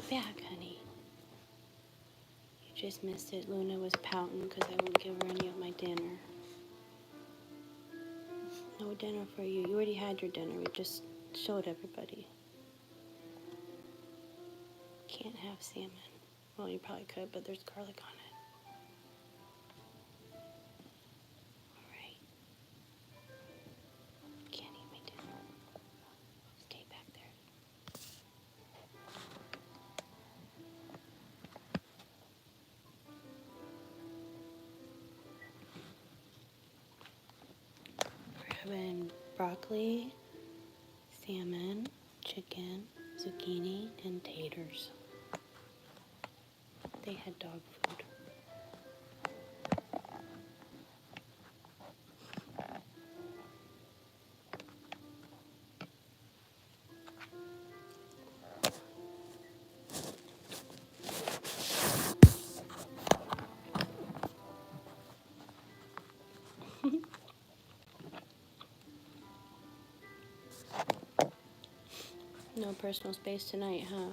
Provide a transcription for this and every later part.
back, honey. You just missed it. Luna was pouting because I won't give her any of my dinner. No dinner for you. You already had your dinner. We just showed everybody. Can't have salmon. Well, you probably could, but there's garlic on it. Alright. Can't eat my dinner. Stay back there. We're having broccoli, salmon, chicken, zucchini, and taters. They had dog food. No personal space tonight, huh?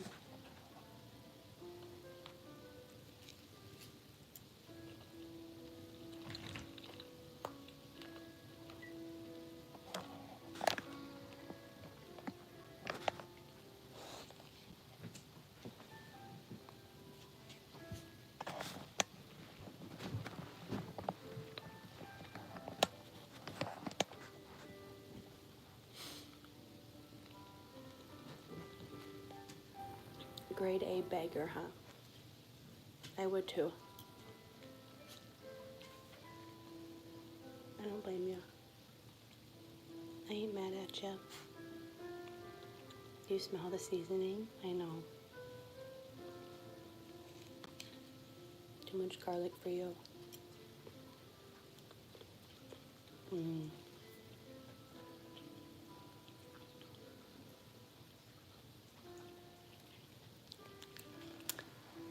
Grade A beggar, huh? I would too. I don't blame you. I ain't mad at you. You smell the seasoning? I know. Too much garlic for you.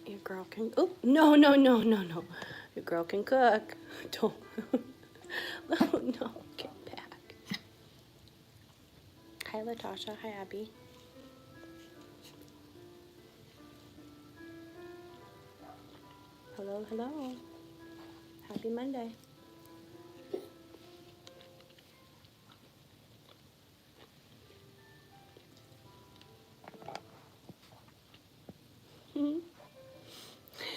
Your girl can. Oh, no, no, no, no, no. Your girl can cook. Don't. Oh, no. Get back. Hi, Latasha. Hi, Abby. Hello, hello. Happy Monday.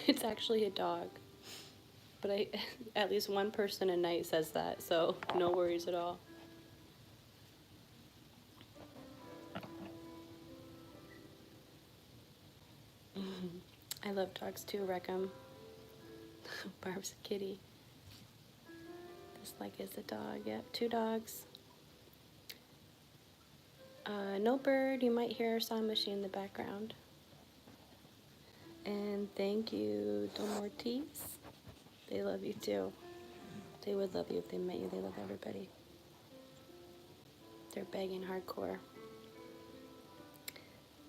It's actually a dog. But at least one person a night says that, so no worries at all. I love dogs too, Reckham. Barb's a kitty. This like is a dog. Yep, 2 dogs. No bird. You might hear a song machine in the background. And thank you, Don Ortiz. They love you too. They would love you if they met you. They love everybody. They're begging hardcore.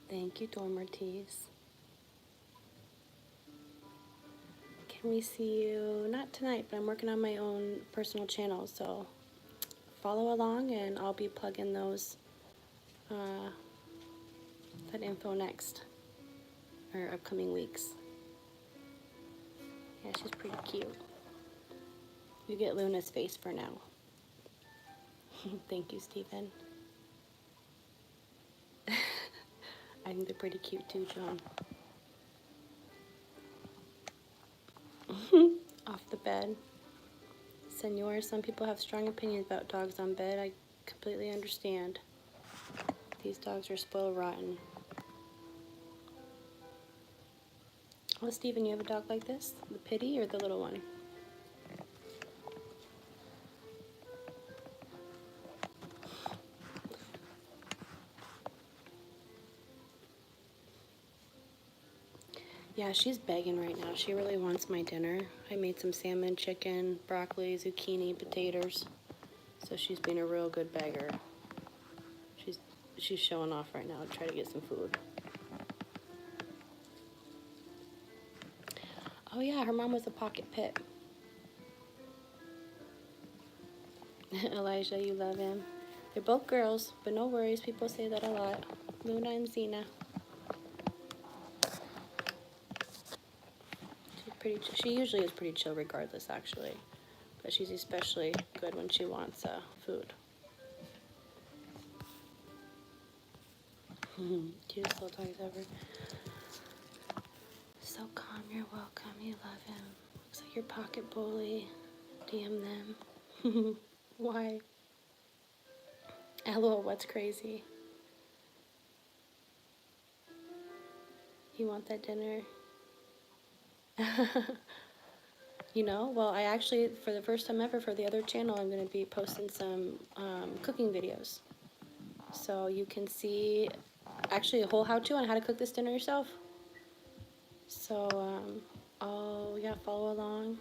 Thank you, Dorm Ortiz. Can we see you? Not tonight, but I'm working on my own personal channel, so follow along and I'll be plugging those that info next, or upcoming weeks. Yeah, she's pretty cute. You get Luna's face for now. Thank you, Stephen. I think they're pretty cute too, John. Off the bed. Senor, some people have strong opinions about dogs on bed. I completely understand. These dogs are spoiled rotten. Well, Stephen, you have a dog like this? The pitty or the little one? Yeah, she's begging right now. She really wants my dinner. I made some salmon, chicken, broccoli, zucchini, potatoes. So she's being a real good beggar. She's showing off right now to try to get some food. Oh yeah, her mom was a pocket pit. Elijah, you love him. They're both girls, but no worries. People say that a lot. Luna and Zena. She usually is pretty chill regardless, actually. But she's especially good when she wants food. Cutest little dog ever. So calm, you're welcome, you love him. Looks like your pocket bully. DM them. Why? LOL, what's crazy? You want that dinner? You know, well, I actually, for the first time ever, for the other channel, I'm going to be posting some cooking videos. So you can see actually a whole how-to on how to cook this dinner yourself. So, yeah, follow along.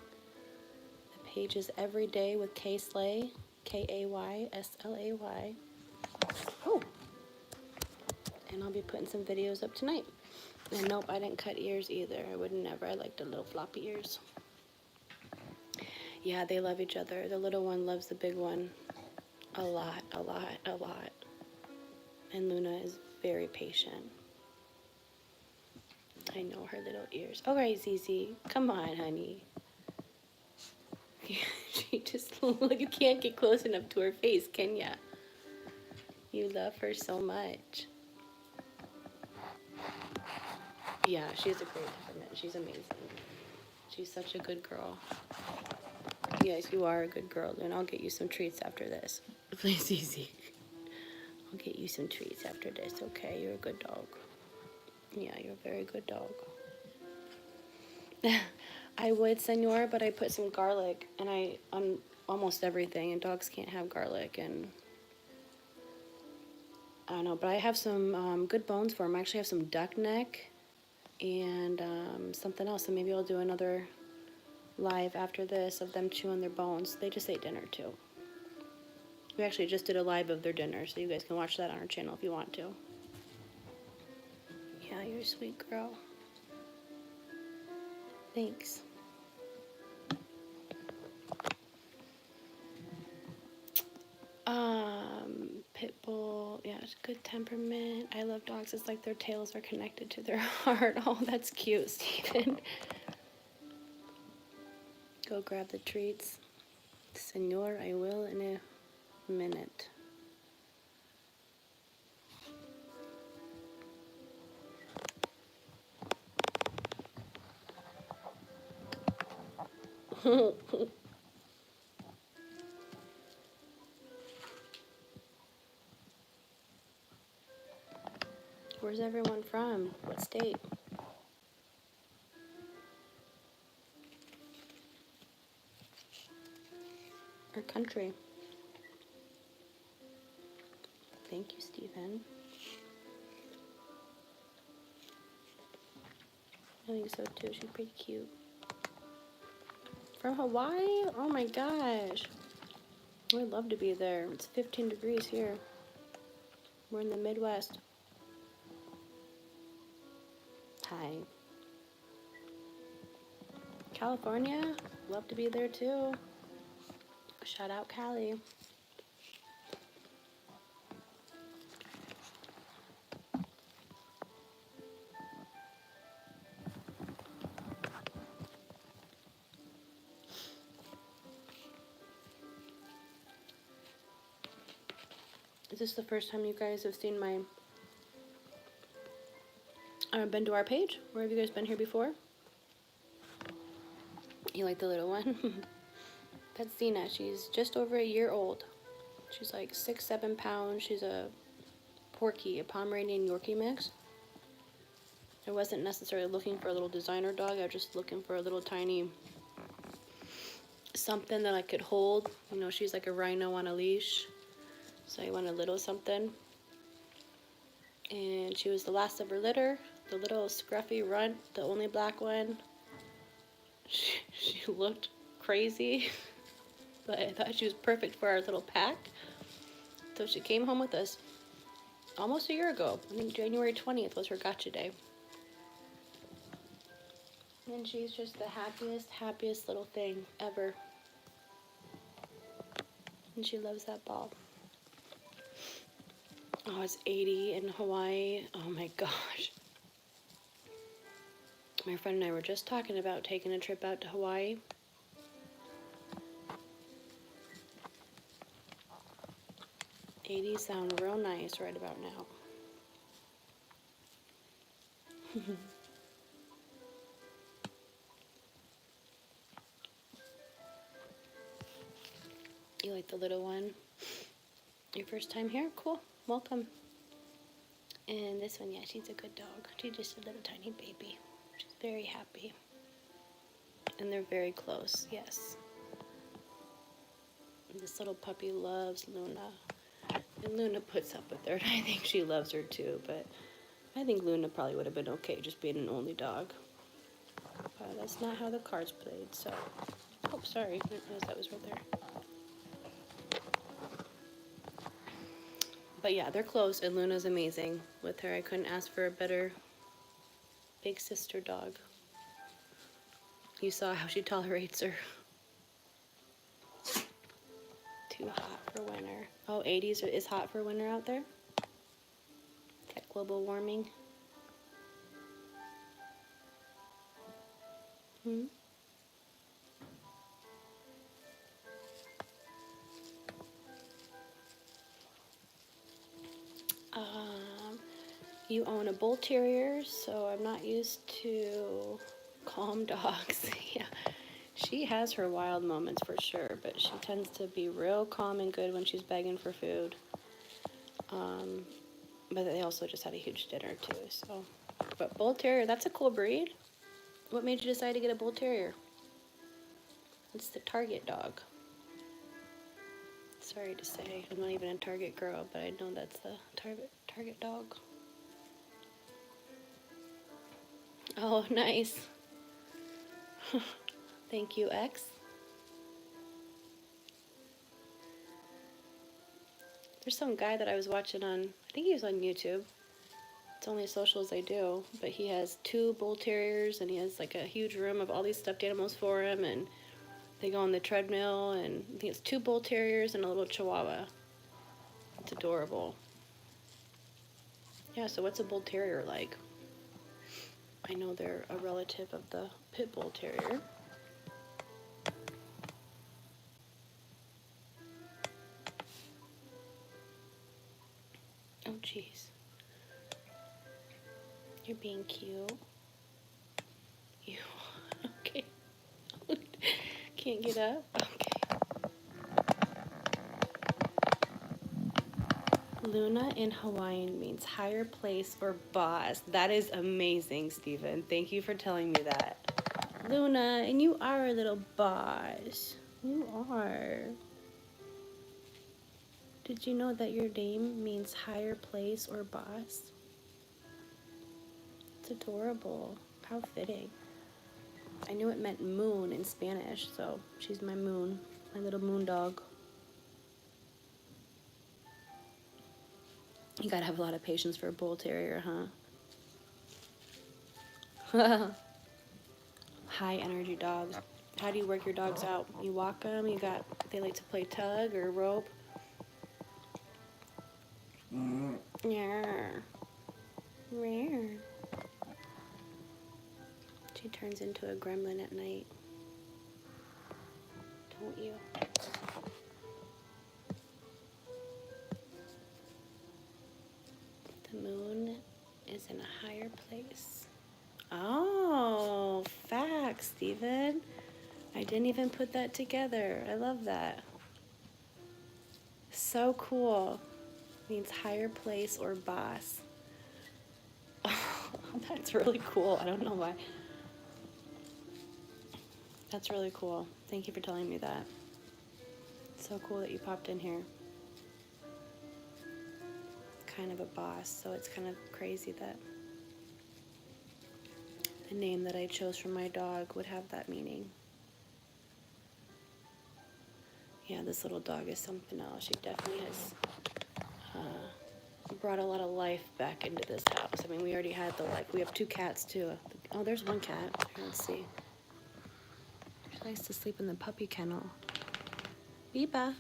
The page is Every Day with Kay Slay, Kayslay. Oh! And I'll be putting some videos up tonight. And nope, I didn't cut ears either. I would never. I like the little floppy ears. Yeah, they love each other. The little one loves the big one a lot. And Luna is very patient. I know her little ears. All right, Zizi, come on, honey. She just, look, you can't get close enough to her face, can ya? You love her so much. Yeah, she has a great temperament. She's amazing. She's such a good girl. Yes, you are a good girl, and I'll get you some treats after this. Please, Zizi. I'll get you some treats after this, okay? You're a good dog. Yeah, you're a very good dog. I would, Senor, but I put some garlic on almost everything, and dogs can't have garlic, and I don't know, but I have some good bones for them. I actually have some duck neck and something else, so maybe I'll do another live after this of them chewing their bones. They just ate dinner, too. We actually just did a live of their dinner, so you guys can watch that on our channel if you want to. Yeah, you're a sweet girl. Thanks. Pitbull, yeah, it's good temperament. I love dogs. It's like their tails are connected to their heart. Oh, that's cute, Steven. Go grab the treats. Senor, I will in a minute. Where's everyone from? What state? Or country? Thank you, Stephen. I think so too. She's pretty cute. From Hawaii? Oh my gosh. I'd love to be there. It's 15 degrees here. We're in the Midwest. Hi. California? Love to be there too. Shout out Cali. Is this the first time you guys have seen my been to our page? Where have you guys been here before? You like the little one? That's Zena. She's just over a year old. She's like 6-7 pounds. She's a Porky, a Pomeranian Yorkie mix. I wasn't necessarily looking for a little designer dog. I was just looking for a little tiny something that I could hold. You know, she's like a rhino on a leash. So I want a little something. And she was the last of her litter. The little scruffy runt, the only black one. She looked crazy, but I thought she was perfect for our little pack. So she came home with us almost a year ago. I think January 20th was her gotcha day. And she's just the happiest little thing ever. And she loves that ball. Oh, it's 80 in Hawaii. Oh my gosh. My friend and I were just talking about taking a trip out to Hawaii. '80s sound real nice right about now. You like the little one? Your first time here? Cool. Welcome. And this one, yeah, she's a good dog. She's just a little tiny baby. She's very happy. And they're very close, yes. This little puppy loves Luna. And Luna puts up with her, and I think she loves her too, but I think Luna probably would have been okay just being an only dog. But that's not how the cards played, so... Oh, sorry. I didn't realize that was right there. But yeah, they're close, and Luna's amazing. With her, I couldn't ask for a better big sister dog. You saw how she tolerates her. Too hot for winter. Oh, 80s is hot for winter out there? That global warming. Hmm? You own a bull terrier, so I'm not used to calm dogs. Yeah, she has her wild moments for sure, but she tends to be real calm and good when she's begging for food. But they also just had a huge dinner too, so. But bull terrier, that's a cool breed. What made you decide to get a bull terrier? It's the Target dog. Sorry to say, I'm not even a Target girl, but I know that's the Target dog. Oh, nice. Thank you, X. There's some guy that I was watching on, I think he was on YouTube. It's only socials I do, but he has 2 bull terriers, and he has like a huge room of all these stuffed animals for him, and they go on the treadmill, and I think it's 2 bull terriers and a little chihuahua. It's adorable. Yeah, so what's a bull terrier like? I know they're a relative of the pit bull terrier. Oh, jeez. You're being cute. You, okay. Can't get up? Okay. Luna in Hawaiian means higher place or boss. That is amazing, Stephen. Thank you for telling me that. Luna, and you are a little boss. You are. Did you know that your name means higher place or boss? It's adorable. How fitting. I knew it meant moon in Spanish, so she's my moon, my little moon dog. You gotta have a lot of patience for a bull terrier, huh? High energy dogs. How do you work your dogs out? You walk them, they like to play tug or rope? Yeah. Rare. She turns into a gremlin at night. Don't you? The moon is in a higher place. Oh, facts, Stephen. I didn't even put that together. I love that. So cool. Means higher place or boss. Oh, that's really cool. I don't know why. That's really cool. Thank you for telling me that. It's so cool that you popped in here. Kind of a boss, so it's kind of crazy that the name that I chose for my dog would have that meaning. Yeah, this little dog is something else. She definitely has brought a lot of life back into this house. I mean, we already had the life. We have 2 cats too. Oh, there's one cat. Here, let's see. She likes to sleep in the puppy kennel. Biba.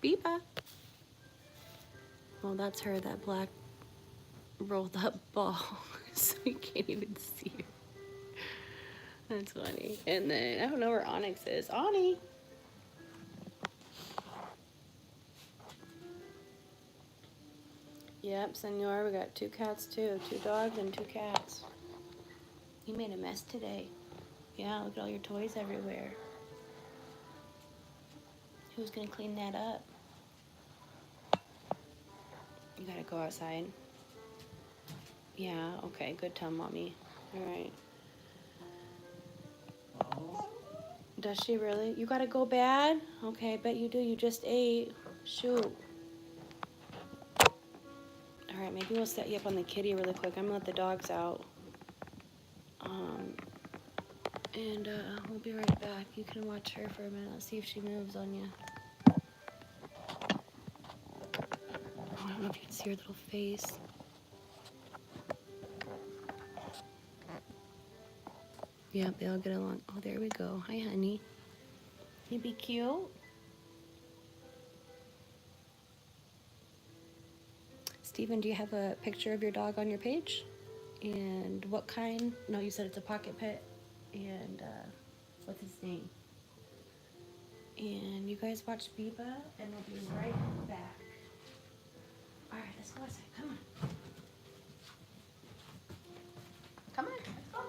Biba. Well, that's her, that black rolled up ball, so you can't even see her. That's funny. And then I don't know where Onyx is. Ani! Yep, Senor, we got 2 cats too. 2 dogs and 2 cats. You made a mess today. Yeah, look at all your toys everywhere. Who's gonna clean that up? You gotta go outside. Yeah, okay, good, tell mommy. Alright. Does she really? You gotta go bad? Okay, I bet you do. You just ate. Shoot. Alright, maybe we'll set you up on the kitty really quick. I'm gonna let the dogs out. And we'll be right back. You can watch her for a minute. Let's see if she moves on you. Oh, I don't know if you can see her little face. Yeah, they all get along. Oh, there we go. Hi, honey. You be cute? Steven, do you have a picture of your dog on your page? And what kind? No, you said it's a pocket pet. And what's his name? And you guys watch Biba, and we'll be right back. All right, let's go outside. Come on. Come on, let's go.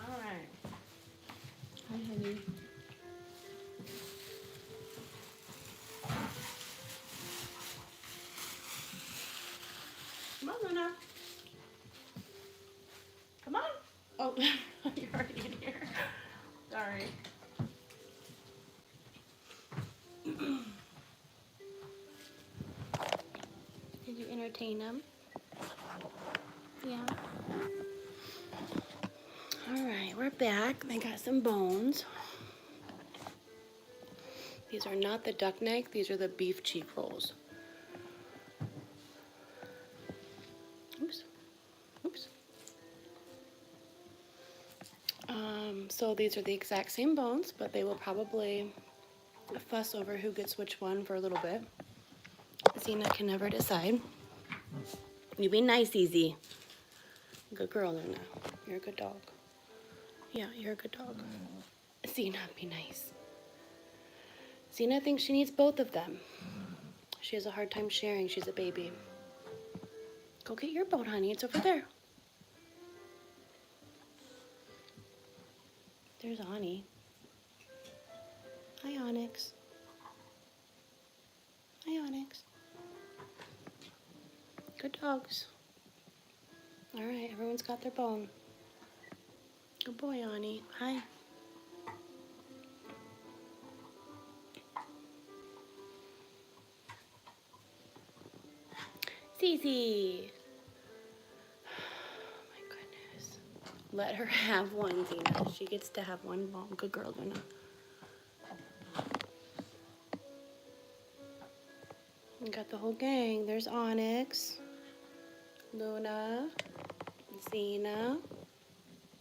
All right. Hi, honey. Come on, Luna. Come on. Oh, you're already in here. Sorry. Did you entertain them? Yeah. All right, we're back. They got some bones. These are not the duck neck. These are the beef cheek rolls. Oops. Oops. So these are the exact same bones, but they will probably fuss over who gets which one for a little bit. Xena can never decide. You be nice, Easy. Good girl, Luna. You're a good dog. Yeah, you're a good dog. Xena, be nice. Xena thinks she needs both of them. She has a hard time sharing. She's a baby. Go get your bone, honey. It's over there. There's Ani. Hi, Onyx. Hi, Onyx. Good dogs. All right, everyone's got their bone. Good boy, Ani. Hi. Zizi. Oh my goodness. Let her have one, Zena. She gets to have one bone. Good girl, Luna. We got the whole gang. There's Onyx, Luna, Zena,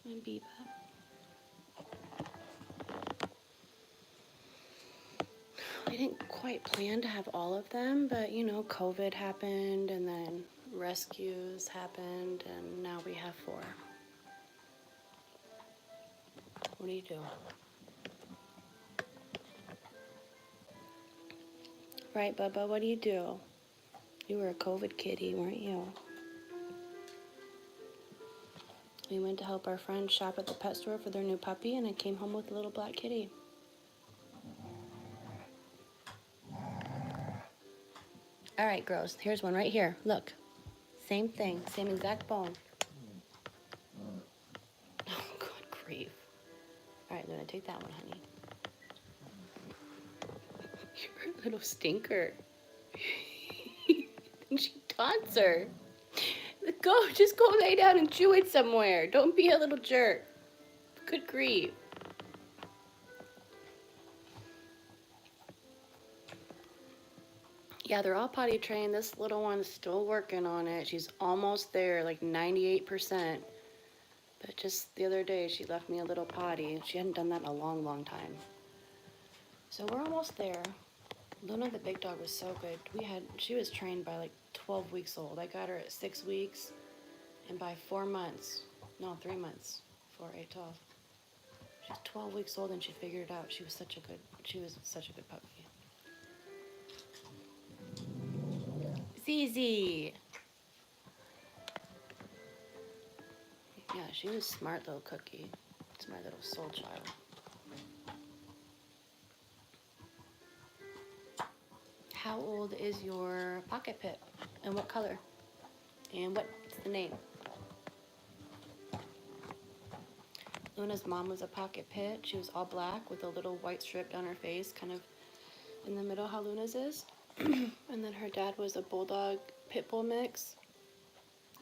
and Biba. I didn't quite plan to have all of them, but you know, COVID happened and then rescues happened, and now we have 4. What do you do? Right, Bubba, what do you do? You were a COVID kitty, weren't you? We went to help our friends shop at the pet store for their new puppy, and I came home with a little black kitty. All right, girls, here's one right here. Look. Same thing, same exact bone. Oh, good grief. All right, Luna, take that one, honey. You're a little stinker. She taunts her. Just go lay down and chew it somewhere. Don't be a little jerk. Good grief. Yeah, they're all potty trained. This little one's still working on it. She's almost there, like 98%. But just the other day, she left me a little potty. She hadn't done that in a long, long time. So we're almost there. Luna, the big dog, was so good. She was trained by like 12 weeks old. I got her at 6 weeks, and by 3 months, 4, 8, 12. She's 12 weeks old and she figured it out. She was such a good puppy. Zizi. Yeah, she was a smart little cookie. Smart little soul child. How old is your pocket pit? And what color? And what's the name? Luna's mom was a pocket pit. She was all black with a little white strip down her face, kind of in the middle how Luna's is. And then her dad was a bulldog pit bull mix.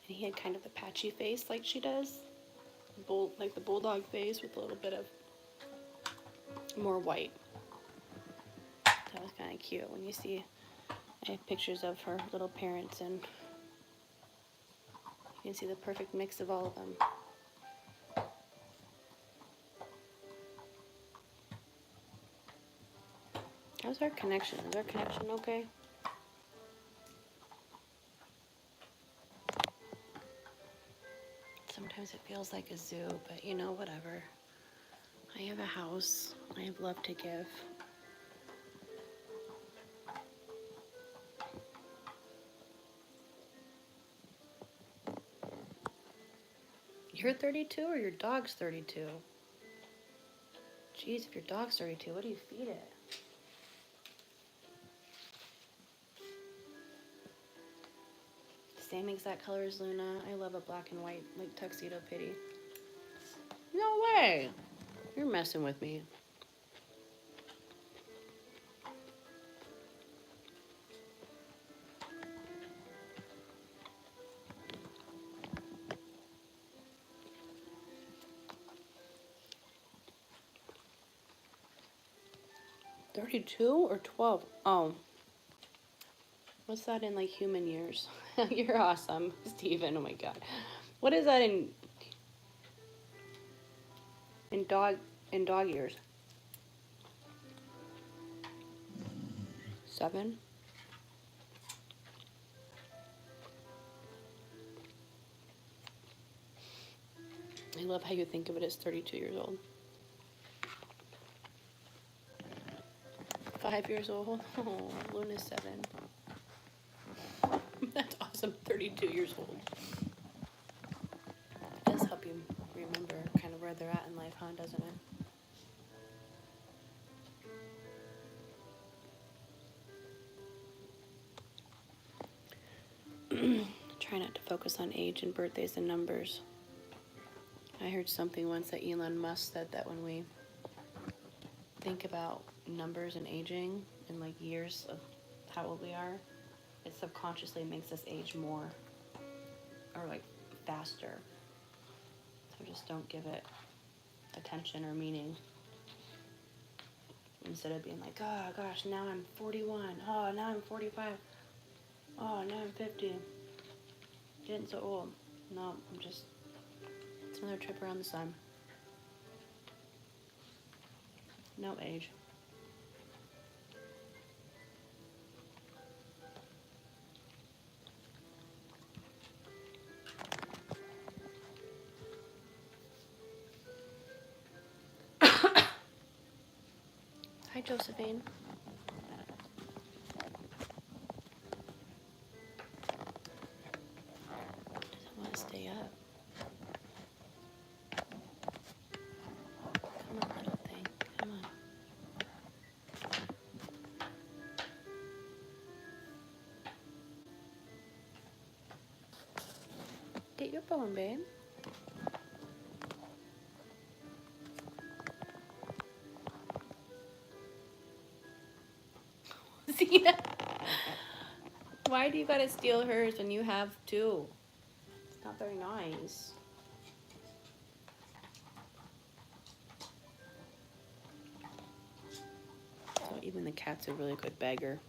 And he had kind of the patchy face like she does. Like the bulldog face with a little bit of more white. That was kind of cute when you see, I have pictures of her little parents, and you can see the perfect mix of all of them. How's our connection? Is our connection okay? Sometimes it feels like a zoo, but you know, whatever. I have a house. I have love to give. You're 32 or your dog's 32? Jeez, if your dog's 32, what do you feed it? Same exact color as Luna. I love a black and white, like tuxedo pitty. No way! You're messing with me. $32 or 12? Oh. What's that in like human years? You're awesome, Steven. Oh my god. What is that in dog years? 7? I love how you think of it as 32 years old. 5 years old. Oh, Luna's 7. That's awesome. 32 years old. It does help you remember kind of where they're at in life, huh? Doesn't it? Try not to focus on age and birthdays and numbers. I heard something once that Elon Musk said that when we think about numbers and aging and like years of how old we are, it subconsciously makes us age more or like faster. So just don't give it attention or meaning. Instead of being like, oh gosh, now I'm 41. Oh, now I'm 45. Oh, now I'm 50. Getting so old. No, it's another trip around the sun. No age. Hi, Josephine. Doesn't want to stay up. Come on, little thing. Come on. Get your bone, babe. Zena, why do you gotta steal hers when you have two? It's not very nice. So even the cat's a really good beggar.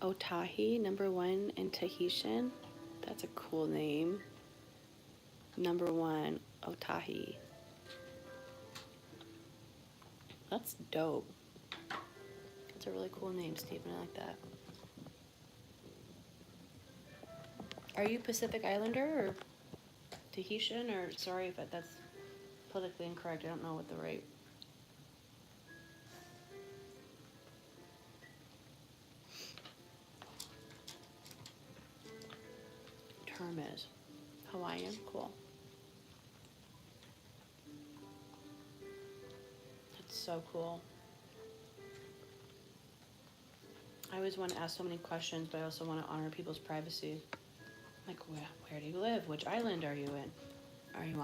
Otahi, #1 in Tahitian. That's a cool name. #1, Otahi. That's dope. That's a really cool name, Stephen. I like that. Are you Pacific Islander or Tahitian? Or sorry if that's politically incorrect. I don't know what the right term is. Hawaiian? Cool. That's so cool. I always want to ask so many questions, but I also want to honor people's privacy. Like, where do you live? Which island are you in? Are you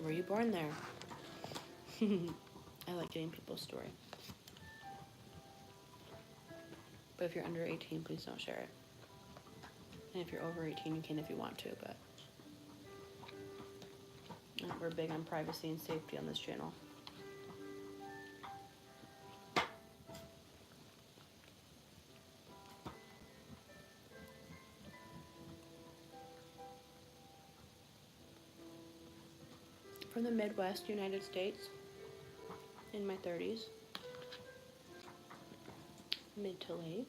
were you born there? I like getting people's story. But if you're under 18, please don't share it. And if you're over 18, you can if you want to, but we're big on privacy and safety on this channel. From the Midwest United States, in my 30s, mid to late.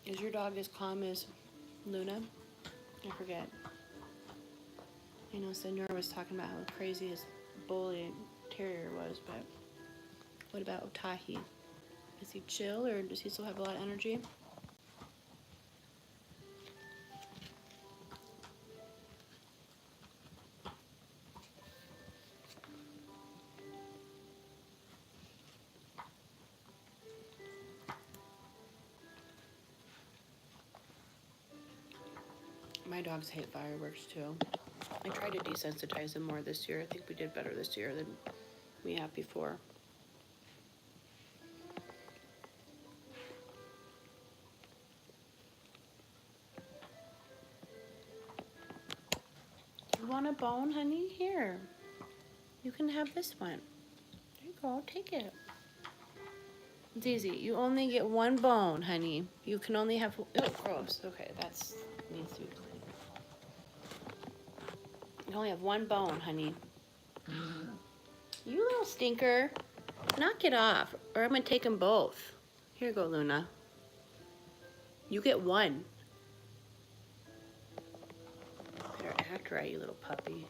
Is your dog as calm as Luna? I forget. I know Senor was talking about how crazy his bully terrier was, but what about Otahi? Is he chill or does he still have a lot of energy? My dogs hate fireworks too. I tried to desensitize them more this year. I think we did better this year than we have before. You want a bone, honey? Here. You can have this one. There you go. Take it. Zizi, you only get one bone, honey. You can only have... Oh, gross. Okay, that's... needs to be clean. You only have one bone, honey. You little stinker. Knock it off, or I'm going to take them both. Here you go, Luna. You get one. Better act right, you little puppy.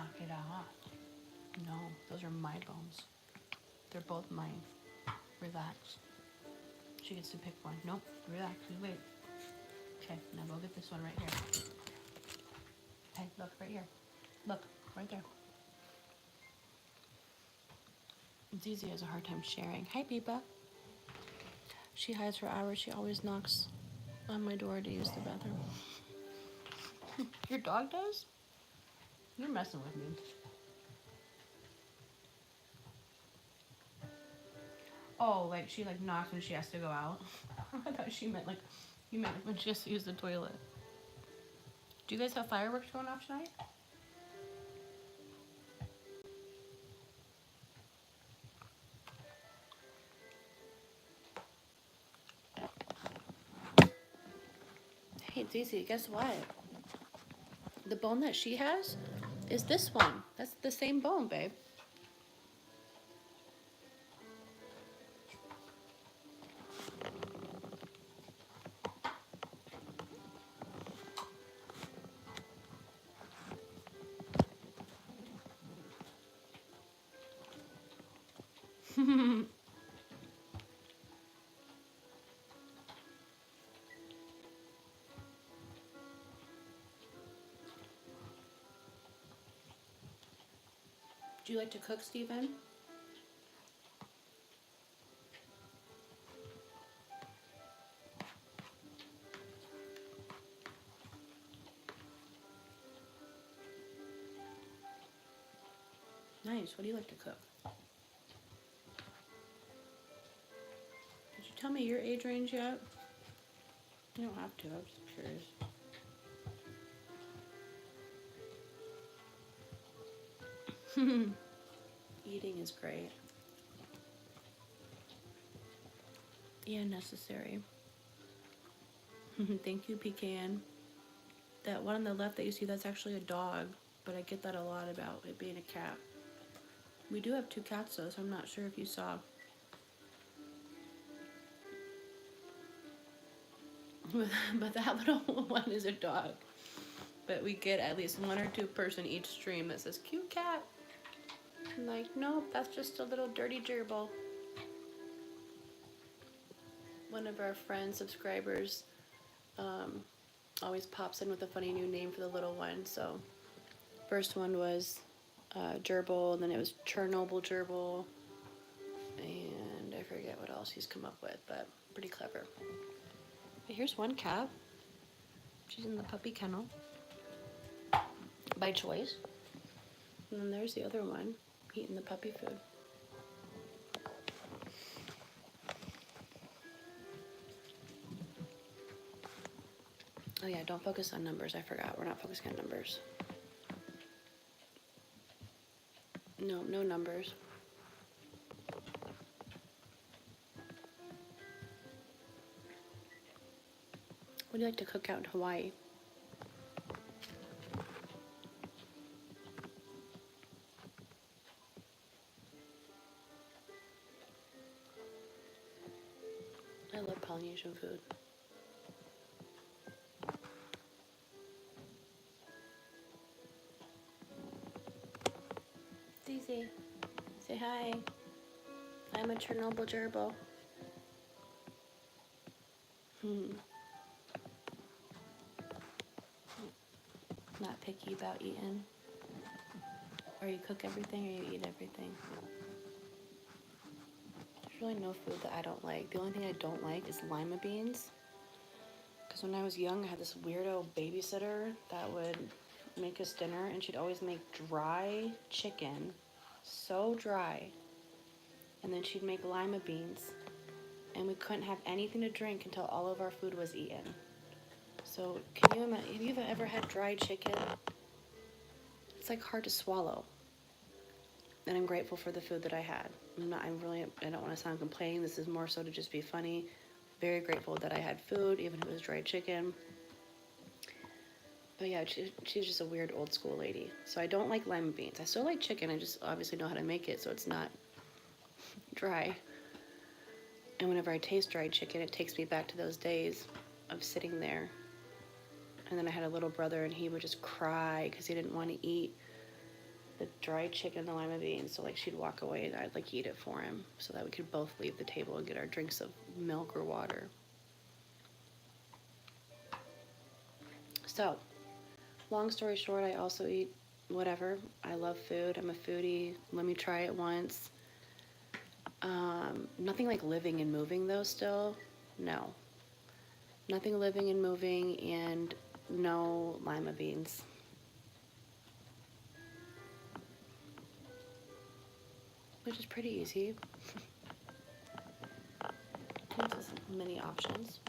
Knock it off. No, those are my bones. They're both mine. Relax. She gets to pick one. Nope. Relax. Wait. Okay, now go get this one right here. Hey, look right here. Look, right there. Zizi has a hard time sharing. Hi, Biba. She hides for hours. She always knocks on my door to use the bathroom. Your dog does? You're messing with me. Oh, like she like knocks when she has to go out. I thought she meant like you meant when she has to use the toilet. Do you guys have fireworks going off tonight? Hey, Daisy, guess what? The bone that she has is this one. That's the same bone, babe. Do you like to cook, Stephen? Nice. What do you like to cook? Did you tell me your age range yet? You don't have to. I'm just curious. Eating is great. And necessary. Thank you, Pecan. That one on the left that you see, that's actually a dog. But I get that a lot about it being a cat. We do have 2 cats though, so I'm not sure if you saw. But that little one is a dog. But we get at least 1 or 2 person each stream that says, cute cat. I'm like, nope, that's just a little dirty gerbil. One of our friends, subscribers, always pops in with a funny new name for the little one. So first one was gerbil, and then it was Chernobyl gerbil, and I forget what else he's come up with, but pretty clever. But here's one cat. She's in the puppy kennel by choice. And then there's the other one eating the puppy food. Oh yeah, don't focus on numbers. I forgot. We're not focusing on numbers. No, no numbers. What do you like to cook out in Hawaii? I love Polynesian food. Zizi, say hi. I'm a Chernobyl gerbil. Not picky about eating. Or you cook everything or you eat everything. There's really no food that I don't like. The only thing I don't like is lima beans. Because when I was young, I had this weirdo babysitter that would make us dinner, and she'd always make dry chicken, so dry. And then she'd make lima beans, and we couldn't have anything to drink until all of our food was eaten. So can you imagine, have you ever had dry chicken? It's like hard to swallow. And I'm grateful for the food that I had. I don't want to sound complaining. This is more so to just be funny. Very grateful that I had food, even if it was dried chicken. But yeah, she's just a weird old school lady. So I don't like lima beans. I still like chicken. I just obviously know how to make it so it's not dry. And whenever I taste dried chicken, it takes me back to those days of sitting there. And then I had a little brother, and he would just cry because he didn't want to eat the dried chicken and the lima beans. So like she'd walk away and I'd like eat it for him so that we could both leave the table and get our drinks of milk or water. So, long story short, I also eat whatever. I love food. I'm a foodie. Let me try it once. Nothing like living and moving though still. No. Nothing living and moving, and no lima beans. Which is pretty easy. Gives us many options.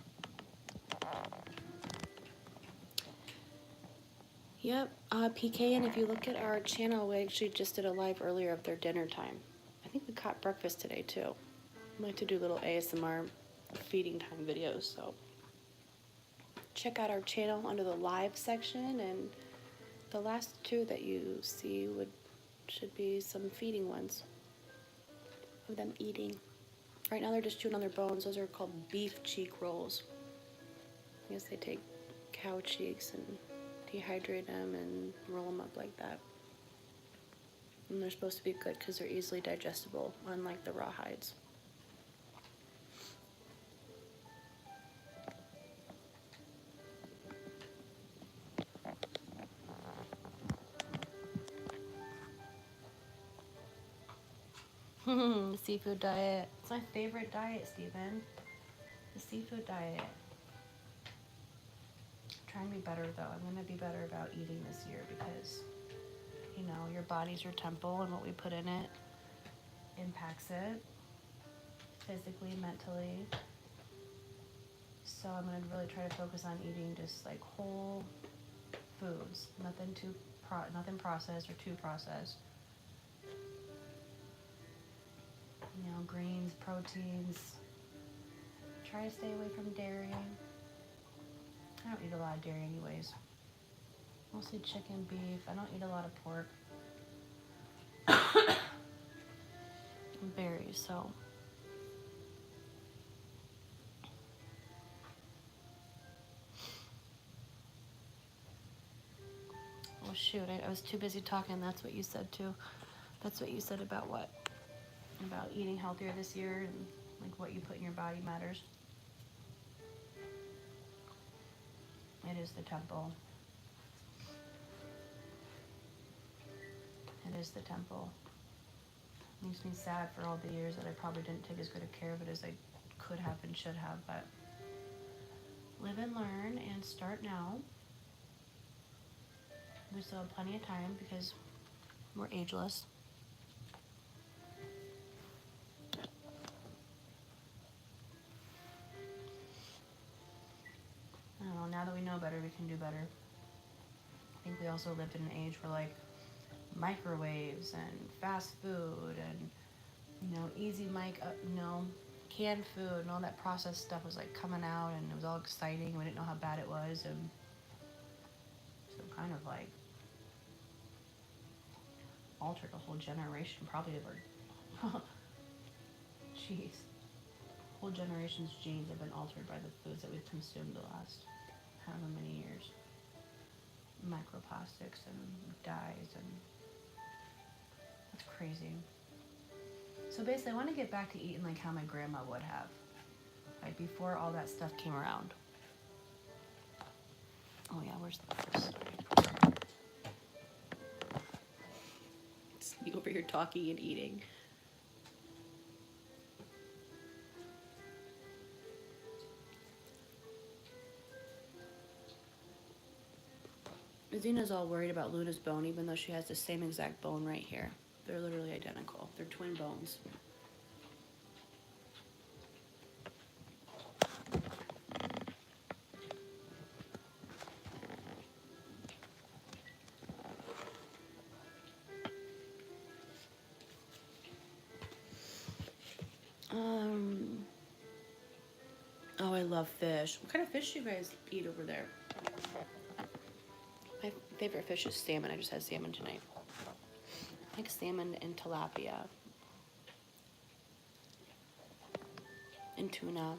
Yep, PK, and if you look at our channel, we actually just did a live earlier of their dinner time. I think we caught breakfast today too. I like to do little ASMR feeding time videos, so check out our channel under the live section, and the last two that you see should be some feeding ones of them eating. Right now they're just chewing on their bones. Those are called beef cheek rolls. I guess they take cow cheeks and dehydrate them and roll them up like that. And they're supposed to be good because they're easily digestible, unlike the raw hides. The seafood diet. It's my favorite diet, Stephen. The seafood diet. Trying to be better though. I'm going to be better about eating this year because, you know, your body's your temple and what we put in it impacts it physically, mentally. So I'm going to really try to focus on eating just like whole foods, nothing processed or too processed. You know, greens, proteins. Try to stay away from dairy. I don't eat a lot of dairy anyways. Mostly chicken, beef. I don't eat a lot of pork. And berries, so. Oh shoot, I was too busy talking. That's what you said too. That's what you said about what? About eating healthier this year and like what you put in your body matters. It is the temple. It is the temple. It makes me sad for all the years that I probably didn't take as good a care of it as I could have and should have, but live and learn and start now. We still have plenty of time because we're ageless. I don't know, now that we know better, we can do better. I think we also lived in an age where like microwaves and fast food and, you know, canned food and all that processed stuff was like coming out and it was all exciting. We didn't know how bad it was, and so kind of like altered a whole generation, probably of our jeez, whole generation's genes have been altered by the foods that we've consumed the last however many years. Microplastics and dyes, and that's crazy. So basically I want to get back to eating like how my grandma would have, like before all that stuff came around. Oh yeah, where's the first? It's me over here talking and eating. Zena's all worried about Luna's bone, even though she has the same exact bone right here. They're literally identical. They're twin bones. Oh, I love fish. What kind of fish do you guys eat over there? My favorite fish is salmon. I just had salmon tonight. I like salmon and tilapia. And tuna.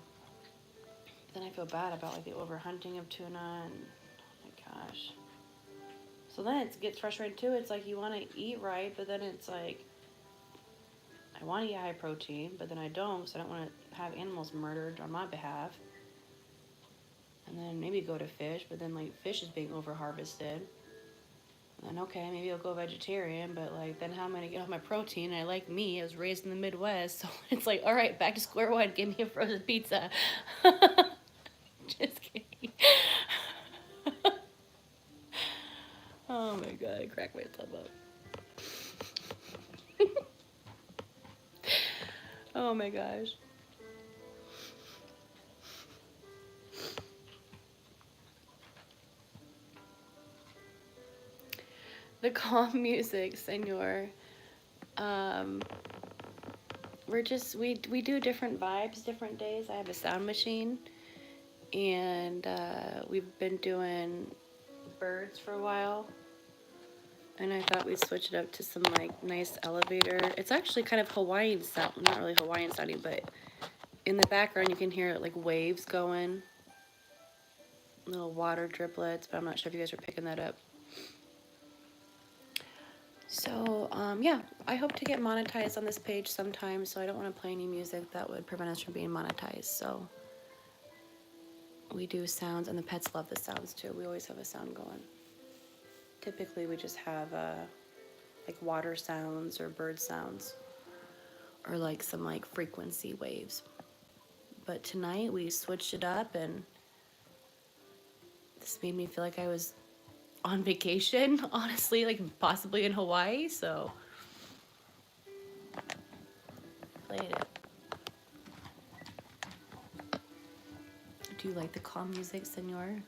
Then I feel bad about like the overhunting of tuna, and oh my gosh. So then it gets frustrating too. It's like you want to eat right, but then it's like I want to eat high protein, but then I don't, so I don't want to have animals murdered on my behalf. And then maybe go to fish, but then like fish is being over harvested. And then okay, maybe I'll go vegetarian, but like then how am I gonna get all my protein? And I like meat. I was raised in the Midwest, so it's like, all right, back to square one. Give me a frozen pizza. Just kidding. Oh my god, I cracked myself up. Oh my gosh. The calm music, senor. Um, we do different vibes, different days. I have a sound machine, and we've been doing birds for a while. And I thought we'd switch it up to some like nice elevator. It's actually kind of Hawaiian sound, not really Hawaiian sounding, but in the background you can hear like waves going, little water driplets, but I'm not sure if you guys are picking that up. So yeah, I hope to get monetized on this page sometime, so I don't want to play any music that would prevent us from being monetized. So we do sounds, and the pets love the sounds too. We always have a sound going. Typically we just have like water sounds or bird sounds, or like some like frequency waves. But tonight we switched it up, and this made me feel like I was on vacation, honestly, like possibly in Hawaii, so played it. Do you like the calm music, senor?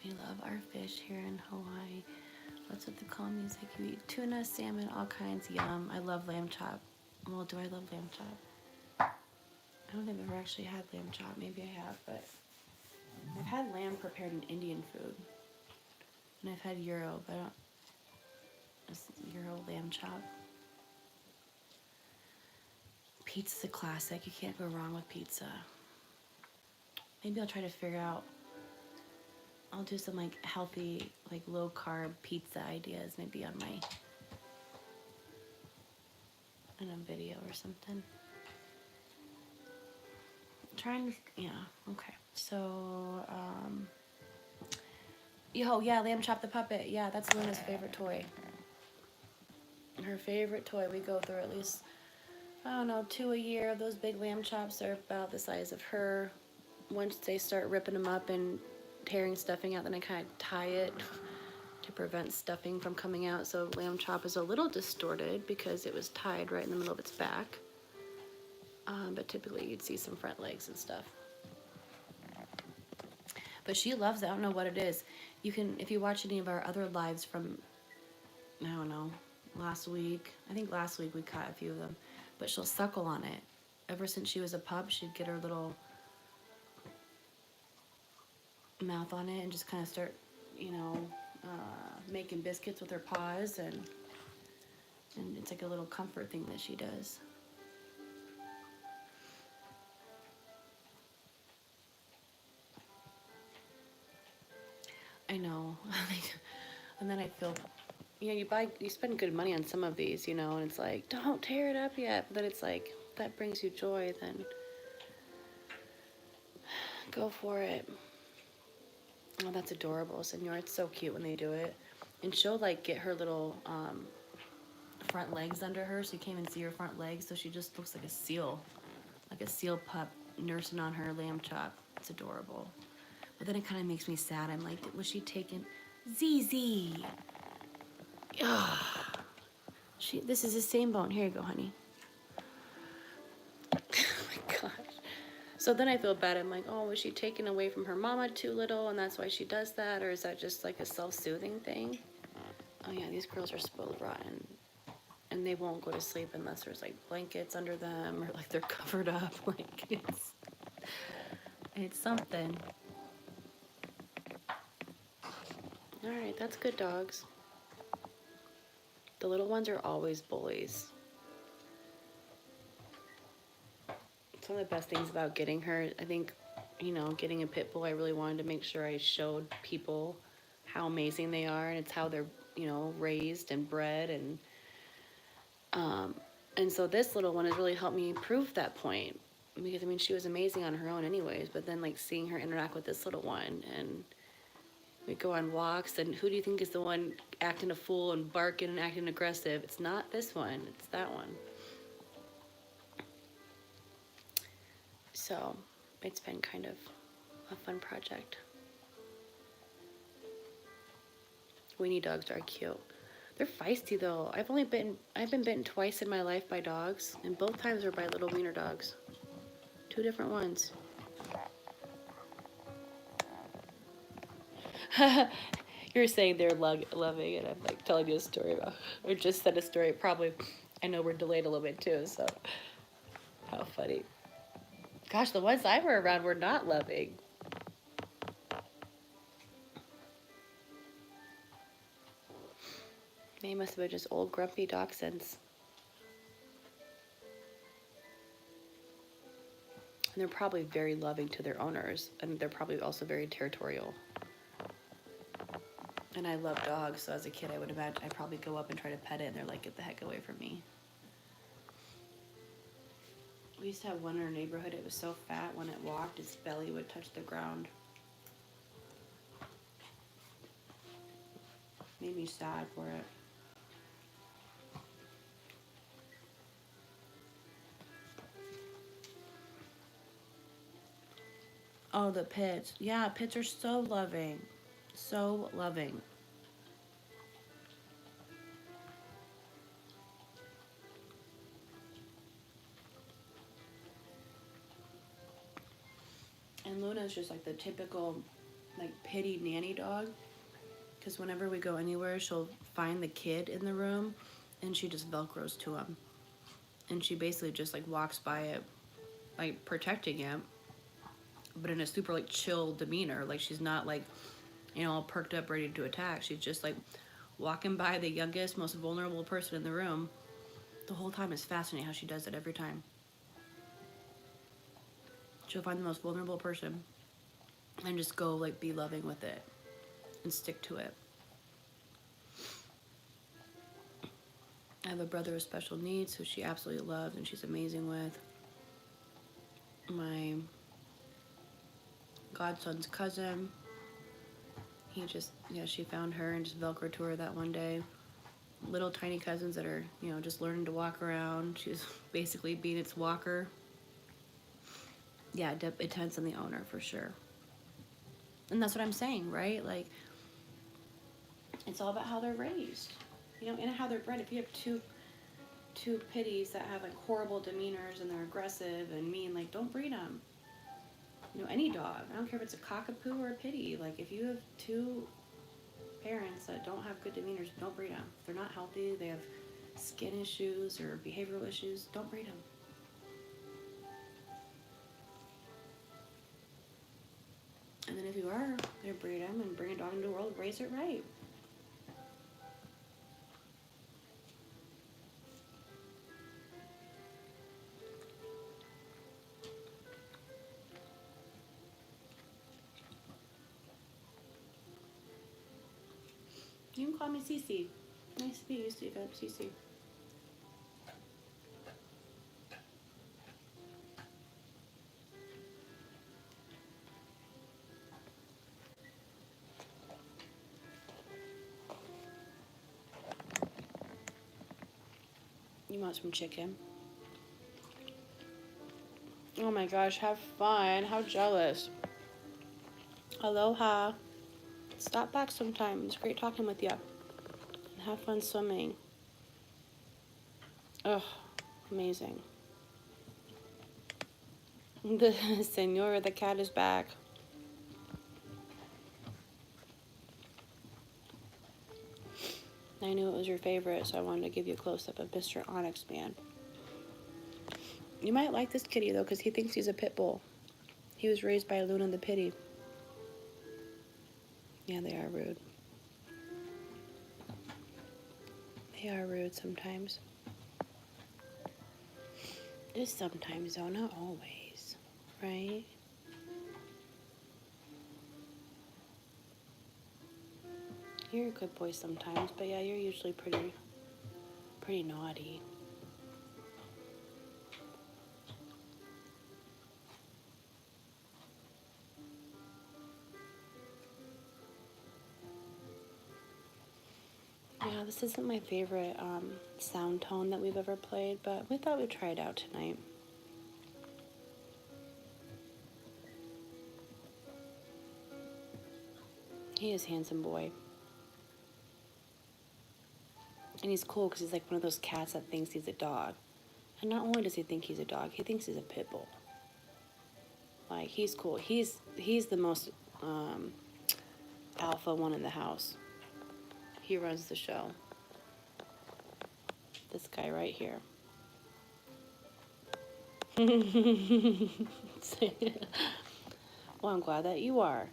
We love our fish here in Hawaii. What's with the calm music? You eat tuna, salmon, all kinds. Yum. I love lamb chop. Well, do I love lamb chop? I don't think I've ever actually had lamb chop. Maybe I have, but I've had lamb prepared in Indian food. And I've had gyro, but I don't. It's gyro lamb chop. Pizza's a classic. You can't go wrong with pizza. Maybe I'll try to figure out. I'll do some like healthy, like low carb pizza ideas maybe on my in a video or something. Trying to, yeah, okay. So, yeah, Lamb Chop the puppet. Yeah, that's Luna's favorite toy. Her favorite toy. We go through at least, I don't know, 2 a year. Those big lamb chops are about the size of her. Once they start ripping them up and tearing stuffing out, then I kind of tie it to prevent stuffing from coming out. So lamb chop is a little distorted because it was tied right in the middle of its back. But typically you'd see some front legs and stuff. But she loves it. I don't know what it is. You can, if you watch any of our other lives from, I don't know, last week. I think last week we caught a few of them. But she'll suckle on it. Ever since she was a pup, she'd get her little mouth on it and just kind of start, making biscuits with her paws, and it's like a little comfort thing that she does. I know. And then I feel, you spend good money on some of these, and it's like, don't tear it up yet. But then it's like, if that brings you joy, then go for it. Oh, that's adorable, senor. It's so cute when they do it. And she'll like get her little front legs under her, so you can't even see her front legs. So she just looks like a seal pup nursing on her lamb chop. It's adorable. But then it kind of makes me sad. I'm like, was she taking ZZ? Ugh. This is the same bone. Here you go, honey. Oh my gosh. So then I feel bad. I'm like, oh, was she taken away from her mama too little, and that's why she does that? Or is that just like a self-soothing thing? Oh yeah, these girls are spoiled rotten. And they won't go to sleep unless there's like blankets under them, or like they're covered up. Like it's something. All right, that's good, dogs. The little ones are always bullies. It's one of the best things about getting her. I think you know, getting a pit bull, I really wanted to make sure I showed people how amazing they are, and it's how they're, you know, raised and bred, um, and so this little one has really helped me prove that point. Because I mean, she was amazing on her own, anyways. But then, like, seeing her interact with this little one, and we go on walks, and who do you think is the one acting a fool and barking and acting aggressive? It's not this one. It's that one. So it's been kind of a fun project. Weenie dogs are cute. They're feisty though. I've been bitten twice in my life by dogs, and both times were by little wiener dogs. Two different ones. You're saying they're loving, and I'm like telling you a story about, or just said a story. Probably, I know we're delayed a little bit too, so how funny. Gosh, the ones I were around were not loving. They must have been just old grumpy dachshunds. And they're probably very loving to their owners, and they're probably also very territorial. And I love dogs, so as a kid I would imagine I'd probably go up and try to pet it, and they're like, get the heck away from me. We used to have one in our neighborhood. It was so fat when it walked, its belly would touch the ground. Made me sad for it. Oh, the pits. Yeah, pits are so loving. So loving. And Luna's just like the typical, like, pity nanny dog. Because whenever we go anywhere, she'll find the kid in the room and she just Velcros to him. And she basically just like walks by it, like protecting him, but in a super like chill demeanor. Like she's not like, you know, all perked up ready to attack. She's just like walking by the youngest, most vulnerable person in the room the whole time. Is fascinating how she does it every time. She'll find the most vulnerable person and just go like be loving with it and stick to it. I have a brother with special needs who she absolutely loves and she's amazing with. My godson's cousin, he just, yeah, she found her and just Velcro to her that one day. Little tiny cousins that are, you know, just learning to walk around. She's basically being its walker. Yeah, it depends on the owner for sure. And that's what I'm saying, right? Like, it's all about how they're raised, you know, and how they're bred. If you have two pitties that have like horrible demeanors and they're aggressive and mean, like, don't breed them. You know, any dog. I don't care if it's a cockapoo or a pitty. Like, if you have two parents that don't have good demeanors, don't breed them. If they're not healthy, they have skin issues or behavioral issues, don't breed them. And then if you are going to breed them and bring a dog into the world, raise it right. You can call me Cece. Nice to meet you, Stephen. Cece. You want some chicken? Oh my gosh, have fun. How jealous. Aloha. Stop back sometime. It's great talking with you. And have fun swimming. Ugh, amazing. The Senora, the cat is back. I knew it was your favorite, so I wanted to give you a close-up of Mr. Onyx Man. You might like this kitty, though, because he thinks he's a pit bull. He was raised by Luna the Pitty. Yeah, they are rude. They are rude sometimes. Just sometimes, though, not always, right? You're a good boy sometimes, but yeah, you're usually pretty naughty. Yeah, this isn't my favorite sound tone that we've ever played, but we thought we'd try it out tonight. He is a handsome boy. And he's cool because he's like one of those cats that thinks he's a dog. And not only does he think he's a dog, he thinks he's a pit bull. Like, he's cool. He's the most alpha one in the house. He runs the show. This guy right here. Well, I'm glad that you are.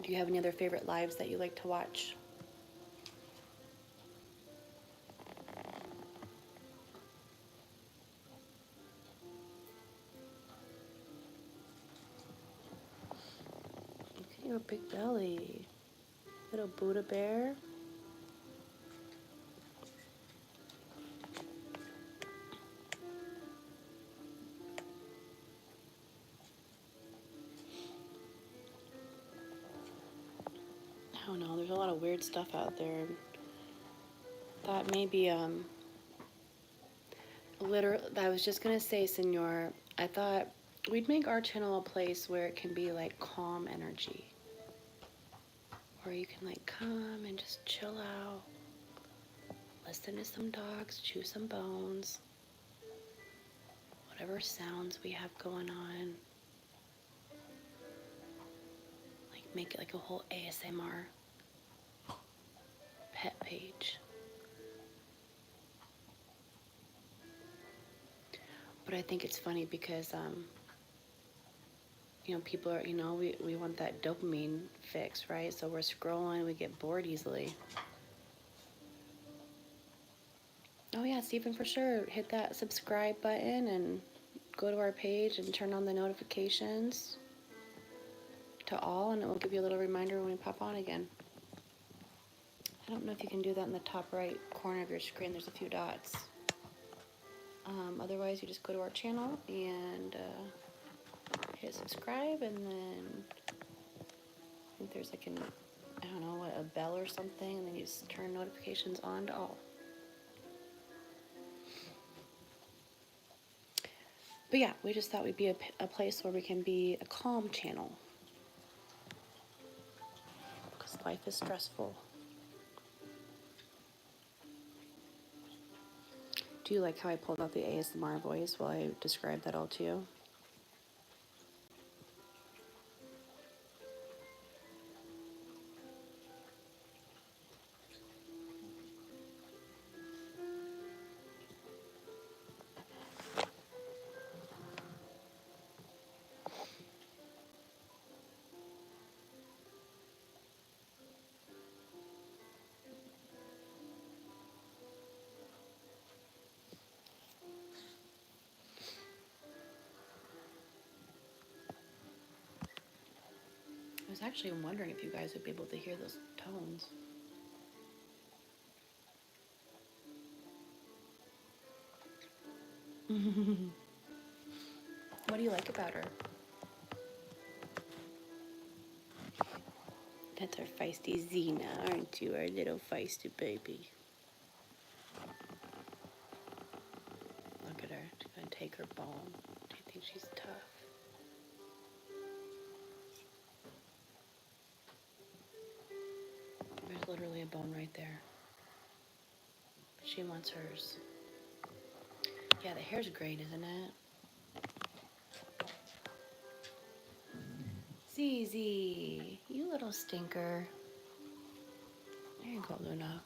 Do you have any other favorite lives that you like to watch? Look at your big belly. Little Buddha bear. I don't know, there's a lot of weird stuff out there. Thought maybe, literally, I was just gonna say, Senor, I thought we'd make our channel a place where it can be like calm energy. Where you can like come and just chill out, listen to some dogs, chew some bones, whatever sounds we have going on. Like make it like a whole ASMR pet page. But I think it's funny because, you know, people are, you know, we want that dopamine fix, right? So we're scrolling, we get bored easily. Oh yeah, Stephen, for sure. Hit that subscribe button and go to our page and turn on the notifications to all, and it will give you a little reminder when we pop on again. I don't know if you can do that in the top right corner of your screen. There's a few dots. Otherwise, you just go to our channel and hit subscribe, and then I think there's like an, I don't know, what, a bell or something, and then you just turn notifications on to all. But yeah, we just thought we'd be a place where we can be a calm channel. Because life is stressful. Do you like how I pulled out the ASMR voice while I described that all to you? I was actually wondering if you guys would be able to hear those tones. What do you like about her? That's our feisty Xena, aren't you? Our little feisty baby. Look at her. She's gonna take her bone. Do you think she's tough? There's literally a bone right there. She wants hers. Yeah, the hair's great, isn't it? Zizi, you little stinker. There you go, Luna.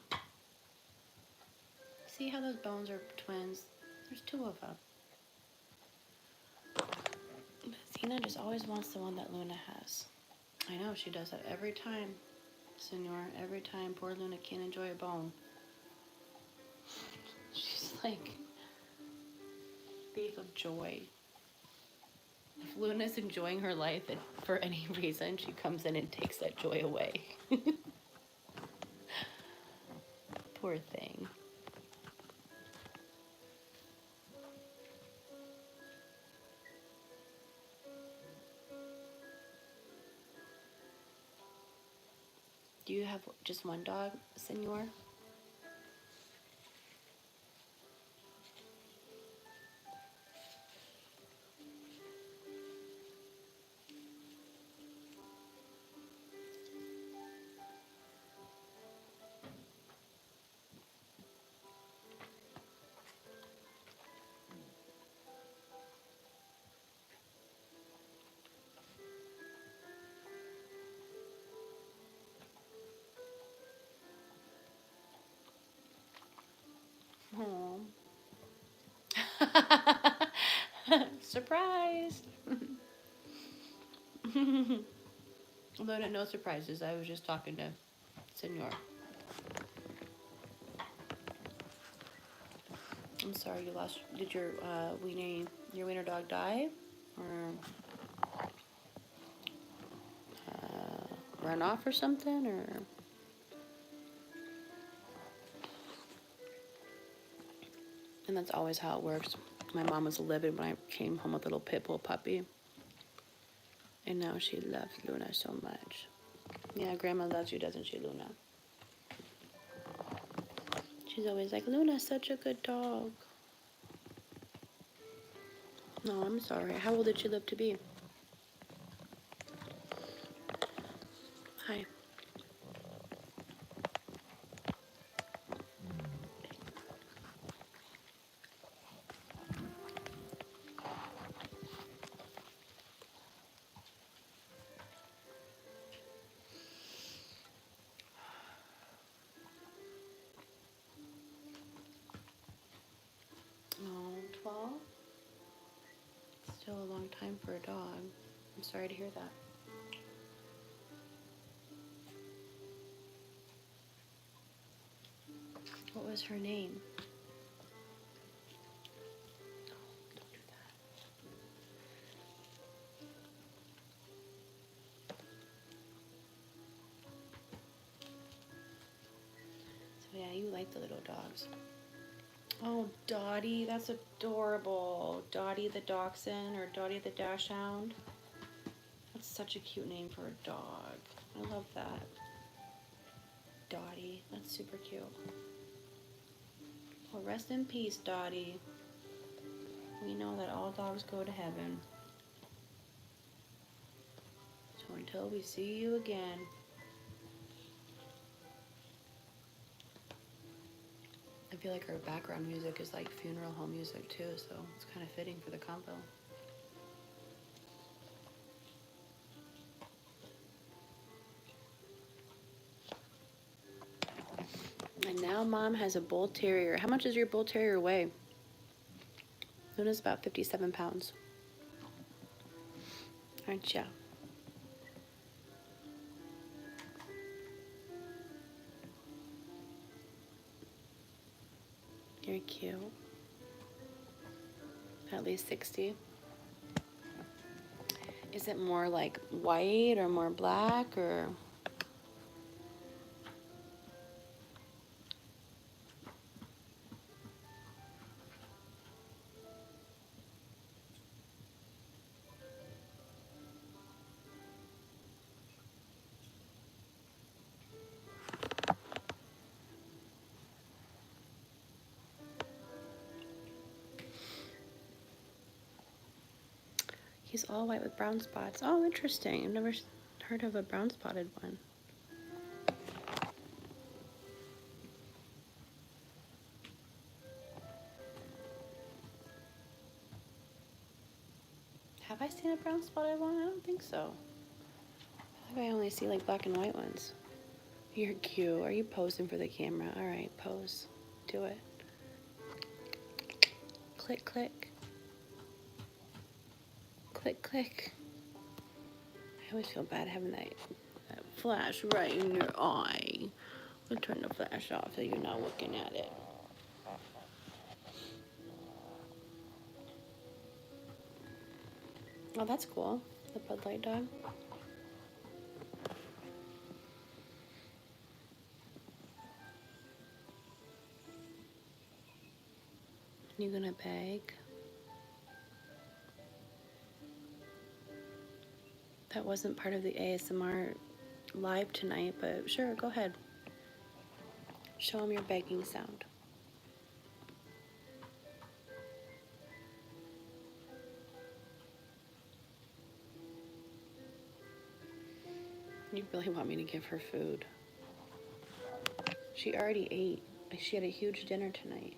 See how those bones are twins? There's two of them. But Xena just always wants the one that Luna has. I know, she does that every time, Senor. Every time poor Luna can't enjoy a bone. She's like thief of joy. If Luna's enjoying her life and for any reason, she comes in and takes that joy away. Poor thing. Do you have just one dog, Senor? Oh. Surprise! Luna, no surprises. I was just talking to Senor. I'm sorry you lost. Did your wiener dog die, or run off or something, or? And that's always how it works. My mom was livid when I came home with a little pit bull puppy, and now she loves Luna so much. Yeah, Grandma loves you, doesn't she, Luna? She's always like, Luna's such a good dog. No, I'm sorry. How old did she live to be? Hi. Oh, 12? Still a long time for a dog. I'm sorry to hear that. What was her name? Don't do that. So yeah, you like the little dogs. Oh, Dottie, that's adorable. Dottie the Dachshund or Dottie the Dachshund. That's such a cute name for a dog. I love that. Dottie, that's super cute. Well, rest in peace, Dottie. We know that all dogs go to heaven. So until we see you again. I feel like our background music is like funeral home music too, so it's kind of fitting for the combo. And now Mom has a bull terrier. How much does your bull terrier weigh? Luna's about 57 pounds. Aren't ya? You're cute. At least 60. Is it more like white or more black or? He's all white with brown spots. Oh, interesting. I've never heard of a brown spotted one. Have I seen a brown spotted one? I don't think so. I think I only see like black and white ones. You're cute. Are you posing for the camera? All right, pose. Do it. Click, click. Click, click. I always feel bad having that flash right in your eye. I'll turn the flash off so you're not looking at it. Oh, that's cool. The Bud Light dog. You gonna beg? That wasn't part of the ASMR live tonight, but sure, go ahead. Show them your begging sound. You really want me to give her food? She already ate. She had a huge dinner tonight.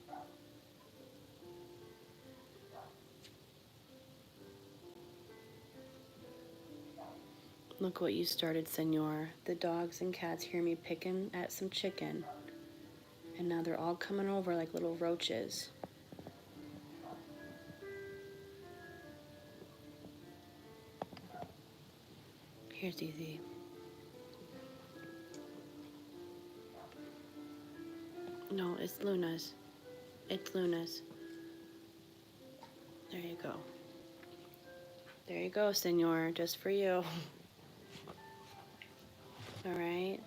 Look what you started, senor. The dogs and cats hear me picking at some chicken, and now they're all coming over like little roaches. Here's Easy. No, it's Luna's. It's Luna's. There you go. There you go, senor. Just for you. All right.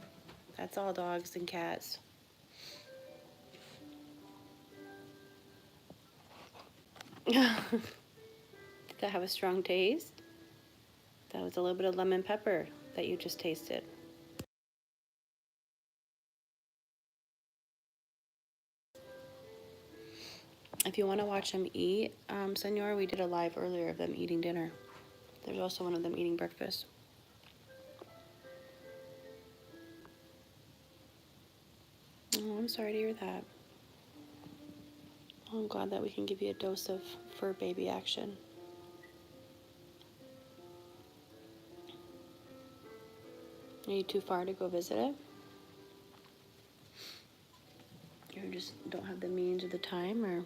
That's all dogs and cats. Did that have a strong taste? That was a little bit of lemon pepper that you just tasted. If you want to watch them eat, senor, we did a live earlier of them eating dinner. There's also one of them eating breakfast. Oh, I'm sorry to hear that. Oh, I'm glad that we can give you a dose of fur baby action. Are you too far to go visit it? You just don't have the means or the time, or?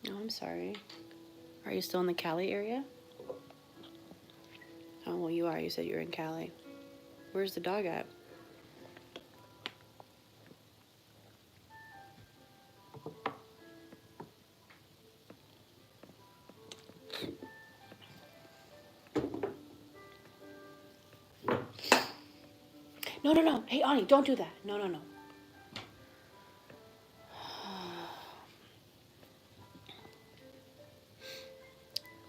Oh, I'm sorry. Are you still in the Cali area? Oh, well, you are. You said you were in Cali. Where's the dog at? No, no, no. Hey, Ani, don't do that. No, no, no.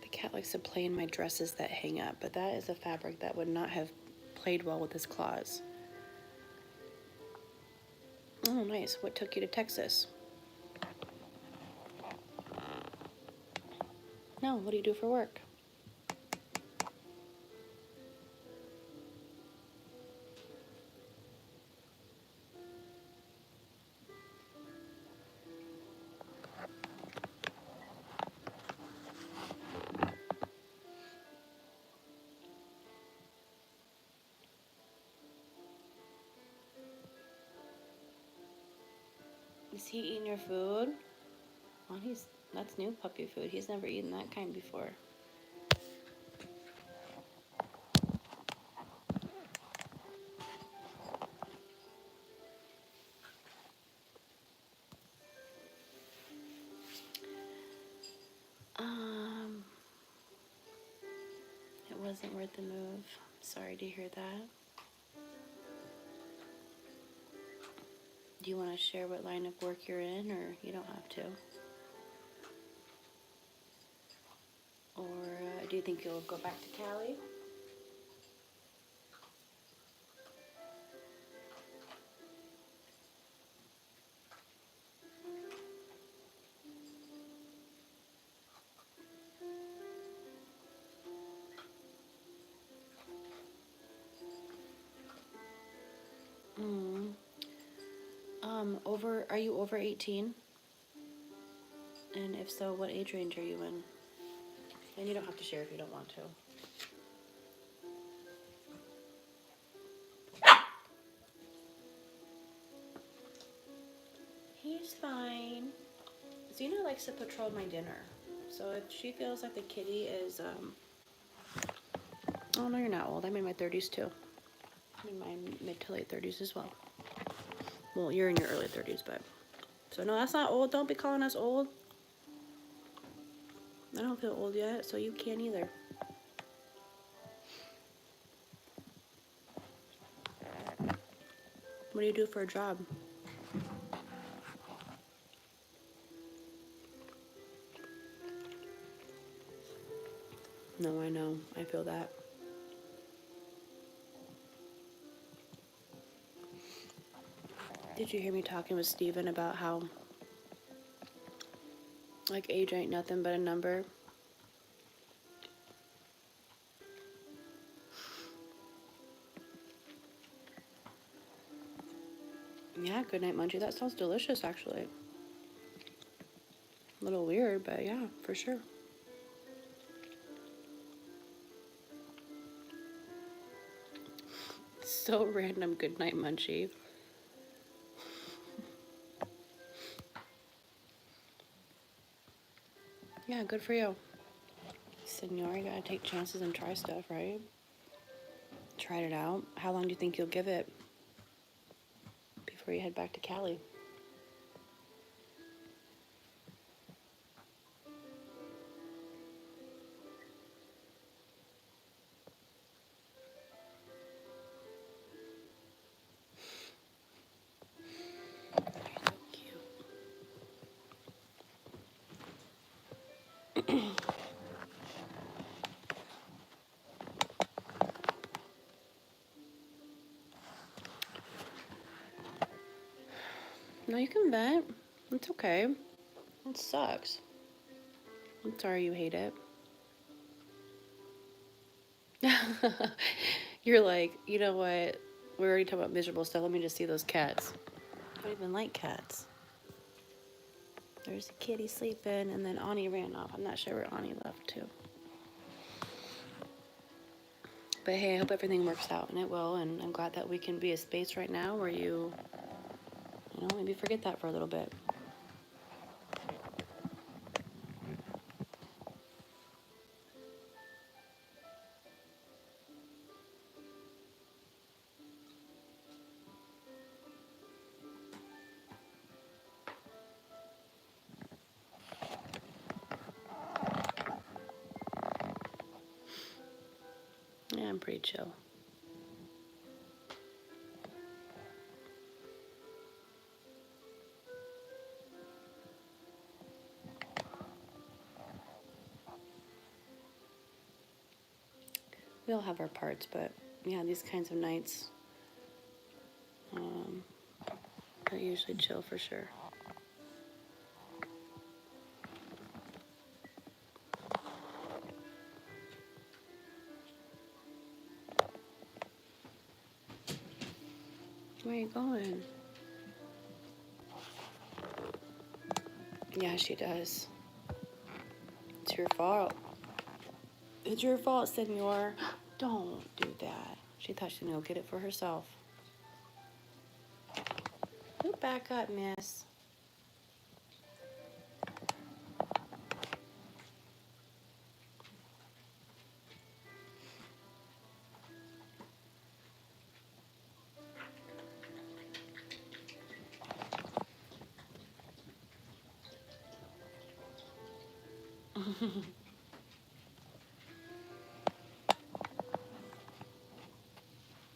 The cat likes to play in my dresses that hang up, but that is a fabric that would not have played well with his claws. Oh, nice. What took you to Texas? No, what do you do for work? Is he eating your food? Well, that's new puppy food. He's never eaten that kind before. It wasn't worth the move. Sorry to hear that. Do you want to share what line of work you're in, or you don't have to? Or do you think you'll go back to Cali? Are you over 18? And if so, what age range are you in? And you don't have to share if you don't want to. He's fine. Xena likes to patrol my dinner. So if she feels like the kitty is, oh no, you're not old. I'm in my 30s too. I'm in my mid to late 30s as well. Well, you're in your early 30s, but So no, that's not old. Don't be calling us old. I don't feel old yet, so you can't either. What do you do for a job? No, I know. I feel that. Did you hear me talking with Steven about how, like, age ain't nothing but a number? Yeah, good night, Munchie. That sounds delicious, actually. A little weird, but yeah, for sure. So random, good night, Munchie. Yeah, good for you. Senor, you gotta take chances and try stuff, right? Tried it out. How long do you think you'll give it before you head back to Cali? No, you can vent. It's okay. It sucks. I'm sorry you hate it. You're like, you know what? We're already talking about miserable stuff. Let me just see those cats. I don't even like cats. There's a kitty sleeping, and then Ani ran off. I'm not sure where Ani left to. But hey, I hope everything works out, and it will. And I'm glad that we can be a space right now where you know, maybe forget that for a little bit. Yeah, I'm pretty chill. We all have our parts, but yeah, these kinds of nights are usually chill for sure. Where are you going? Yeah, she does. It's your fault. It's your fault, senor. Don't do that. She thought she knew. Get it for herself. You back up, miss.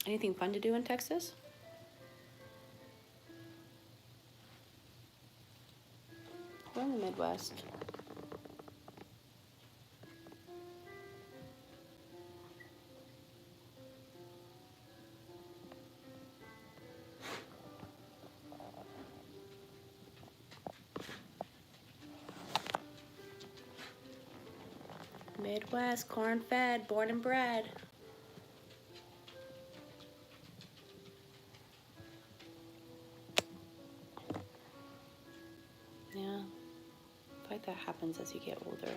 Anything fun to do in Texas? We're in the Midwest. Midwest, corn-fed, born and bred. Yeah, I feel like that happens as you get older.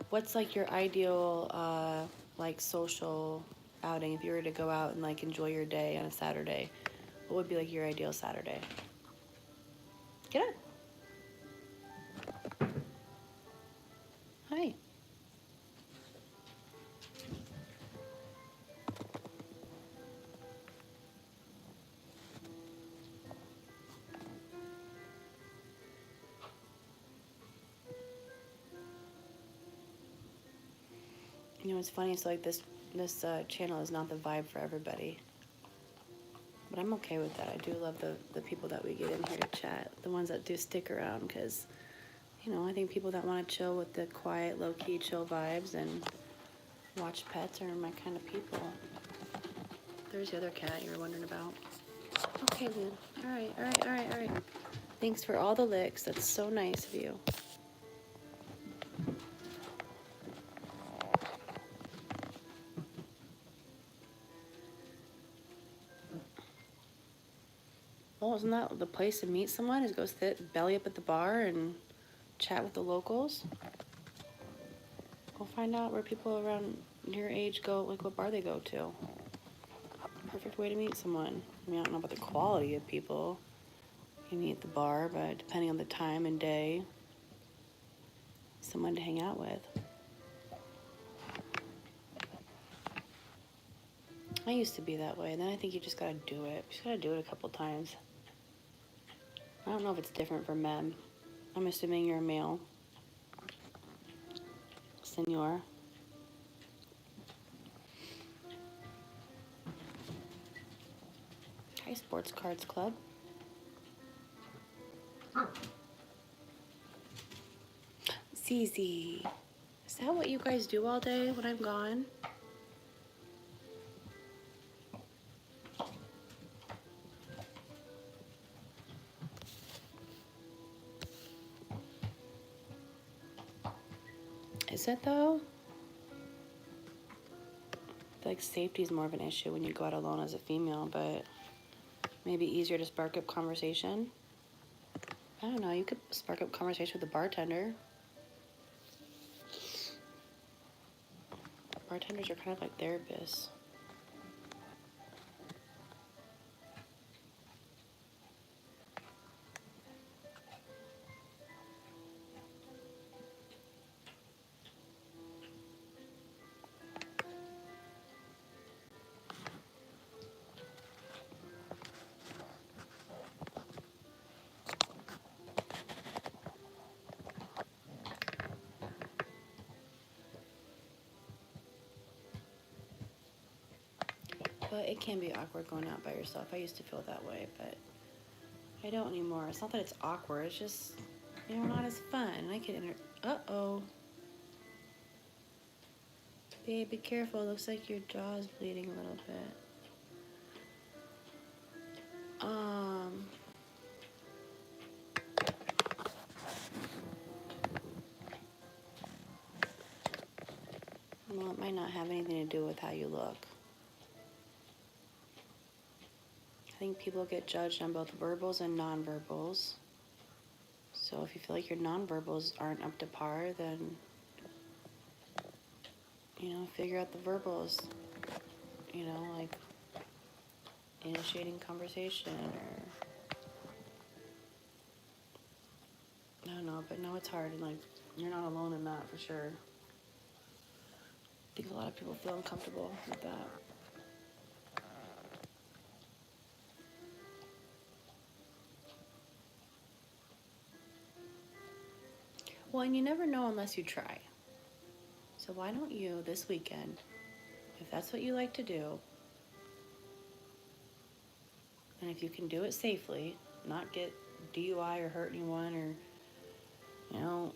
What's like your ideal, like social outing if you were to go out and like enjoy your day on a Saturday? What would be like your ideal Saturday? Get up. Hi. You know, it's funny. So like this channel is not the vibe for everybody, but I'm okay with that. I do love the people that we get in here to chat, the ones that do stick around, because you know, I think people that want to chill with the quiet, low key, chill vibes and watch pets are my kind of people. There's the other cat you were wondering about. Okay, Lou. All right, all right, all right, all right. Thanks for all the licks. That's so nice of you. Well, isn't that the place to meet someone? Is go sit belly up at the bar and chat with the locals? Go find out where people around your age go, like what bar they go to. Perfect way to meet someone. I mean, I don't know about the quality of people you meet at the bar, but depending on the time and day, someone to hang out with. I used to be that way, and then I think you just gotta do it. You just gotta do it a couple times. I don't know if it's different for men. I'm assuming you're a male. Senor. Hi, Sports Cards Club. ZZ. Is that what you guys do all day when I'm gone? Is it though? I feel like safety is more of an issue when you go out alone as a female, but maybe easier to spark up conversation. I don't know, you could spark up conversation with the bartender. Bartenders are kind of like therapists. But it can be awkward going out by yourself. I used to feel that way, but I don't anymore. It's not that it's awkward, it's just, you know, not as fun. I can uh-oh. Babe, be careful. Looks like your jaw's bleeding a little bit. Well, it might not have anything to do with how you look. I think people get judged on both verbals and nonverbals. So if you feel like your nonverbals aren't up to par, then, you know, figure out the verbals. You know, like initiating conversation or, I don't know, but no, it's hard. And like, you're not alone in that for sure. I think a lot of people feel uncomfortable with that. Well, and you never know unless you try. So why don't you this weekend, if that's what you like to do, and if you can do it safely, not get DUI or hurt anyone, or, you know,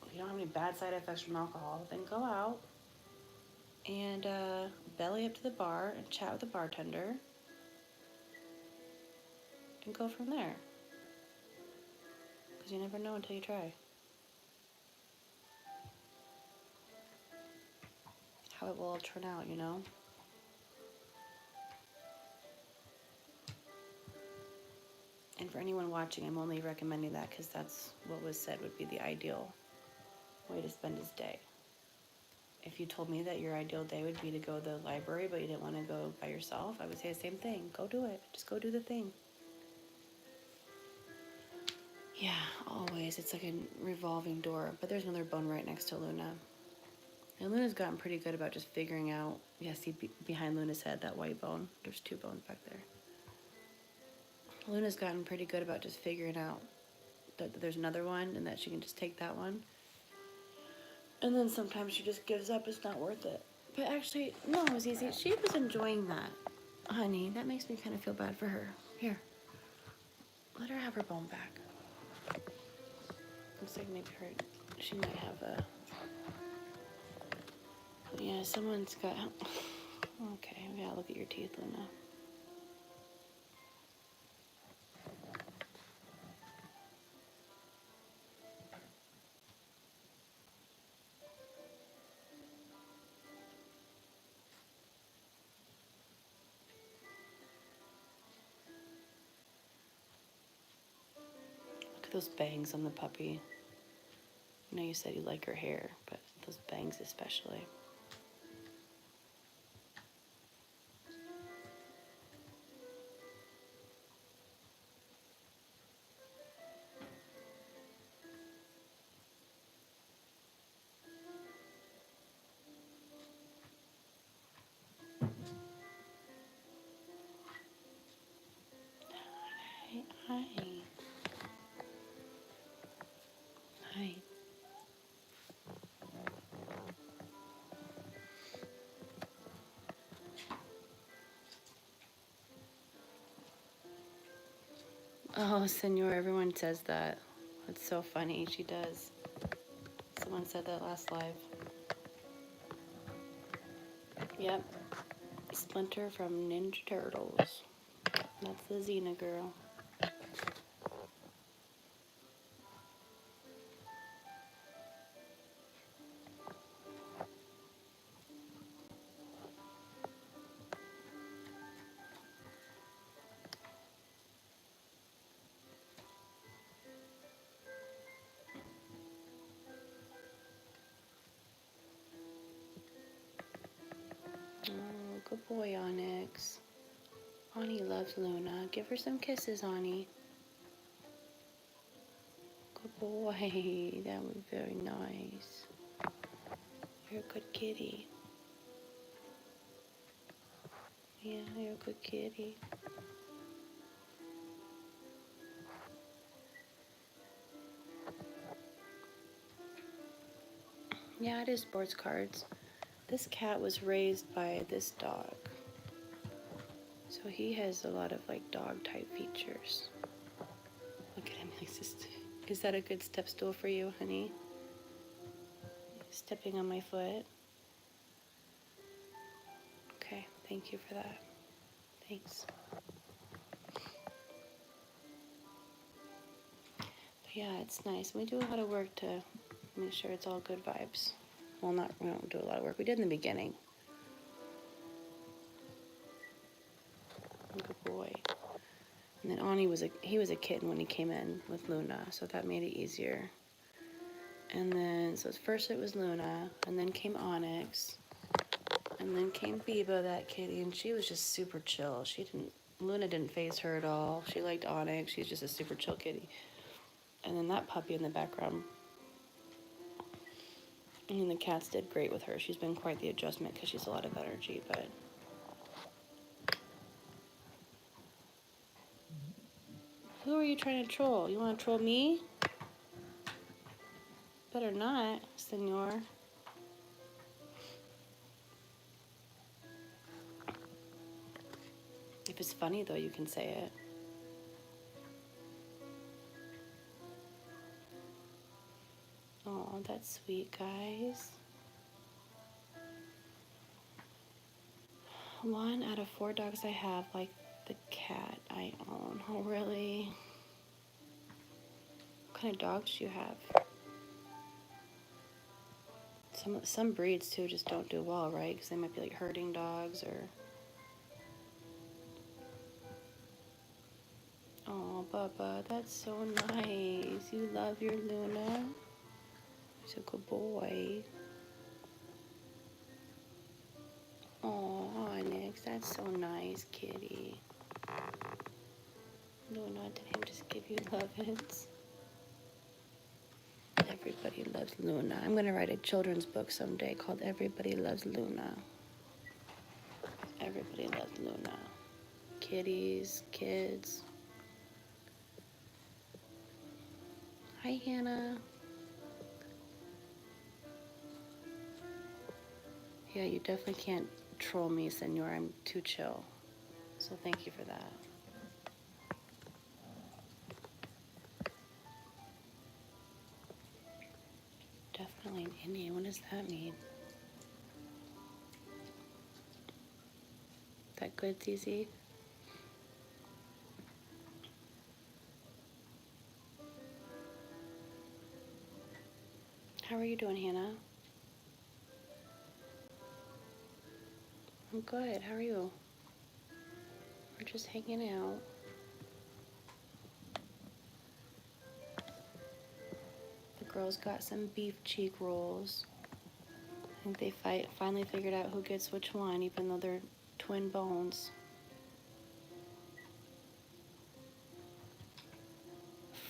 if you don't have any bad side effects from alcohol, then go out and belly up to the bar and chat with the bartender and go from there. Because you never know until you try. How it will all turn out, you know? And for anyone watching, I'm only recommending that because that's what was said would be the ideal way to spend his day. If you told me that your ideal day would be to go to the library but you didn't want to go by yourself, I would say the same thing. Go do it. Just go do the thing. Yeah, always. It's like a revolving door. But there's another bone right next to Luna. And Luna's gotten pretty good about just figuring out. Yeah, see behind Luna's head, that white bone. There's two bones back there. Luna's gotten pretty good about just figuring out that there's another one and that she can just take that one. And then sometimes she just gives up. It's not worth it. But actually, no, it was easy. She was enjoying that. Honey, that makes me kind of feel bad for her. Here, let her have her bone back. Looks like maybe she might have a... Yeah, someone's got... Okay, we gotta look at your teeth, Luna. Look at those bangs on the puppy. I know you said you like her hair, but those bangs especially. Hi. Hi. Oh, Senor, everyone says that. It's so funny. She does. Someone said that last live. Yep. Splinter from Ninja Turtles. That's the Xena girl. Oh, good boy, Onyx. Ani loves Luna. Give her some kisses, Ani. Good boy. That was very nice. You're a good kitty. Yeah, you're a good kitty. Yeah, it is sports cards. This cat was raised by this dog. So he has a lot of like dog type features. Look at him. Is that a good step stool for you, honey? Stepping on my foot. Okay, thank you for that. Thanks. But yeah, it's nice. We do a lot of work to make sure it's all good vibes. Well, we don't do a lot of work. We did in the beginning. Good boy. And then Ani he was a kitten when he came in with Luna, so that made it easier. And then, so first it was Luna, and then came Onyx, and then came Biba, that kitty, and she was just super chill. Luna didn't faze her at all. She liked Onyx. She's just a super chill kitty. And then that puppy in the background. I mean, the cats did great with her. She's been quite the adjustment because she's a lot of energy, but... Who are you trying to troll? You want to troll me? Better not, senor. If it's funny, though, you can say it. Oh, that's sweet, guys. 1 out of 4 dogs I have like the cat I own. Oh, really? What kind of dogs do you have? Some breeds, too, just don't do well, right? Because they might be like herding dogs or... Oh, Bubba, that's so nice. You love your Luna. He's a good boy. Oh, Onyx, that's so nice, kitty. Luna, did him just give you love-ins? Everybody Loves Luna. I'm going to write a children's book someday called Everybody Loves Luna. Everybody Loves Luna. Kitties, kids. Hi, Hannah. Yeah, you definitely can't troll me, senor. I'm too chill. So thank you for that. Definitely an Indian. What does that mean? That good, ZZ? How are you doing, Hannah? I'm good. How are you? We're just hanging out. The girls got some beef cheek rolls. I think they finally figured out who gets which one, even though they're twin bones.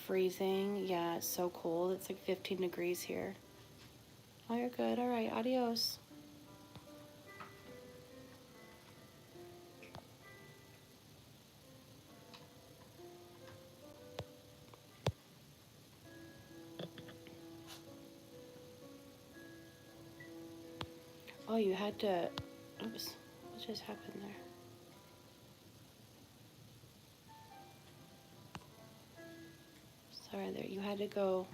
Freezing. Yeah, it's so cold. It's like 15 degrees here. Oh, you're good. All right. Adios. Oh, you had to. Oops. What just happened there? Sorry, there. You had to go.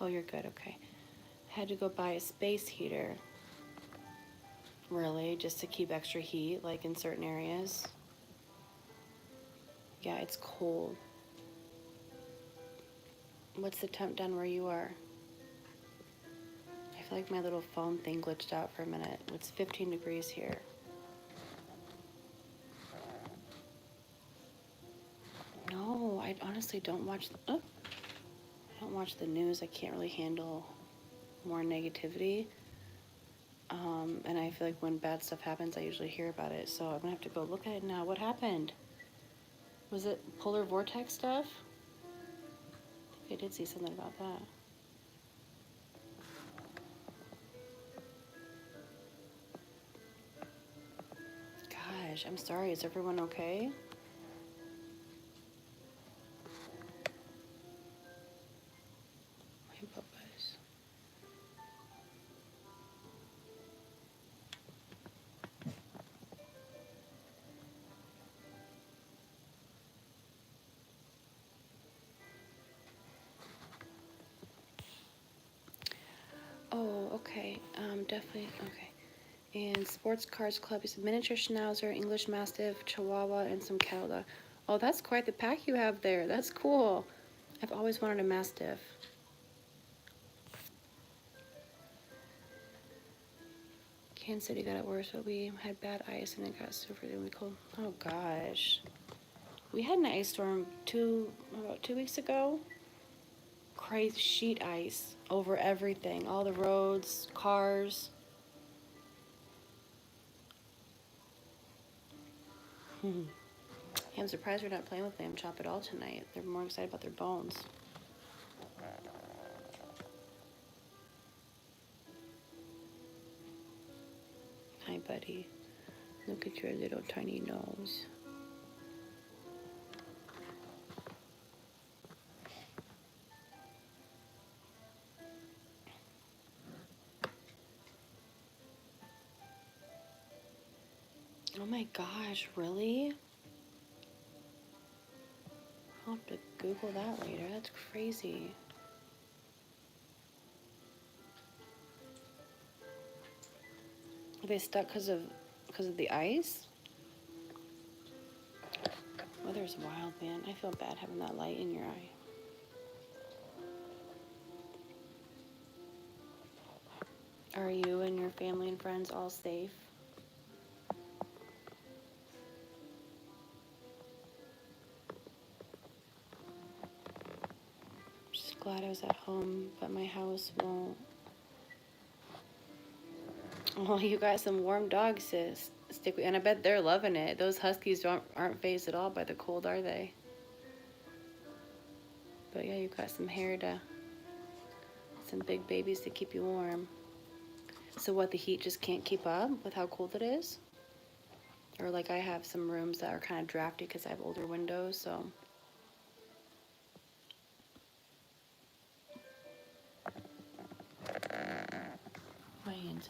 Oh, you're good. Okay. Had to go buy a space heater. Really, just to keep extra heat, like in certain areas. Yeah, it's cold. What's the temp done where you are? I feel like my little phone thing glitched out for a minute. It's 15 degrees here. No, I honestly don't watch. Oh, I don't watch the news. I can't really handle more negativity. And I feel like when bad stuff happens, I usually hear about it. So I'm gonna have to go look at it now. What happened? Was it polar vortex stuff? I think I did see something about that. Gosh, I'm sorry. Is everyone okay? My bubas. Oh, okay. Definitely. Okay. And Sports Cars Club is a miniature Schnauzer, English Mastiff, Chihuahua, and some cattle dog. Oh, that's quite the pack you have there. That's cool. I've always wanted a Mastiff. Kansas City got it worse, but we had bad ice and it got super really cold. Oh gosh. We had an ice storm about 2 weeks ago. Crazy sheet ice over everything. All the roads, cars. I'm surprised we're not playing with Lamb Chop at all tonight. They're more excited about their bones. Hi, buddy. Look at your little tiny nose. Oh my gosh, really? I'll have to Google that later. That's crazy. Are they stuck because of the ice? Weather's wild, man. I feel bad having that light in your eye. Are you and your family and friends all safe? Just glad I was at home, but my house won't. Oh, you got some warm dogs, sis. Stick with, and I bet they're loving it. Those huskies aren't phased at all by the cold, are they? But yeah, you got some big babies to keep you warm. So what, the heat just can't keep up with how cold it is? Or like I have some rooms that are kind of drafty because I have older windows, so.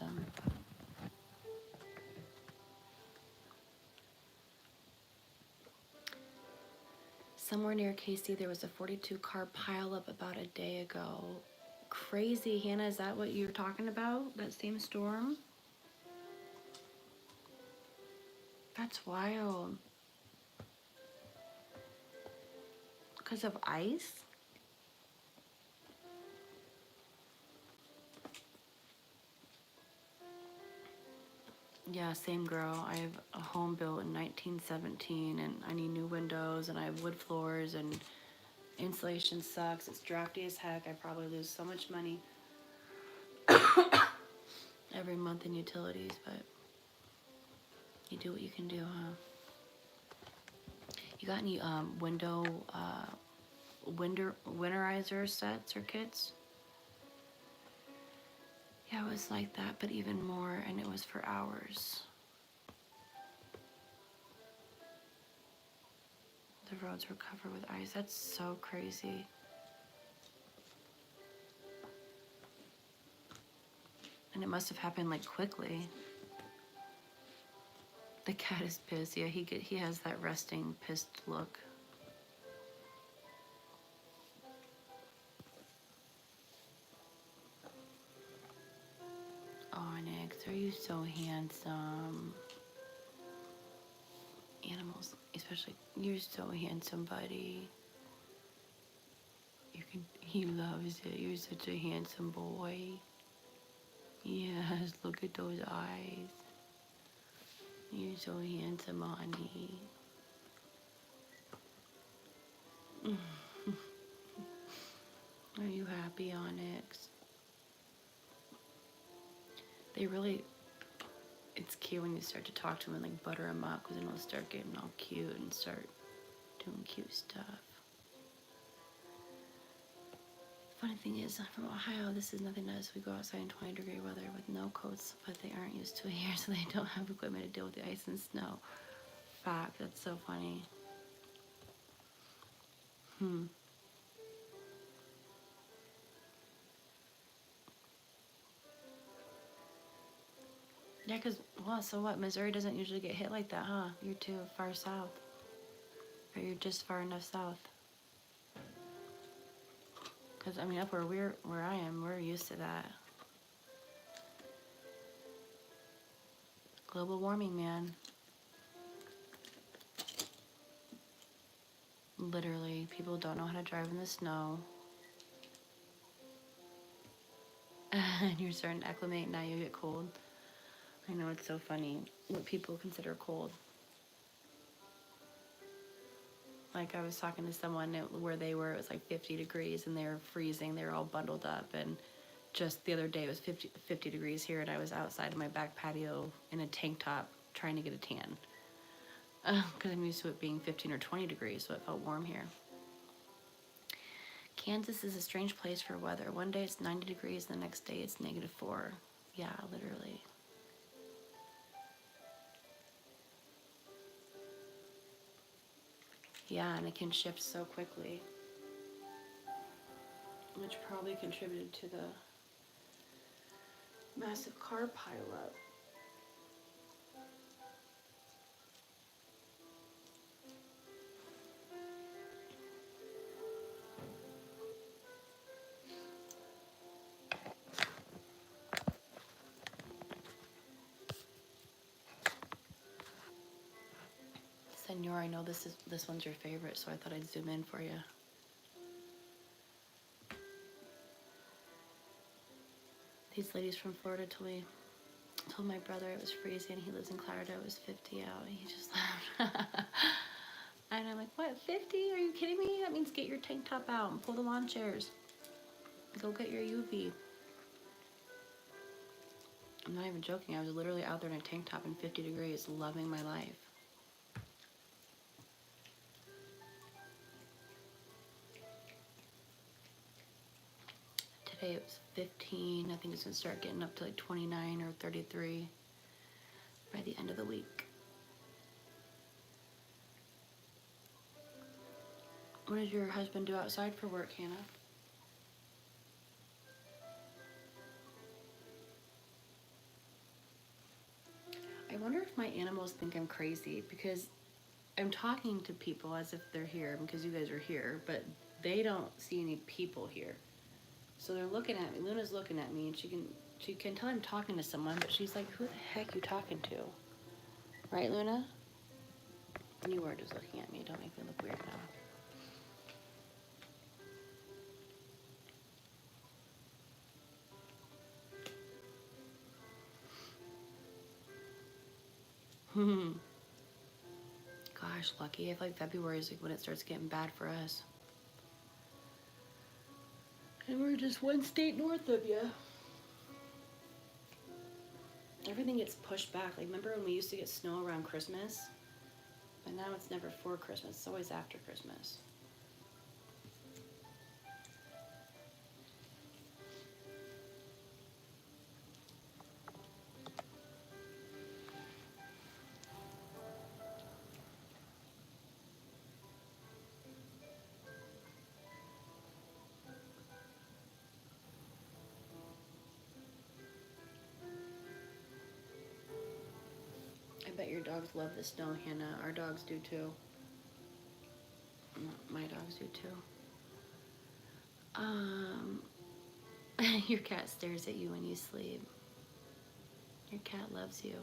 handsome. Somewhere near KC, there was a 42 car pileup about a day ago. Crazy, Hannah, is that what you're talking about? That same storm? That's wild. Because of ice? Yeah, same girl. I have a home built in 1917 and I need new windows and I have wood floors and insulation sucks. It's drafty as heck. I probably lose so much money every month in utilities, but you do what you can do, huh? You got any winterizer sets or kits? Yeah, it was like that, but even more, and it was for hours. The roads were covered with ice. That's so crazy. And it must have happened like quickly. The cat is pissed. Yeah, he has that resting pissed look. Onyx, are you so handsome? Animals, especially, you're so handsome, buddy. He loves it. You're such a handsome boy. Yes, look at those eyes. You're so handsome, honey. Are you happy, Onyx? They really, it's cute when you start to talk to them and like butter them up, because then they'll start getting all cute and start doing cute stuff. Funny thing is, I'm from Ohio. This is nothing to us. We go outside in 20-degree weather with no coats, but they aren't used to it here, so they don't have equipment to deal with the ice and snow. Fact, that's so funny. Yeah, because, well, so what? Missouri doesn't usually get hit like that, huh? You're too far south. Or you're just far enough south. Because, I mean, up where I am, we're used to that. Global warming, man. Literally, people don't know how to drive in the snow. And you're starting to acclimate, now you get cold. I know, it's so funny what people consider cold. Like, I was talking to someone where they were, it was like 50 degrees and they were freezing. They were all bundled up. And just the other day, it was 50 degrees here, and I was outside in my back patio in a tank top trying to get a tan. Because I'm used to it being 15 or 20 degrees, so it felt warm here. Kansas is a strange place for weather. One day it's 90 degrees, the next day it's -4. Yeah, literally. Yeah, and it can shift so quickly, which probably contributed to the massive car pileup. Senor, I know this one's your favorite, so I thought I'd zoom in for you. These ladies from Florida told my brother it was freezing. He lives in Clarendon. It was 50 out. He just laughed. And I'm like, what, 50? Are you kidding me? That means get your tank top out and pull the lawn chairs. Go get your UV. I'm not even joking. I was literally out there in a tank top in 50 degrees, loving my life. Today it was 15. I think it's gonna start getting up to like 29 or 33 by the end of the week. What does your husband do outside for work, Hannah? if my animals think I'm crazy because I'm talking to people as if they're here because you guys are here, but they don't see any people here. So they're looking at me. Luna's looking at me, and she can tell I'm talking to someone, but she's like, "Who the heck you talking to?" Right, Luna? You are just looking at me. Don't make me look weird now. Gosh, Lucky. I feel like February is like when it starts getting bad for us. And we're just one state north of you. Everything gets pushed back. Like, remember when we used to get snow around Christmas? But now it's never for Christmas. It's always after Christmas. I bet your dogs love the snow, Hannah. Our dogs do too. My dogs do too. Your cat stares at you when you sleep. Your cat loves you.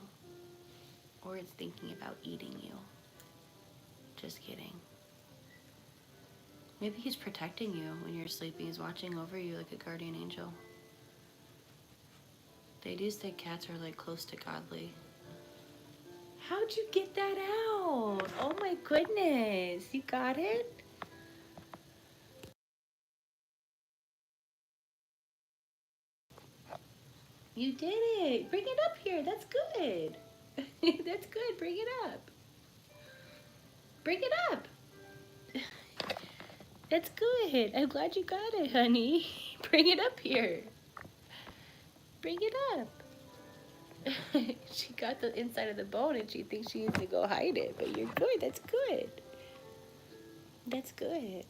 Or it's thinking about eating you. Just kidding. Maybe he's protecting you when you're sleeping. He's watching over you like a guardian angel. They do say cats are like close to godly. How'd you get that out? Oh my goodness. You got it? You did it. Bring it up here. That's good. That's good. Bring it up. Bring it up. That's good. I'm glad you got it, honey. Bring it up here. Bring it up. She got the inside of the bone and she thinks she needs to go hide it, but you're good. That's good. That's good.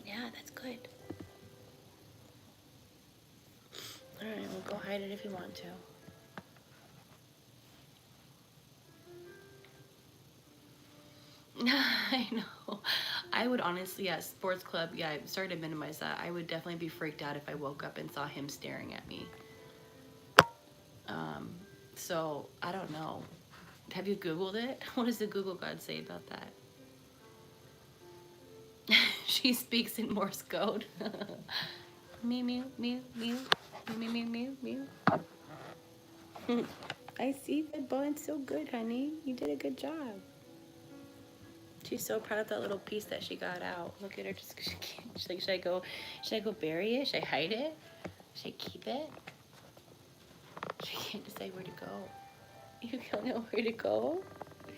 Yeah, that's good. Alright, well, go hide it if you want to. I know. I would honestly, yeah, sports club, yeah, I'm sorry to minimize that. I would definitely be freaked out if I woke up and saw him staring at me. So, I don't know. Have you Googled it? What does the Google God say about that? She speaks in Morse code. Mew, mew, mew, mew, mew, mew, mew, mew. I see that bond's so good, honey. You did a good job. She's so proud of that little piece that she got out. Look at her. Just she's like, should I go bury it? Should I hide it? Should I keep it? She can't decide where to go. You don't know where to go?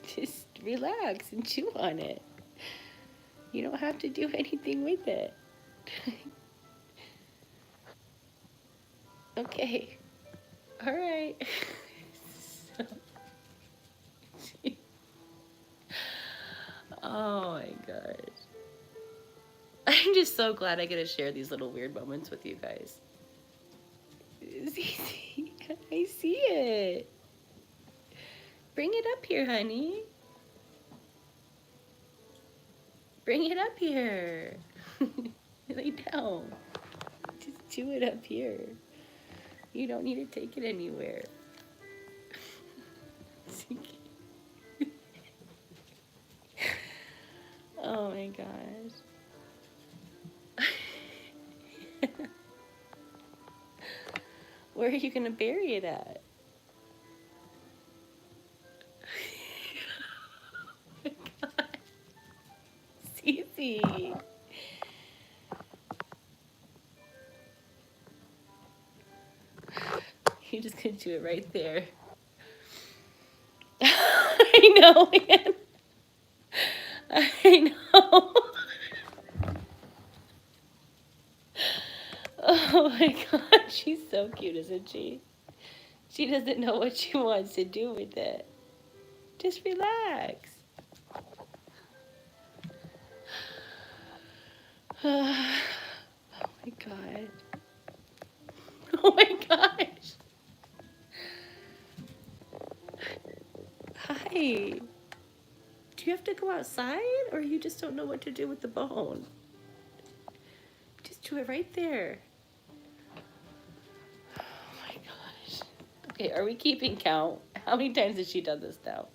Just relax and chew on it. You don't have to do anything with it. Okay. All right. Oh my gosh. I'm just so glad I get to share these little weird moments with you guys. I see it. Bring it up here, honey. Bring it up here. Lay down. Just chew it up here. You don't need to take it anywhere. Oh my gosh. Where are you going to bury it at? Oh my God. Cece. You're just going to do it right there. I know, man. I know. Oh my God, she's so cute, isn't she? She doesn't know what she wants to do with it. Just relax. Oh my God. Oh my gosh. outside, or you just don't know what to do with the bone? Just do it right there. Oh my gosh. Okay, are we keeping count? How many times has she done this now?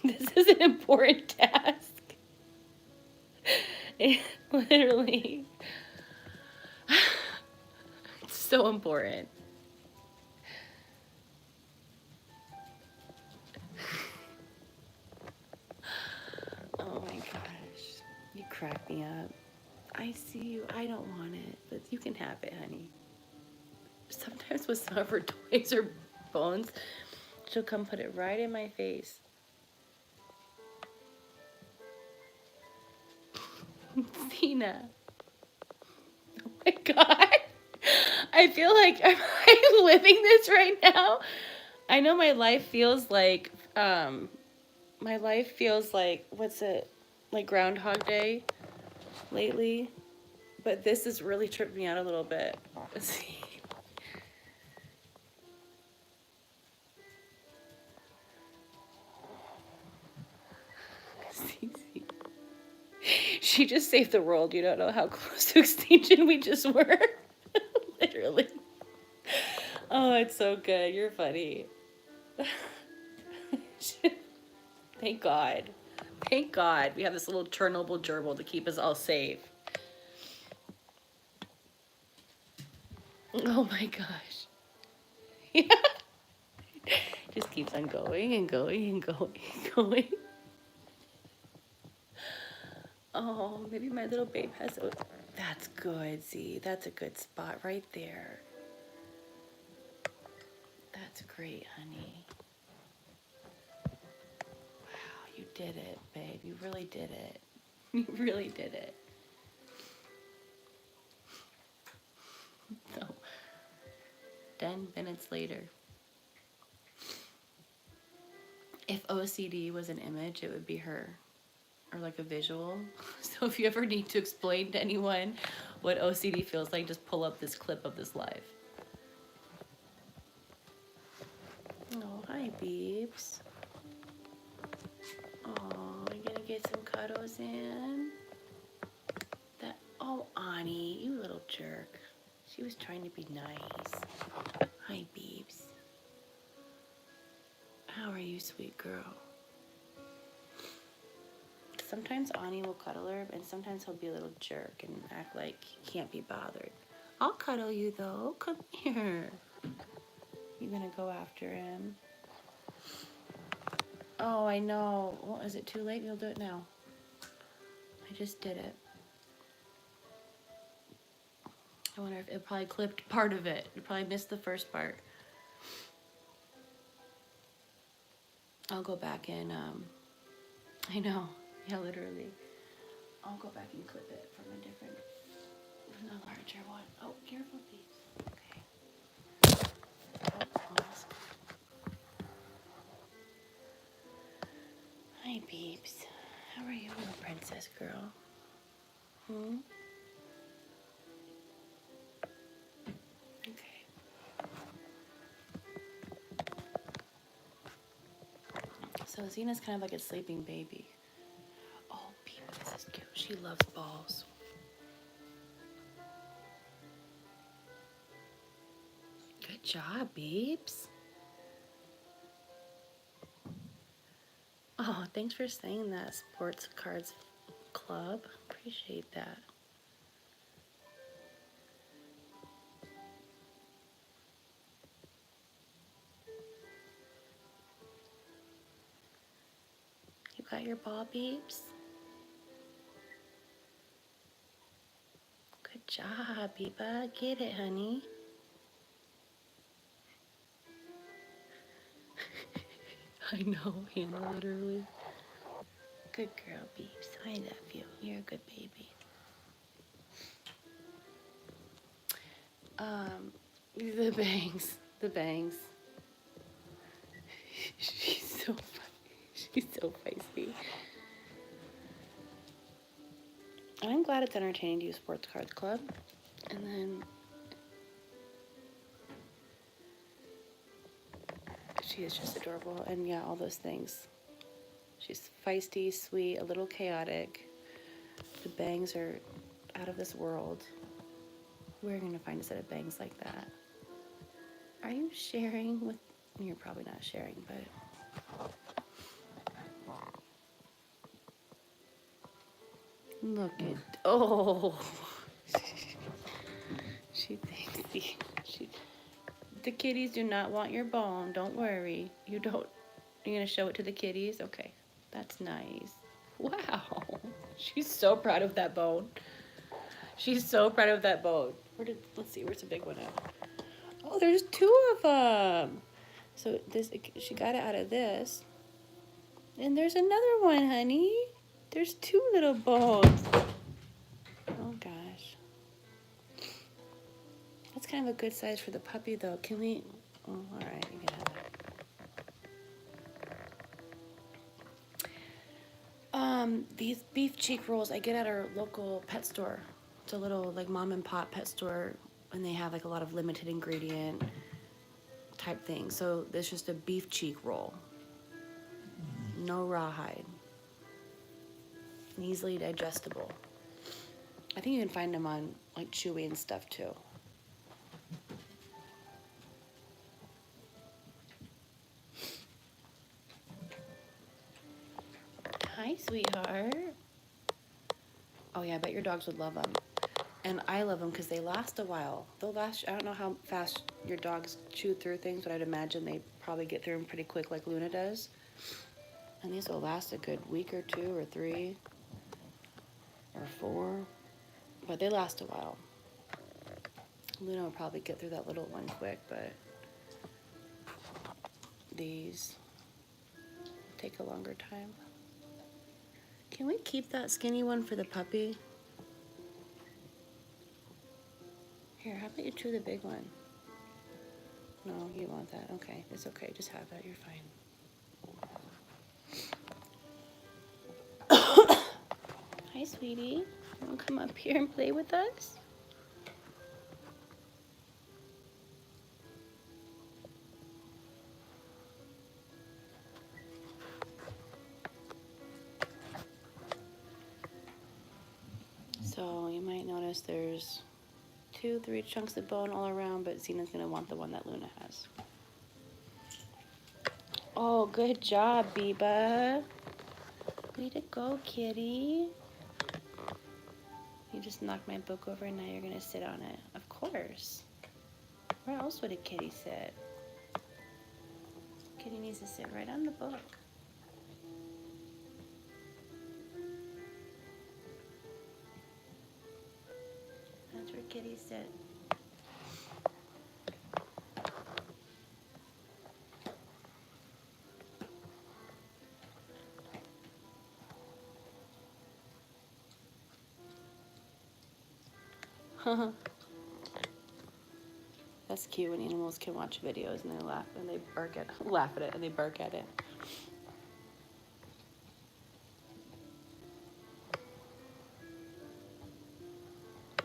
This is an important task. Literally. It's so important. Oh my gosh. You crack me up. I see you. I don't want it, but you can have it, honey. Sometimes with some of her toys or bones, she'll come put it right in my face. Cena. Oh my god. I feel like am I living this right now? I know my life feels like what's it? Like Groundhog Day lately. But this has really tripped me out a little bit. Let's see. She just saved the world. You don't know how close to extinction we just were. Literally. Oh, it's so good. You're funny. Thank God. Thank God we have this little Chernobyl gerbil to keep us all safe. Oh my gosh. Yeah. Just keeps on going and going and going and going. Oh, maybe my little babe has. Oh, that's good, Z. That's a good spot right there. That's great, honey. Wow, you did it, babe. You really did it. You really did it. So, 10 minutes later. If OCD was an image, it would be her. Or like a visual. So if you ever need to explain to anyone what OCD feels like, just pull up this clip of this live. Oh, hi, Beeps. Oh, you gonna get some cuddles in? Oh, Ani, you little jerk. She was trying to be nice. Hi, Beeps. How are you, sweet girl? Sometimes Ani will cuddle her, and sometimes he'll be a little jerk and act like he can't be bothered. I'll cuddle you, though. Come here. You gonna go after him? Oh, I know. Well, is it too late? You'll do it now. I just did it. I wonder if it probably clipped part of it. You probably missed the first part. I'll go back and, I know. Yeah, literally. I'll go back and clip it from a larger one. Oh, careful, please. Okay. Oh, almost. Hi, Beeps. How are you, little princess girl? Hmm? Okay. So Zena's kind of like a sleeping baby. Oh, Beeps, this is cute. She loves balls. Good job, Beeps. Oh, thanks for saying that, Sports Cards Club. Appreciate that. You got your ball, Beeps? Good job, Beepa. Get it, honey. I know, Hannah, literally. Good girl, Beeps. I love you. You're a good baby. The bangs. The bangs. She's so funny. She's so feisty. I'm glad it's entertaining to use Sports Cards Club. And then she is just adorable. And yeah, all those things. She's feisty, sweet, a little chaotic. The bangs are out of this world. We're gonna find a set of bangs like that. Are you sharing with, you're probably not sharing, but look at, oh, she thinks the kitties do not want your bone. Don't worry. You're gonna show it to the kitties? Okay, that's nice. Wow, she's so proud of that bone. She's so proud of that bone. Let's see, where's the big one at? Oh, there's two of them. So she got it out of this. And there's another one, honey. There's two little bones. Oh gosh. That's kind of a good size for the puppy though. Can we, oh, all right, you can have that. These beef cheek rolls I get at our local pet store. It's a little like mom and pop pet store, and they have like a lot of limited ingredient type things. So there's just a beef cheek roll. No rawhide. And easily digestible. I think you can find them on like Chewy and stuff too. Hi, sweetheart. Oh yeah, I bet your dogs would love them. And I love them because they last a while. They'll last, I don't know how fast your dogs chew through things, but I'd imagine they probably get through them pretty quick like Luna does. And these will last a good week or 2 or 3 or 4, but they last a while. Luna will probably get through that little one quick, but these take a longer time. Can we keep that skinny one for the puppy? Here, how about you chew the big one? No, you want that. Okay, it's okay. Just have that. You're fine. Hi, sweetie. You want to come up here and play with us? So you might notice there's 2, 3 chunks of bone all around, but Zena's going to want the one that Luna has. Oh, good job, Biba. Way to go, kitty. You just knocked my book over and now you're going to sit on it. Of course. Where else would a kitty sit? Kitty needs to sit right on the book. That's where kitties sit. That's cute when animals can watch videos and they laugh and they laugh at it and they bark at it.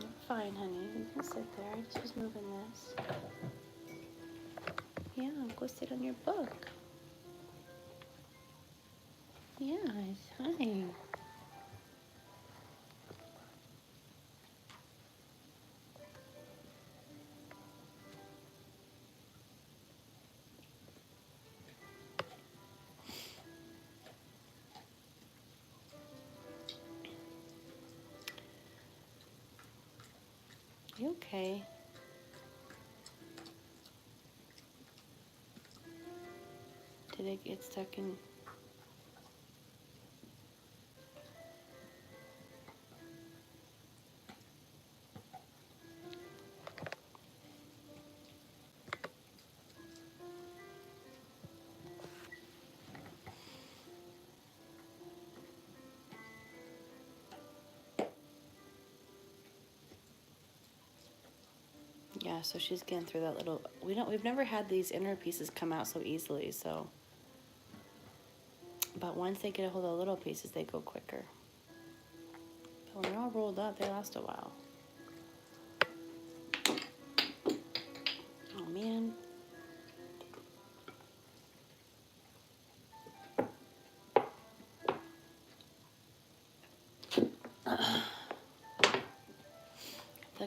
You're fine, honey. You can sit there. I just was moving this. Yeah, go sit on your book. Yes, hi. You okay? Did it get stuck in? Yeah, so she's getting through that little, we've never had these inner pieces come out so easily, so. But once they get a hold of the little pieces, they go quicker. But when they're all rolled up, they last a while. Oh man.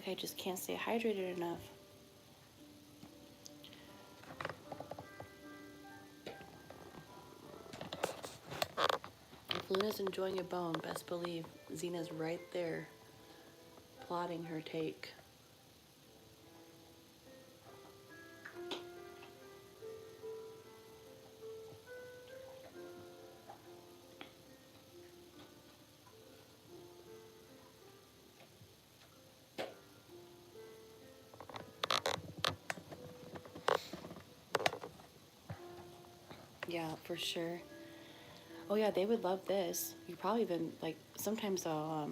like I just can't stay hydrated enough. If Luna's enjoying a bone, best believe Xena's right there, plotting her take. Yeah, for sure. Oh yeah, they would love this. You probably even, like, sometimes I'll,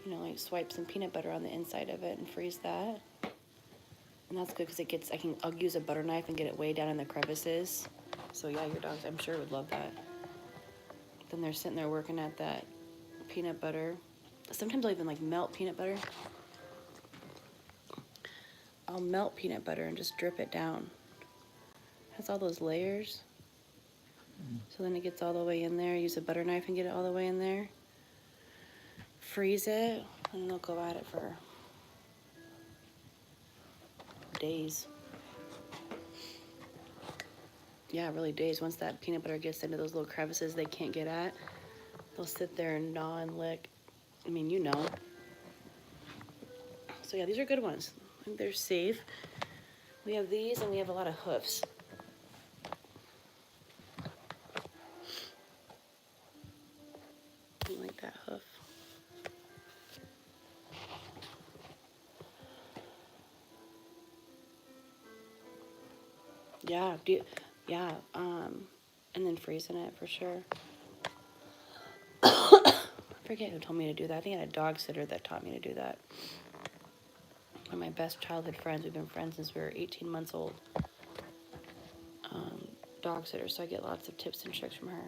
you know, like swipe some peanut butter on the inside of it and freeze that. And that's good because it gets, I'll use a butter knife and get it way down in the crevices. So yeah, your dogs, I'm sure, would love that. Then they're sitting there working at that peanut butter. Sometimes I'll even like melt peanut butter. I'll melt peanut butter and just drip it down. It has all those layers. So then it gets all the way in there. Use a butter knife and get it all the way in there. Freeze it, and they'll go at it for days. Yeah, really days. Once that peanut butter gets into those little crevices they can't get at, they'll sit there and gnaw and lick. I mean, you know. So yeah, these are good ones. I think they're safe. We have these, and we have a lot of hoofs. I like that hoof. Yeah, and then freezing it for sure. I forget who told me to do that. I think I had a dog sitter that taught me to do that. One of my best childhood friends. We've been friends since we were 18 months old. Dog sitter, so I get lots of tips and tricks from her.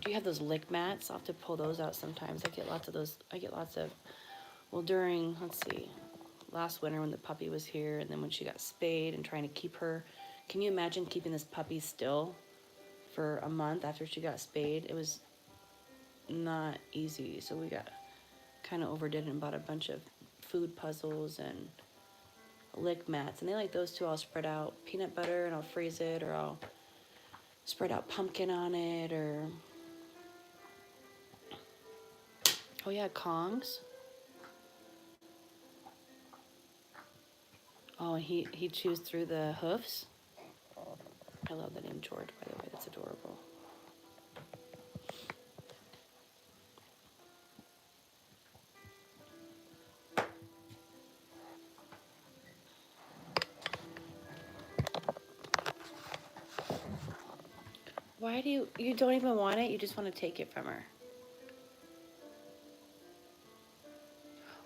Do you have those lick mats? I'll have to pull those out sometimes. I get lots of those. Well, during, let's see, last winter when the puppy was here, and then when she got spayed and trying to keep her. Can you imagine keeping this puppy still for a month after she got spayed? It was not easy, so we got kind of overdid it and bought a bunch of food puzzles and lick mats, and they like those too. I'll spread out peanut butter and I'll freeze it, or I'll spread out pumpkin on it, or oh yeah, Kongs. Oh, and he chews through the hoofs. I love the name George, by the way. That's adorable. Why do you don't even want it? You just want to take it from her.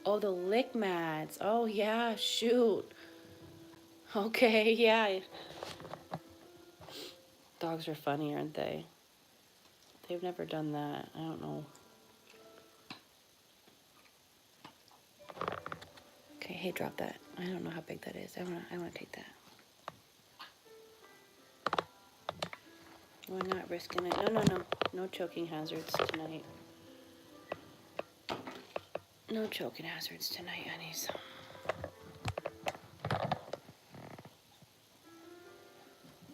Oh, the lick mats. Oh yeah, shoot. Okay, yeah. Dogs are funny, aren't they? They've never done that. I don't know. Okay, hey, drop that. I don't know how big that is. I wanna take that. We're not risking it. No. No choking hazards tonight. No choking hazards tonight, honeys.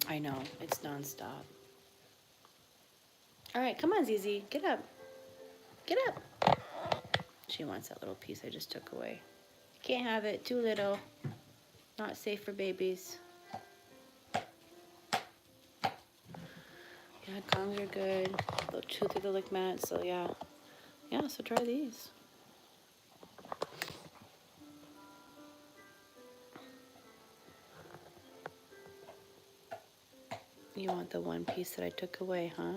I know, it's nonstop. All right, come on, Zizi, get up. Get up. She wants that little piece I just took away. Can't have it, too little. Not safe for babies. Yeah, Kongs are good. They'll chew through the lick mat, so yeah. Yeah, so try these. You want the one piece that I took away, huh?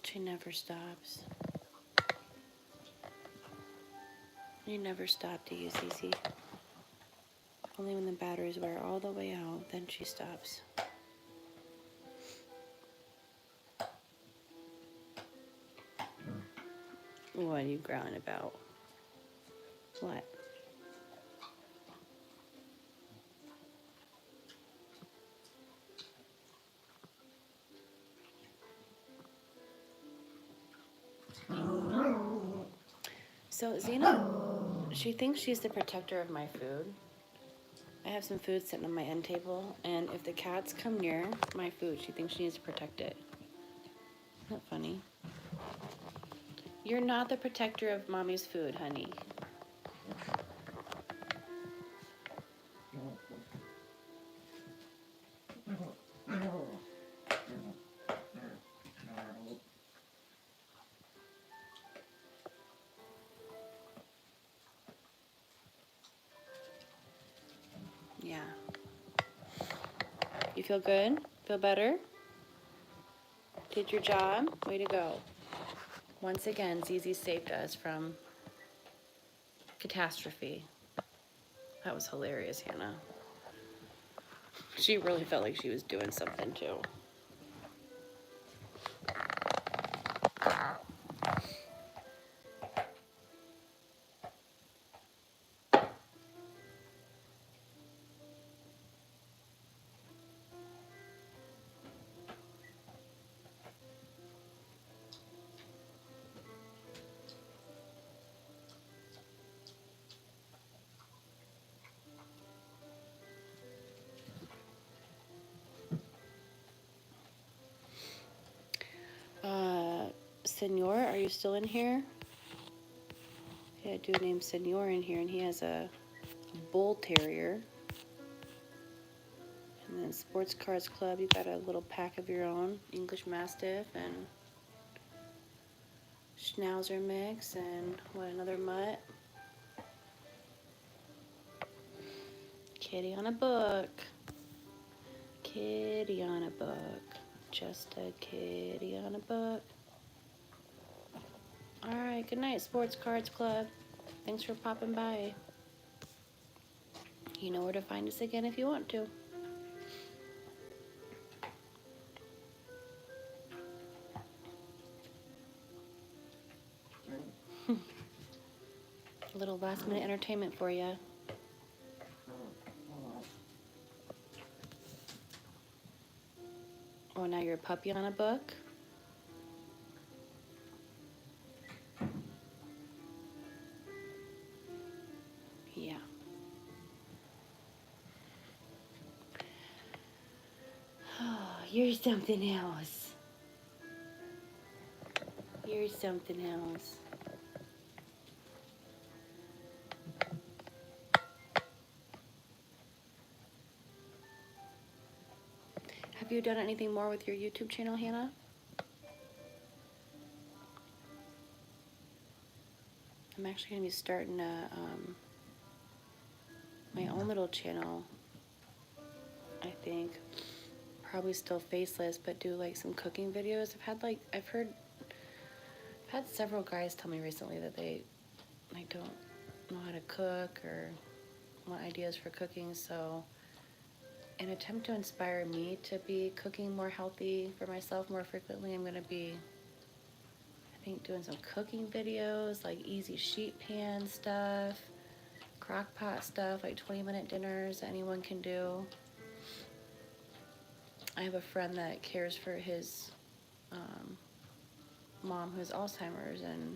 She never stops. You never stop, do you, Cece? Only when the batteries wear all the way out, then she stops. What are you growling about? What? So Xena, she thinks she's the protector of my food. I have some food sitting on my end table, and if the cats come near my food, she thinks she needs to protect it. Isn't that funny? You're not the protector of mommy's food, honey. Yeah. You feel good? Feel better? Did your job? Way to go. Once again, Zizi saved us from catastrophe. That was hilarious, Hannah. She really felt like she was doing something too. Senor, are you still in here? Yeah, I do name Senor in here, and he has a bull terrier. And then Sports Cards Club, you got a little pack of your own, English Mastiff and Schnauzer mix, and what, another mutt? Kitty on a book. Kitty on a book. Just a kitty on a book. Alright, good night, Sports Cards Club. Thanks for popping by. You know where to find us again if you want to. A little last minute entertainment for you. Oh, now you're a puppy on a book? Yeah. Oh, you're something else. You're something else. Have you done anything more with your YouTube channel, Hannah? I'm actually going to be starting my own little channel, I think. Probably still faceless, but do like some cooking videos. I've had several guys tell me recently that they don't know how to cook or want ideas for cooking, so in an attempt to inspire me to be cooking more healthy for myself more frequently, I'm going to be, I think, doing some cooking videos, like easy sheet pan stuff, crock pot stuff, like 20-minute dinners that anyone can do. I have a friend that cares for his mom who has Alzheimer's, and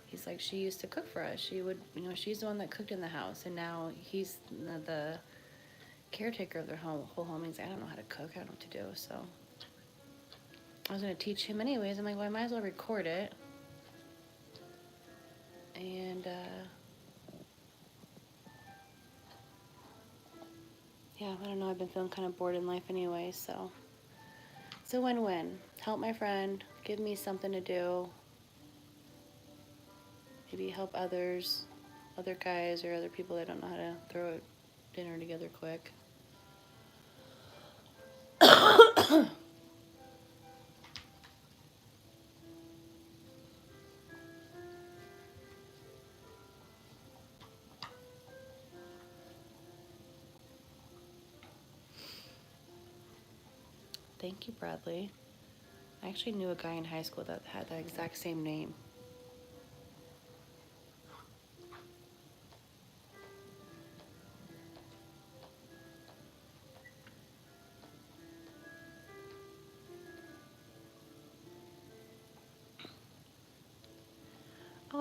he's like, she used to cook for us. She would, she's the one that cooked in the house, and now he's the caretaker of their whole home. He's like, I don't know how to cook. I don't know what to do. So I was going to teach him anyways. I'm like, well, I might as well record it. And yeah, I don't know. I've been feeling kind of bored in life anyway, so it's a win-win. Help my friend, give me something to do, maybe help others, other guys or other people that don't know how to throw a dinner together quick. Thank you, Bradley. I actually knew a guy in high school that had that exact same name.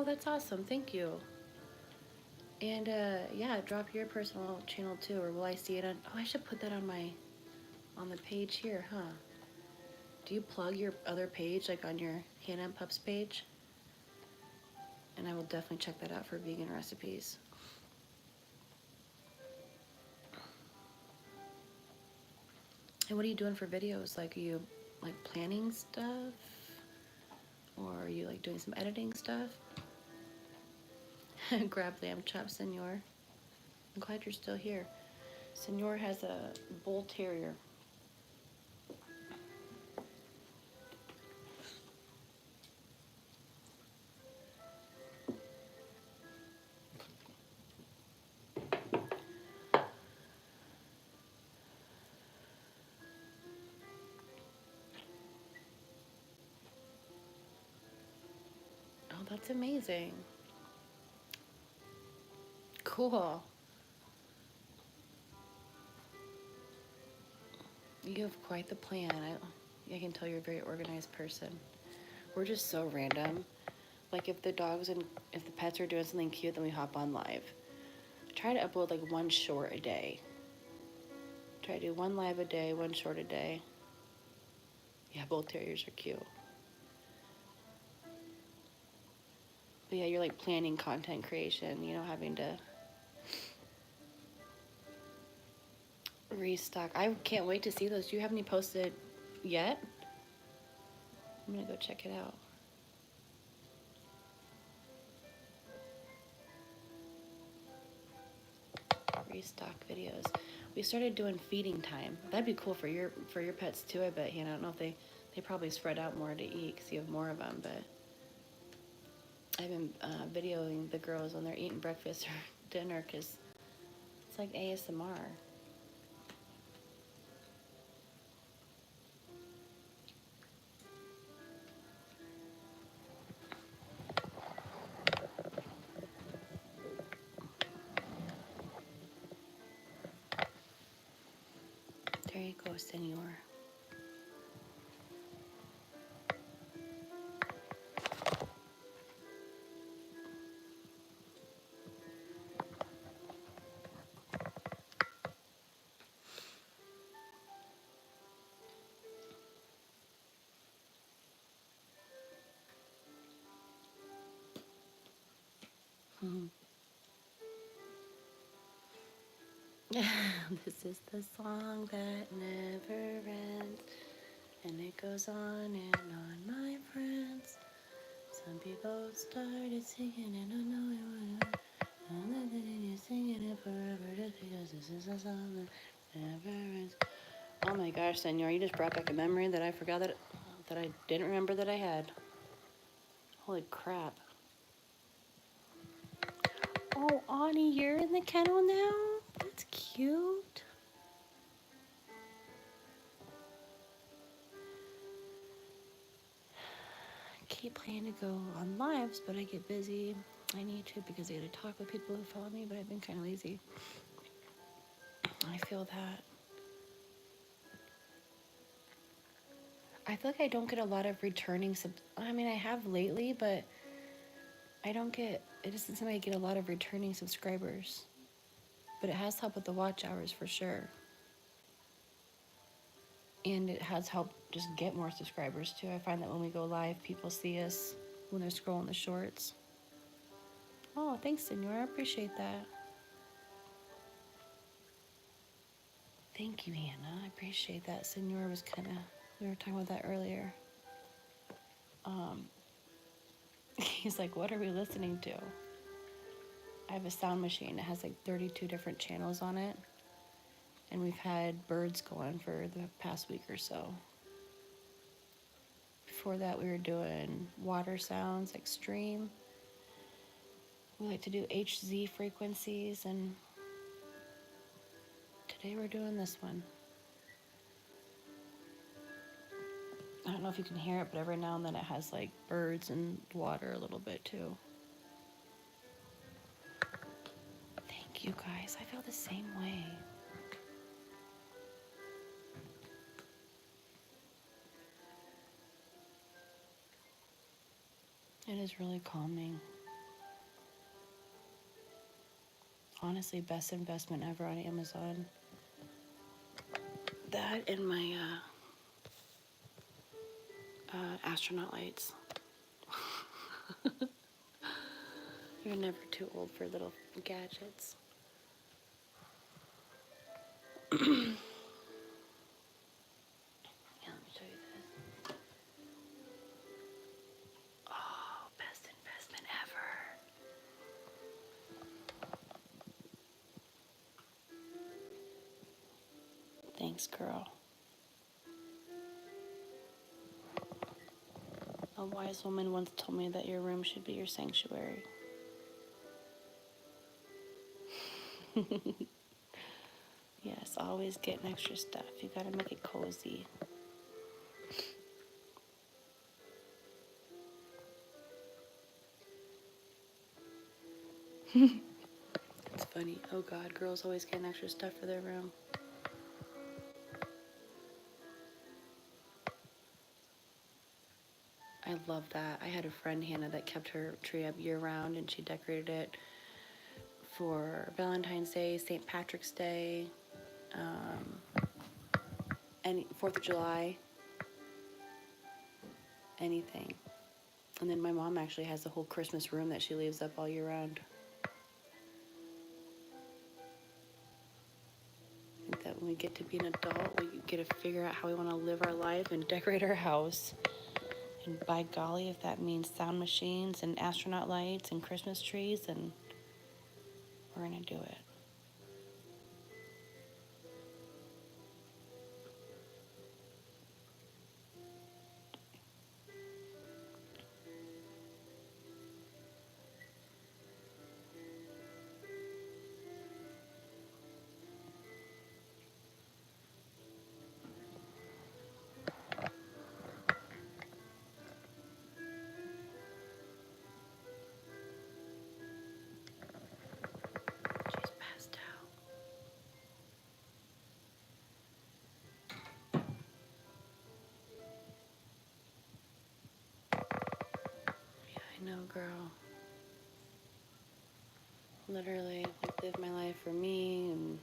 Oh, that's awesome. Thank you. And yeah, drop your personal channel too, or will I see it on? Oh, I should put that on the page here, huh? Do you plug your other page, like on your Hannah and Pups page? And I will definitely check that out for vegan recipes. And what are you doing for videos? Like, are you like planning stuff? Or are you like doing some editing stuff? Grab lamb chops, Senor. I'm glad you're still here. Senor has a bull terrier. Oh, that's amazing. Cool. You have quite the plan. I can tell you're a very organized person. We're just so random. Like if the dogs and if the pets are doing something cute, then we hop on live. Try to upload like one short a day. Try to do one live a day, one short a day. Yeah, bull terriers are cute. But yeah, you're like planning content creation, you know, having to restock. I can't wait to see those. Do you have any posted yet? I'm gonna go check it out. Restock videos. We started doing feeding time. That'd be cool for your pets too, I bet. You know, I don't know if they probably spread out more to eat because you have more of them, but I've been videoing the girls when they're eating breakfast or dinner because it's like ASMR. There you go, Senor. Hmm. This is the song that never ends, and it goes on, my friends. Some people started singing and don't know it, and then continue singing it forever just because this is a song that never ends. Oh my gosh, Senor, you just brought back a memory that I forgot that I didn't remember that I had. Holy crap. Oh, Ani, you're in the kennel now? That's cute. I keep planning to go on lives, but I get busy. I need to because I got to talk with people who follow me, but I've been kind of lazy. I feel that. I feel like I don't get a lot of returning I mean, I have lately, but it doesn't seem like I get a lot of returning subscribers. But it has helped with the watch hours for sure. And it has helped just get more subscribers too. I find that when we go live, people see us when they're scrolling the shorts. Oh, thanks, Senor. I appreciate that. Thank you, Hannah. I appreciate that. Senor was we were talking about that earlier. He's like, what are we listening to? I have a sound machine. It has like 32 different channels on it. And we've had birds going for the past week or so. Before that, we were doing water sounds, extreme. We like to do HZ frequencies, and today we're doing this one. I don't know if you can hear it, but every now and then it has like birds and water a little bit too. Thank you guys. I feel the same way. It is really calming. honestly, best investment ever on Amazon. That and my astronaut lights. You're never too old for little gadgets. Yeah, let me show you this. Oh, best investment ever. Thanks, girl. A wise woman once told me that your room should be your sanctuary. Yes, always getting extra stuff. You gotta make it cozy. It's funny. Oh God, girls always getting extra stuff for their room. I love that. I had a friend, Hannah, that kept her tree up year round, and she decorated it for Valentine's Day, St. Patrick's Day, and 4th of July, anything. And then my mom actually has the whole Christmas room that she leaves up all year round. I think that when we get to be an adult, we get to figure out how we want to live our life and decorate our house. And by golly, if that means sound machines and astronaut lights and Christmas trees, then we're going to do it. She's passed out. Yeah, I know, girl. Literally, live my life for me and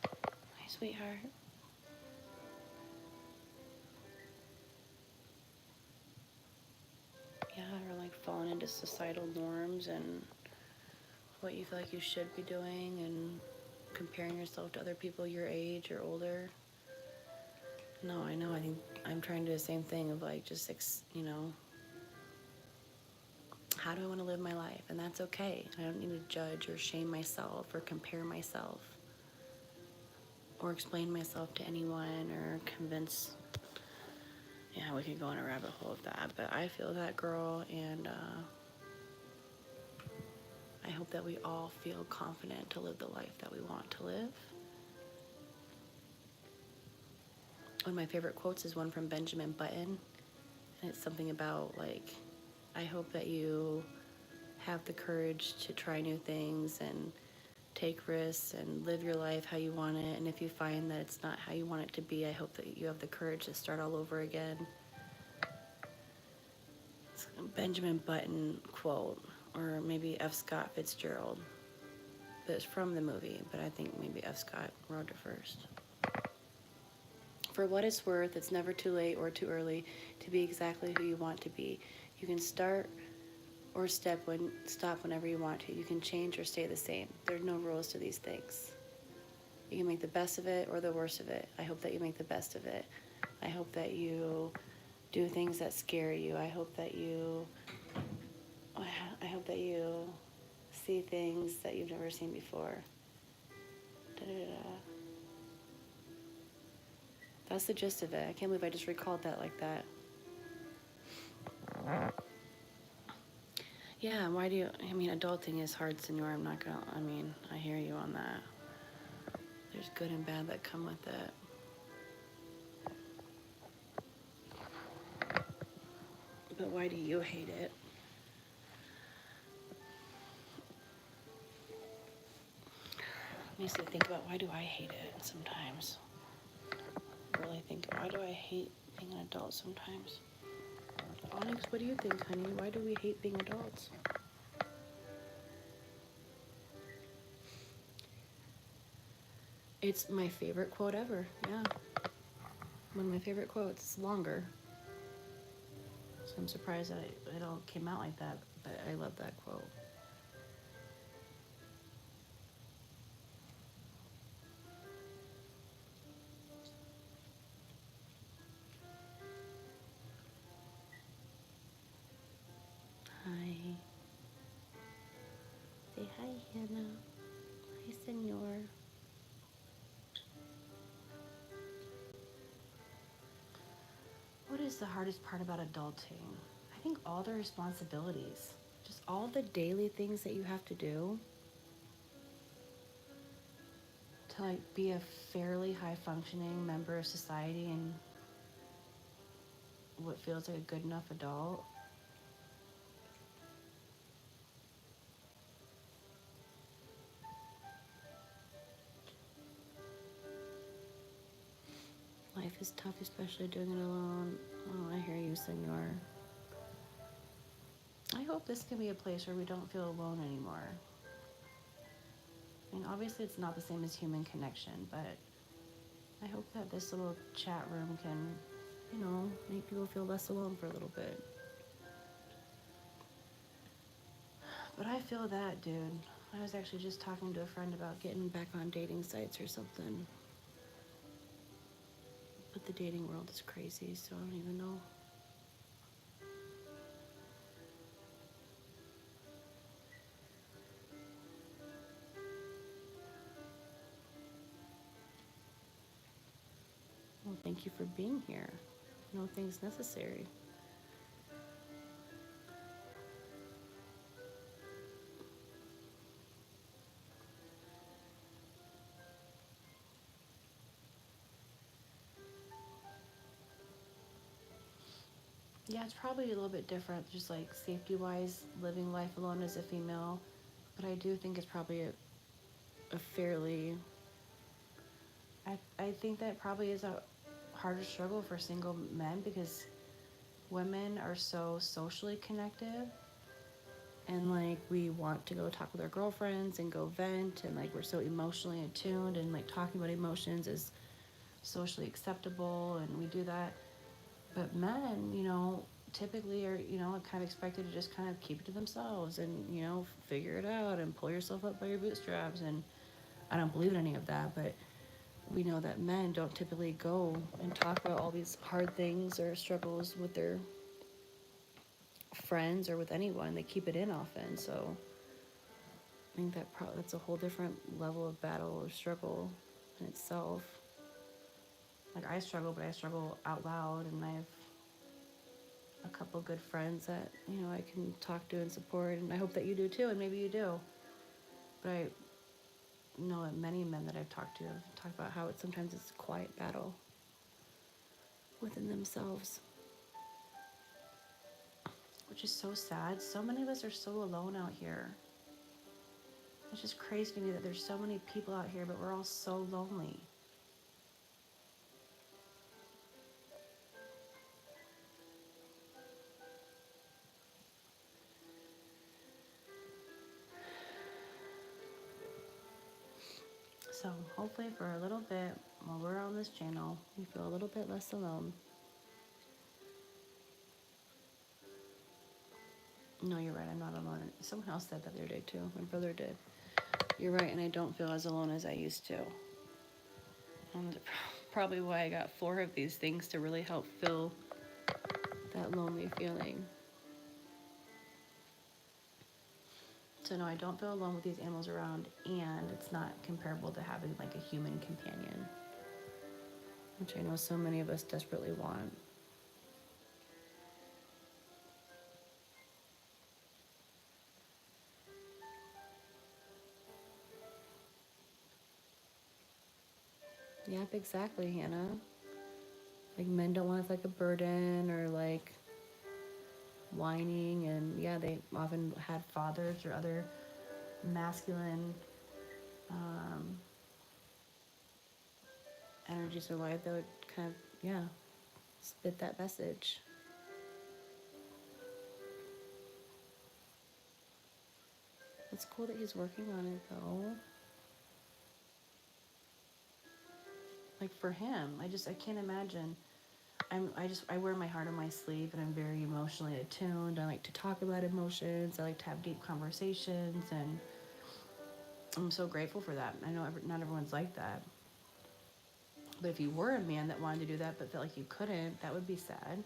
my sweetheart. Yeah, or like falling into societal norms and what you feel like you should be doing and comparing yourself to other people your age or older. No, I know. I think I'm trying to do the same thing of like just, how do I want to live my life? And that's okay. I don't need to judge or shame myself or compare myself or explain myself to anyone or convince. Yeah, we could go on a rabbit hole of that, but I feel that, girl, and I hope that we all feel confident to live the life that we want to live. One of my favorite quotes is one from Benjamin Button, and it's something about like, I hope that you have the courage to try new things and take risks and live your life how you want it. And if you find that it's not how you want it to be, I hope that you have the courage to start all over again. It's a Benjamin Button quote, or maybe F. Scott Fitzgerald. But it's from the movie, but I think maybe F. Scott wrote it first. For what it's worth, it's never too late or too early to be exactly who you want to be. You can start or stop whenever you want to. You can change or stay the same. There are no rules to these things. You can make the best of it or the worst of it. I hope that you make the best of it. I hope that you do things that scare you. I hope that you see things that you've never seen before. Da-da-da. That's the gist of it. I can't believe I just recalled that like that. Yeah, why do you, adulting is hard, Senor. I hear you on that. There's good and bad that come with it. But why do you hate it? Makes me think about, why do I hate it sometimes? Really think, why do I hate being an adult sometimes? Onyx, what do you think, honey? Why do we hate being adults? It's my favorite quote ever. Yeah. One of my favorite quotes. It's longer. So I'm surprised that it all came out like that, but I love that quote. Hi. Say hi, Hannah. Hi, Senor. What is the hardest part about adulting? I think all the responsibilities. Just all the daily things that you have to do to like be a fairly high functioning member of society and what feels like a good enough adult. Life is tough, especially doing it alone. Oh, I hear you, Senor. I hope this can be a place where we don't feel alone anymore. I mean, obviously, it's not the same as human connection, but I hope that this little chat room can, make people feel less alone for a little bit. But I feel that, dude. I was actually just talking to a friend about getting back on dating sites or something. But the dating world is crazy, so I don't even know. Well, thank you for being here. No things necessary. Yeah, it's probably a little bit different, just like safety wise, living life alone as a female. But I do think it's probably a fairly. I think that probably is a harder struggle for single men because women are so socially connected and like we want to go talk with our girlfriends and go vent and like we're so emotionally attuned and like talking about emotions is socially acceptable and we do that. But men, typically are, kind of expected to just kind of keep it to themselves and, figure it out and pull yourself up by your bootstraps. And I don't believe in any of that, but we know that men don't typically go and talk about all these hard things or struggles with their friends or with anyone. They keep it in often. So I think that's a whole different level of battle or struggle in itself. Like I struggle, but I struggle out loud, and I have a couple good friends that I can talk to and support, and I hope that you do too, and maybe you do. But I know that many men that I've talked to have talked about how sometimes it's a quiet battle within themselves, which is so sad. So many of us are so alone out here. It's just crazy to me that there's so many people out here, but we're all so lonely. So hopefully for a little bit while we're on this channel, you feel a little bit less alone. No, you're right. I'm not alone. Someone else said that the other day too. My brother did. You're right, and I don't feel as alone as I used to. Probably why I got 4 of these things to really help fill that lonely feeling. So no, I don't feel alone with these animals around, and it's not comparable to having like a human companion, which I know so many of us desperately want. Yep, exactly, Hannah. Like men don't want to feel like a burden or like whining, and yeah, they often had fathers or other masculine um, energies in their life that would kind of, yeah, spit that message. It's cool that he's working on it though. like for him. I can't imagine. I wear my heart on my sleeve, and I'm very emotionally attuned. I like to talk about emotions. I like to have deep conversations, and I'm so grateful for that. I know not everyone's like that. But if you were a man that wanted to do that but felt like you couldn't, that would be sad.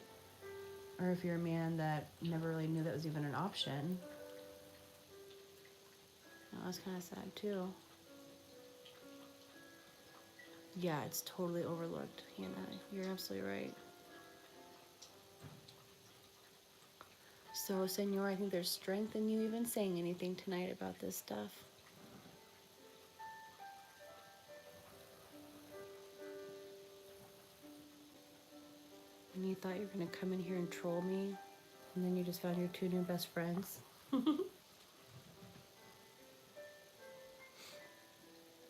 Or if you're a man that never really knew that was even an option, that's kind of sad too. Yeah, it's totally overlooked, Hannah. You're absolutely right. So, Senor, I think there's strength in you even saying anything tonight about this stuff. And you thought you were going to come in here and troll me, and then you just found your two new best friends.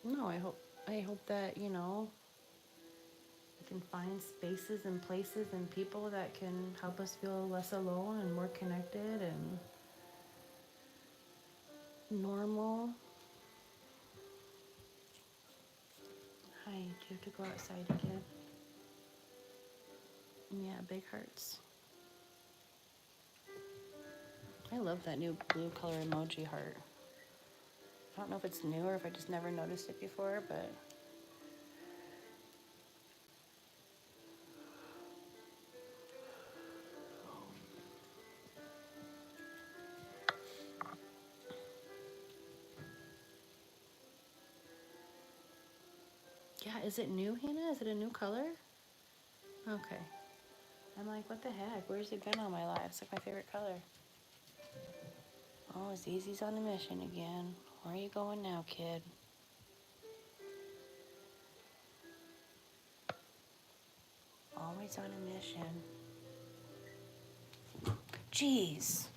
No, I hope that, you can find spaces and places and people that can help us feel less alone and more connected and normal. Hi, do you have to go outside again? Yeah, big hearts. I love that new blue color emoji heart. I don't know if it's new or if I just never noticed it before, but yeah, is it new, Hannah? Is it a new color? Okay. I'm like, what the heck? Where's it been all my life? It's like my favorite color. Oh, Zizi's on a mission again. Where are you going now, kid? Always on a mission. Jeez.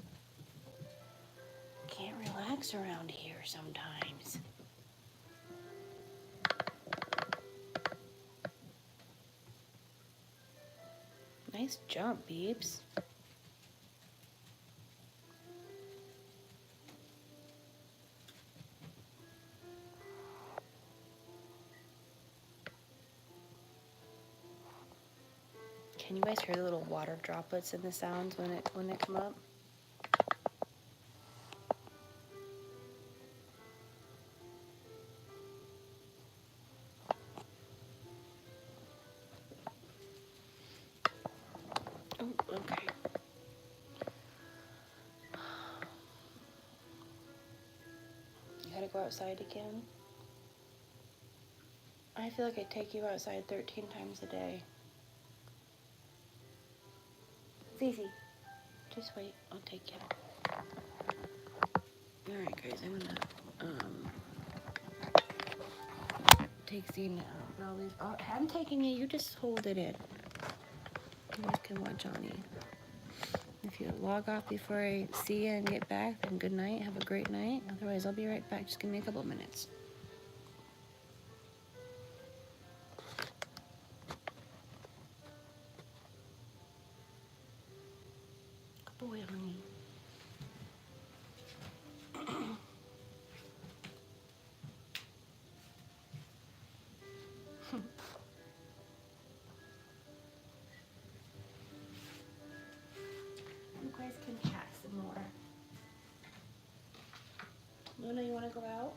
Can't relax around here sometimes. Nice jump, Beeps. Can you guys hear the little water droplets in the sounds when it come up? Oh, okay. You gotta go outside again? I feel like I take you outside 13 times a day. Zizi, just wait. I'll take you. Alright, guys, I'm gonna take Zena out. But I'm taking you. You just hold it in. You guys can watch Johnny. If you log off before I see you and get back, then good night. Have a great night. Otherwise, I'll be right back. Just give me a couple minutes. Good boy, honey. You guys can chat some more. Luna, you want to go out?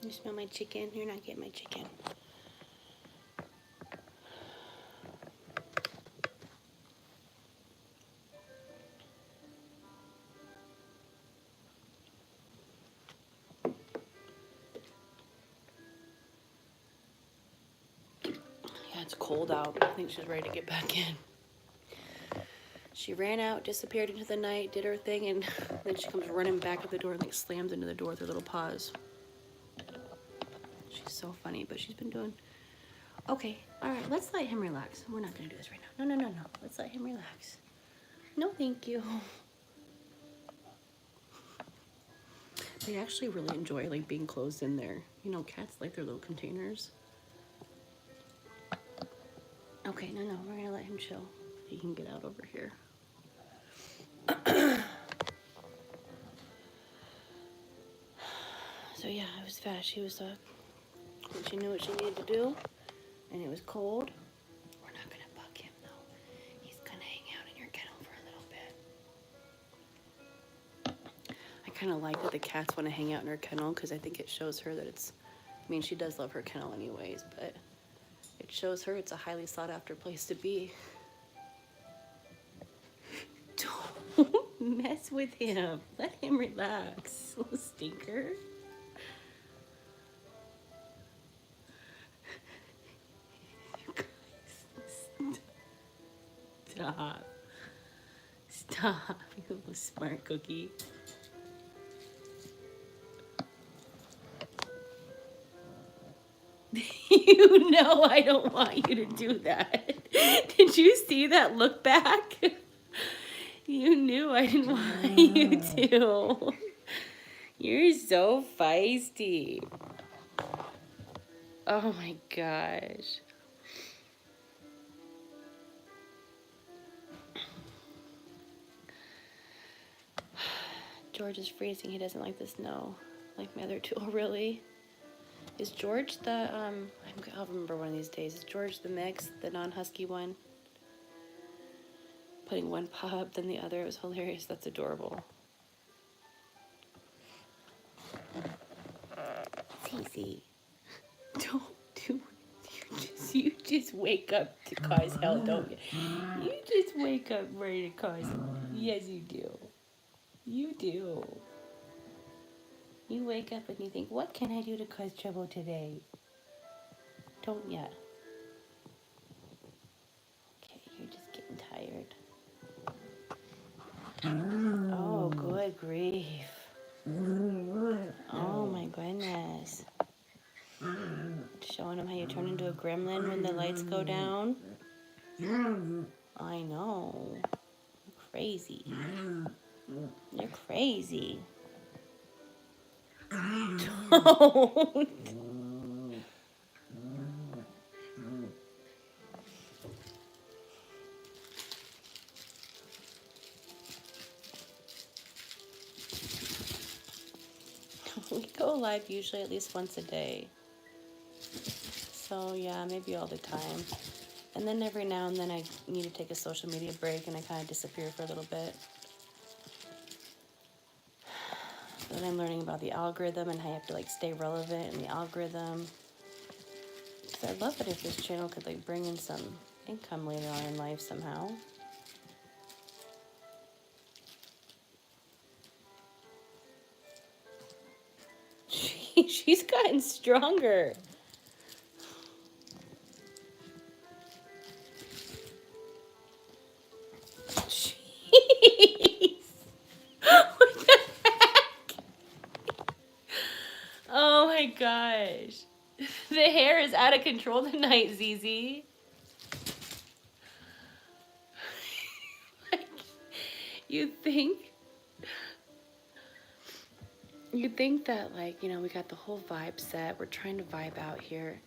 You smell my chicken? You're not getting my chicken. Yeah, it's cold out. I think she's ready to get back in. She ran out, disappeared into the night, did her thing, and then she comes running back to the door and like slams into the door with her little paws. She's so funny, but she's been doing... Okay, all right, let's let him relax. We're not gonna do this right now. No. Let's let him relax. No, thank you. They actually really enjoy like being closed in there. You know, cats like their little containers. Okay, no, we're gonna let him chill. He can get out over here. So yeah, it was fast. She was she knew what she needed to do, and it was cold. We're not gonna bug him though. He's gonna hang out in your kennel for a little bit. I kind of like that the cats want to hang out in her kennel because I think it shows her that it's... I mean, she does love her kennel anyways, but it shows her it's a highly sought after place to be. Don't mess with him. Let him relax, little stinker. Stop. Stop, you little smart cookie. You know I don't want you to do that. Did you see that look back? You knew I didn't want you to. You're so feisty. Oh my gosh. George is freezing. He doesn't like the snow. Like my other two. Oh, really? Is George the, I'll remember one of these days. Is George the mix, the non-husky one? Putting one paw up, then the other. It was hilarious. That's adorable. Cece, don't do it. You just wake up to cause hell, don't you? You just wake up ready to cause hell. Yes, you do. You do. You wake up and you think, what can I do to cause trouble today? Don't ya? Okay, you're just getting tired. Oh, good grief. Oh my goodness. Showing them how you turn into a gremlin when the lights go down. I know. You're crazy. You're crazy. Don't. We go live usually at least once a day. So yeah, maybe all the time. And then every now and then I need to take a social media break and I kind of disappear for a little bit. Then I'm learning about the algorithm and how you have to like stay relevant in the algorithm. So I'd love it if this channel could like bring in some income later on in life somehow. She's gotten stronger. Jeez. What the heck? Oh my gosh. The hair is out of control tonight, ZZ. Like, you'd think that, like, you know, we got the whole vibe set. We're trying to vibe out here.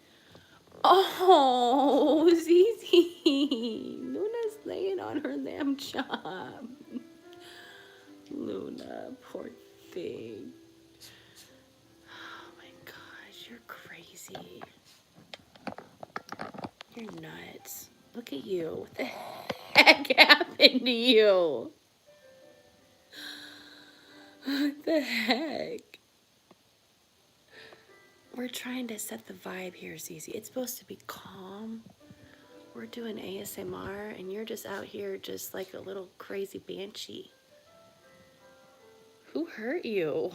Oh, ZZ. Luna's laying on her lamb chop. Luna, poor thing. Oh my gosh, you're crazy. You're nuts. Look at you. What the heck happened to you? What the heck? We're trying to set the vibe here, Cece. It's supposed to be calm. We're doing ASMR, and you're just out here just like a little crazy banshee. Who hurt you?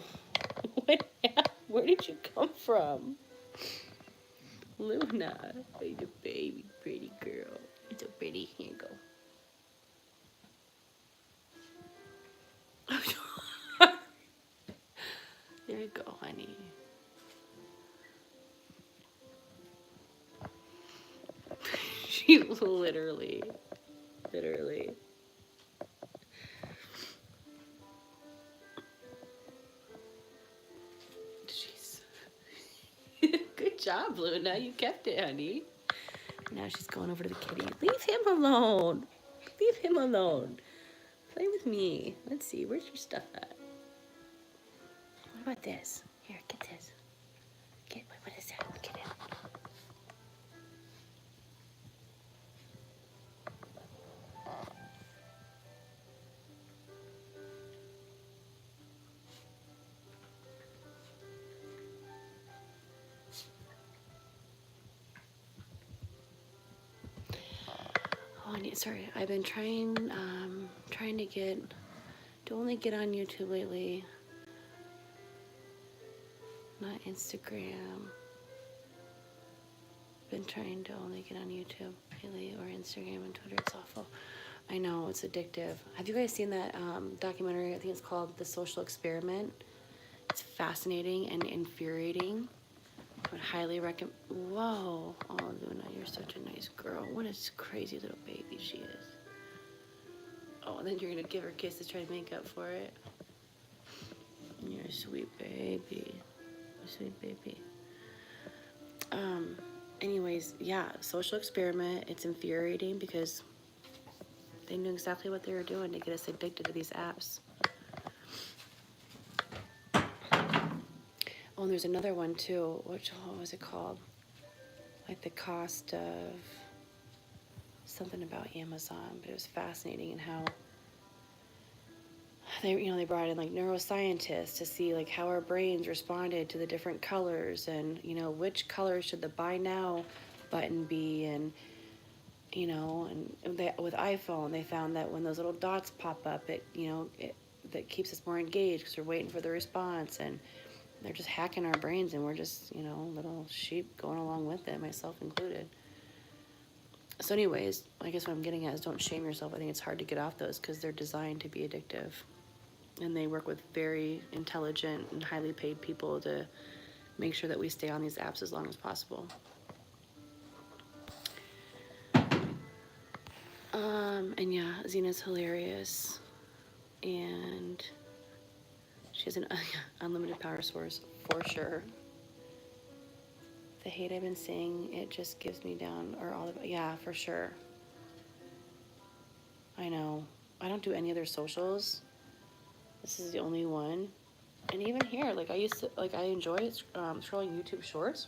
Where did you come from? Luna, you're a baby, pretty girl. It's a pretty. Here you go. There you go, honey. She literally. Jeez. Good job, Luna. You kept it, honey. Now she's going over to the kitty. Leave him alone. Leave him alone. Play with me. Let's see. Where's your stuff at? What about this? Here, get this. What is that? Get it. Oh, sorry. I've been trying to only get on YouTube lately. Not Instagram. Been trying to only get on YouTube lately, or Instagram and Twitter. It's awful. I know, it's addictive. Have you guys seen that documentary? I think it's called The Social Experiment. It's fascinating and infuriating. I would highly recommend. Whoa. Oh, Luna, you're such a nice girl. What a crazy little baby she is. Oh, and then you're going to give her kisses to try to make up for it. You're a sweet baby. Sweet baby. Anyways, yeah, Social Experiment. It's infuriating because they knew exactly what they were doing to get us addicted to these apps. Oh, and there's another one too. What was it called? Like the cost of something about Amazon, but it was fascinating, and how they brought in like neuroscientists to see like how our brains responded to the different colors, and which color should the buy now button be, and with iPhone they found that when those little dots pop up, that keeps us more engaged because we're waiting for the response, and they're just hacking our brains, and we're just little sheep going along with it, myself included. So anyways, I guess what I'm getting at is don't shame yourself. I think it's hard to get off those because they're designed to be addictive. And they work with very intelligent and highly paid people to make sure that we stay on these apps as long as possible. And yeah, Xena's hilarious. And she has an unlimited power source for sure. The hate I've been seeing, it just gives me down, yeah, for sure. I know. I don't do any other socials. This is the only one. And even here, I enjoy scrolling YouTube Shorts,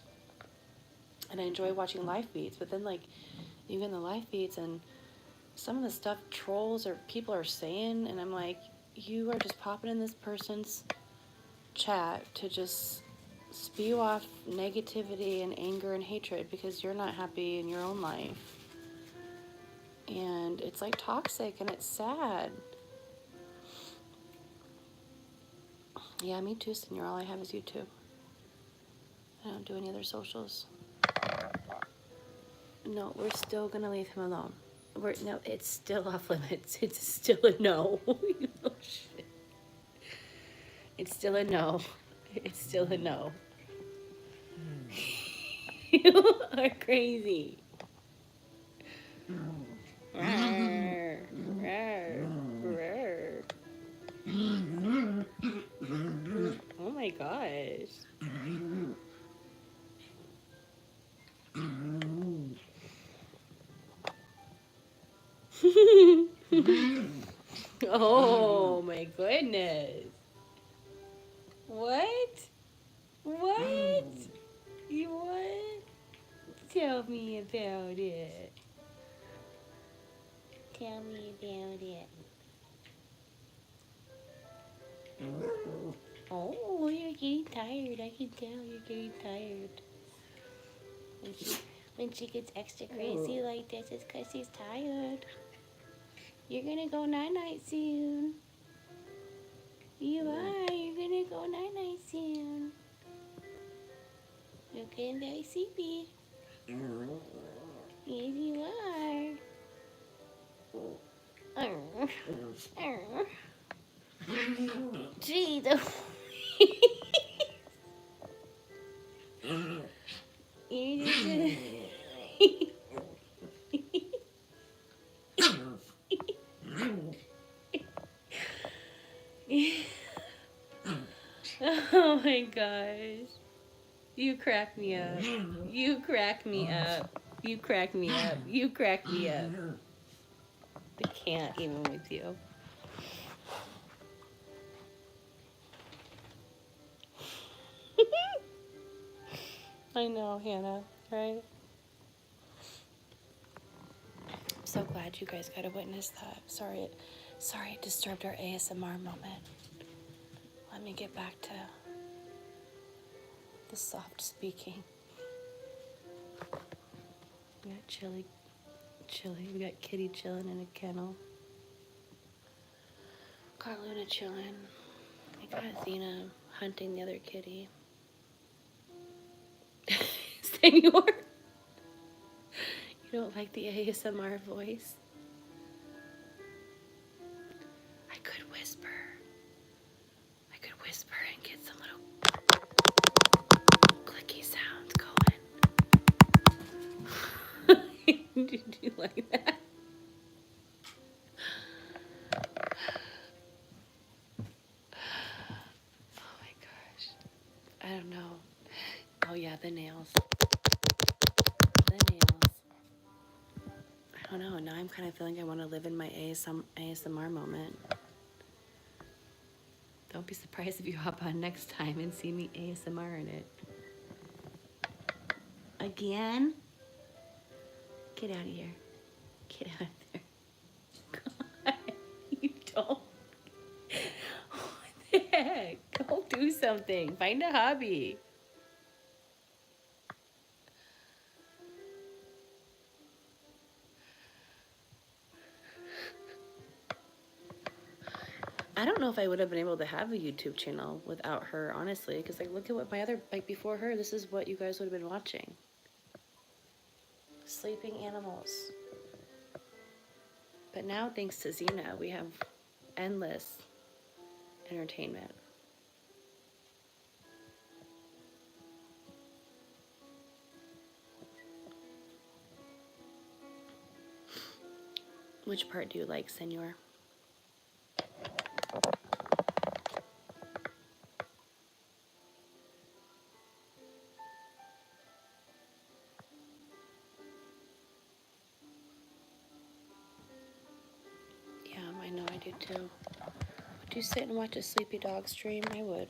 and I enjoy watching live feeds. But then, even the live feeds and some of the stuff trolls or people are saying, and I'm like, you are just popping in this person's chat to just spew off negativity and anger and hatred because you're not happy in your own life. And it's toxic, and it's sad. Yeah, me too, Senor. All I have is YouTube. I don't do any other socials. No, we're still gonna leave him alone. No, it's still off limits. It's still a no. Shit. It's still a no. It's still a no. You are crazy. Rawr, rawr, rawr. Oh my gosh. Oh my goodness. What? What? You what? Tell me about it. Tell me about it. Oh, you're getting tired. I can tell you're getting tired. When she gets extra crazy like this, it's because she's tired. You're gonna go night-night soon. You are. You're gonna go night-night soon. You're getting very sleepy. Yes, you are. Gee, the you just oh my gosh. You crack me up. You crack me up. You crack me up. You crack me up. I can't even with you. I know, Hannah, right? I'm so glad you guys got to witness that. Sorry it disturbed our ASMR moment. Let me get back to the soft speaking. We got Chili. We got Kitty chilling in a kennel. Got Luna chilling. I got Athena hunting the other kitty. Senor, you don't like the ASMR voice? I could whisper and get some little clicky sounds going. Did you like that? Oh my gosh. I don't know. Oh yeah, the nails. The nails. I don't know. Now I'm kind of feeling I want to live in my ASMR moment. Don't be surprised if you hop on next time and see me ASMR in it. Again? Get out of here. Get out of there. God, you don't. What the heck? Go do something. Find a hobby. I don't know if I would have been able to have a YouTube channel without her, honestly, because like look at what my other, like before her, this is what you guys would have been watching. Sleeping animals. But now, thanks to Xena, we have endless entertainment. Which part do you like, Senor? Yeah, I know I do too. Would you sit and watch a sleepy dog stream? I would.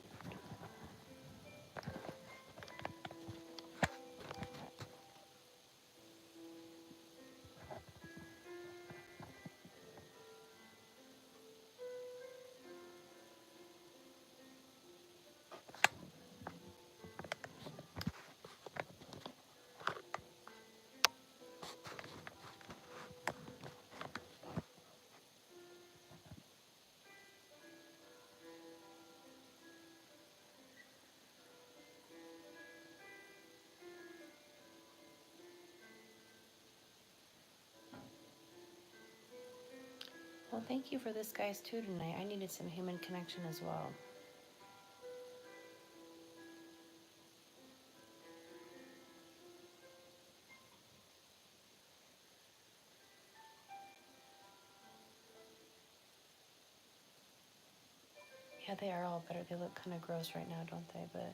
Well, thank you for this, guys, too, tonight. I needed some human connection as well. Yeah, they are all better. They look kind of gross right now, don't they? But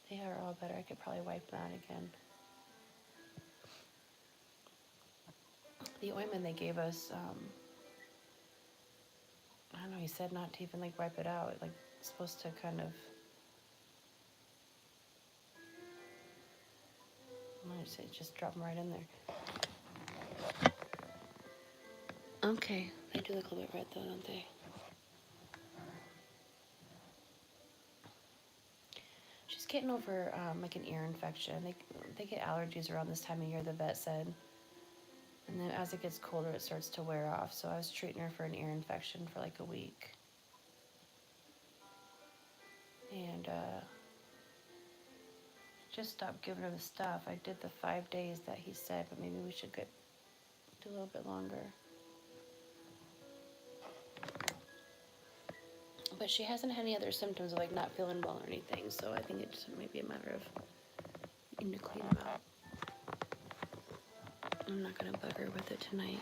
they are all better. I could probably wipe them out again. The ointment they gave us, I don't know, he said not to even, like, wipe it out. Like, it's supposed to kind of... I'm gonna say just drop them right in there. Okay. They do look a little bit red, though, don't they? just getting over like an ear infection. They get allergies around this time of year, the vet said. And then as it gets colder, it starts to wear off. So I was treating her for an ear infection for like a week. And just stopped giving her the stuff. I did the 5 days that he said, but maybe we should do a little bit longer. But she hasn't had any other symptoms of like not feeling well or anything, so I think it just might be a matter of needing to clean them out. I'm not gonna bug her with it tonight.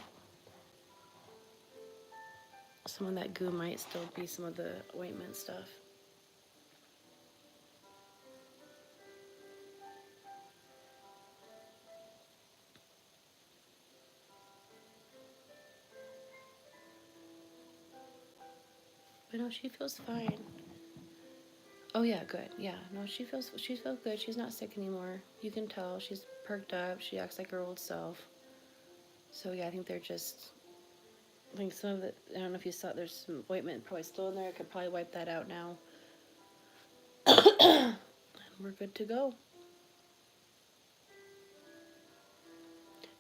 Some of that goo might still be some of the ointment stuff. But no, she feels fine. Oh yeah, good. Yeah, no, she feels good. She's not sick anymore. You can tell she's perked up. She acts like her old self. So yeah, I think they're just. I think some of it. I don't know if you saw. There's some ointment probably still in there. I could probably wipe that out now. We're good to go.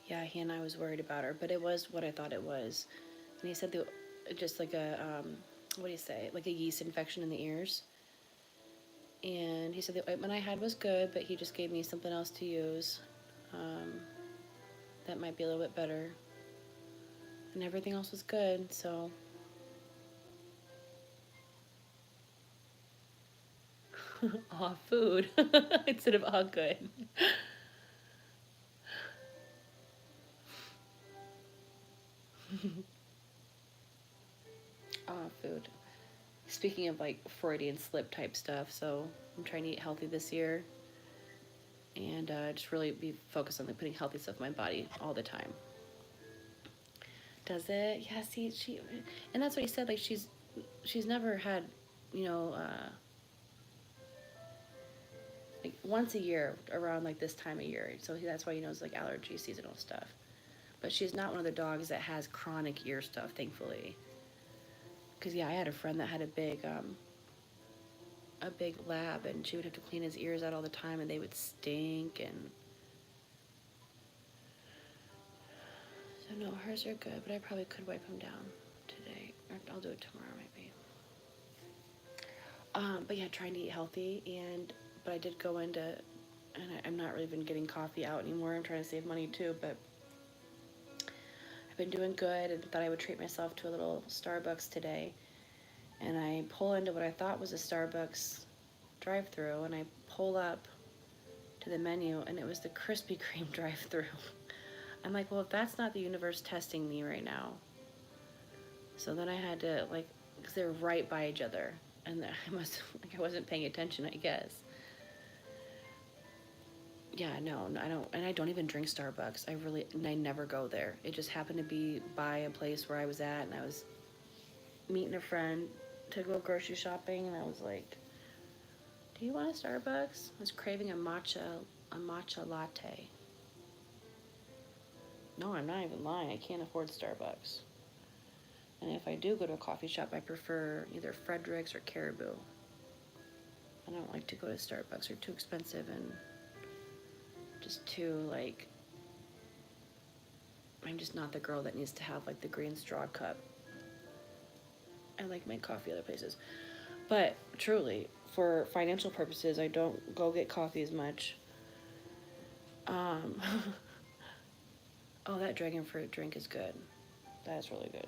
Yeah, he and I was worried about her, but it was what I thought it was. And he said just like a what do you say? Like a yeast infection in the ears. And he said the ointment I had was good, but he just gave me something else to use. That might be a little bit better. And everything else was good, so. Aw, food. Instead of aw, good. Aw, food. Speaking of like Freudian slip type stuff, so I'm trying to eat healthy this year. And just really be focused on like putting healthy stuff in my body all the time. Does it? Yeah, see, and that's what he said, like she's never had, you know, like once a year around like this time of year. So that's why he knows like allergy, seasonal stuff. But she's not one of the dogs that has chronic ear stuff, thankfully. Because yeah, I had a friend that had a big lab, and she would have to clean his ears out all the time, and they would stink. And so no, hers are good, but I probably could wipe them down today, or I'll do it tomorrow maybe. But yeah, trying to eat healthy, but I did go into, and I'm not really even getting coffee out anymore. I'm trying to save money too, but I've been doing good, and thought I would treat myself to a little Starbucks today. And I pull into what I thought was a Starbucks drive-through, and I pull up to the menu, and it was the Krispy Kreme drive-through. I'm like, well, if that's not the universe testing me right now. So then I had to, like, because they were right by each other, and I wasn't paying attention, I guess. Yeah, no, I don't, and I don't even drink Starbucks. I never go there. It just happened to be by a place where I was at, and I was meeting a friend to go grocery shopping, and I was like, do you want a Starbucks? I was craving a matcha latte. No, I'm not even lying. I can't afford Starbucks. And if I do go to a coffee shop, I prefer either Frederick's or Caribou. I don't like to go to Starbucks. They're too expensive and just too, like, I'm just not the girl that needs to have, like, the green straw cup. I like my coffee other places. But, truly, for financial purposes, I don't go get coffee as much. Oh, that dragon fruit drink is good. That's really good.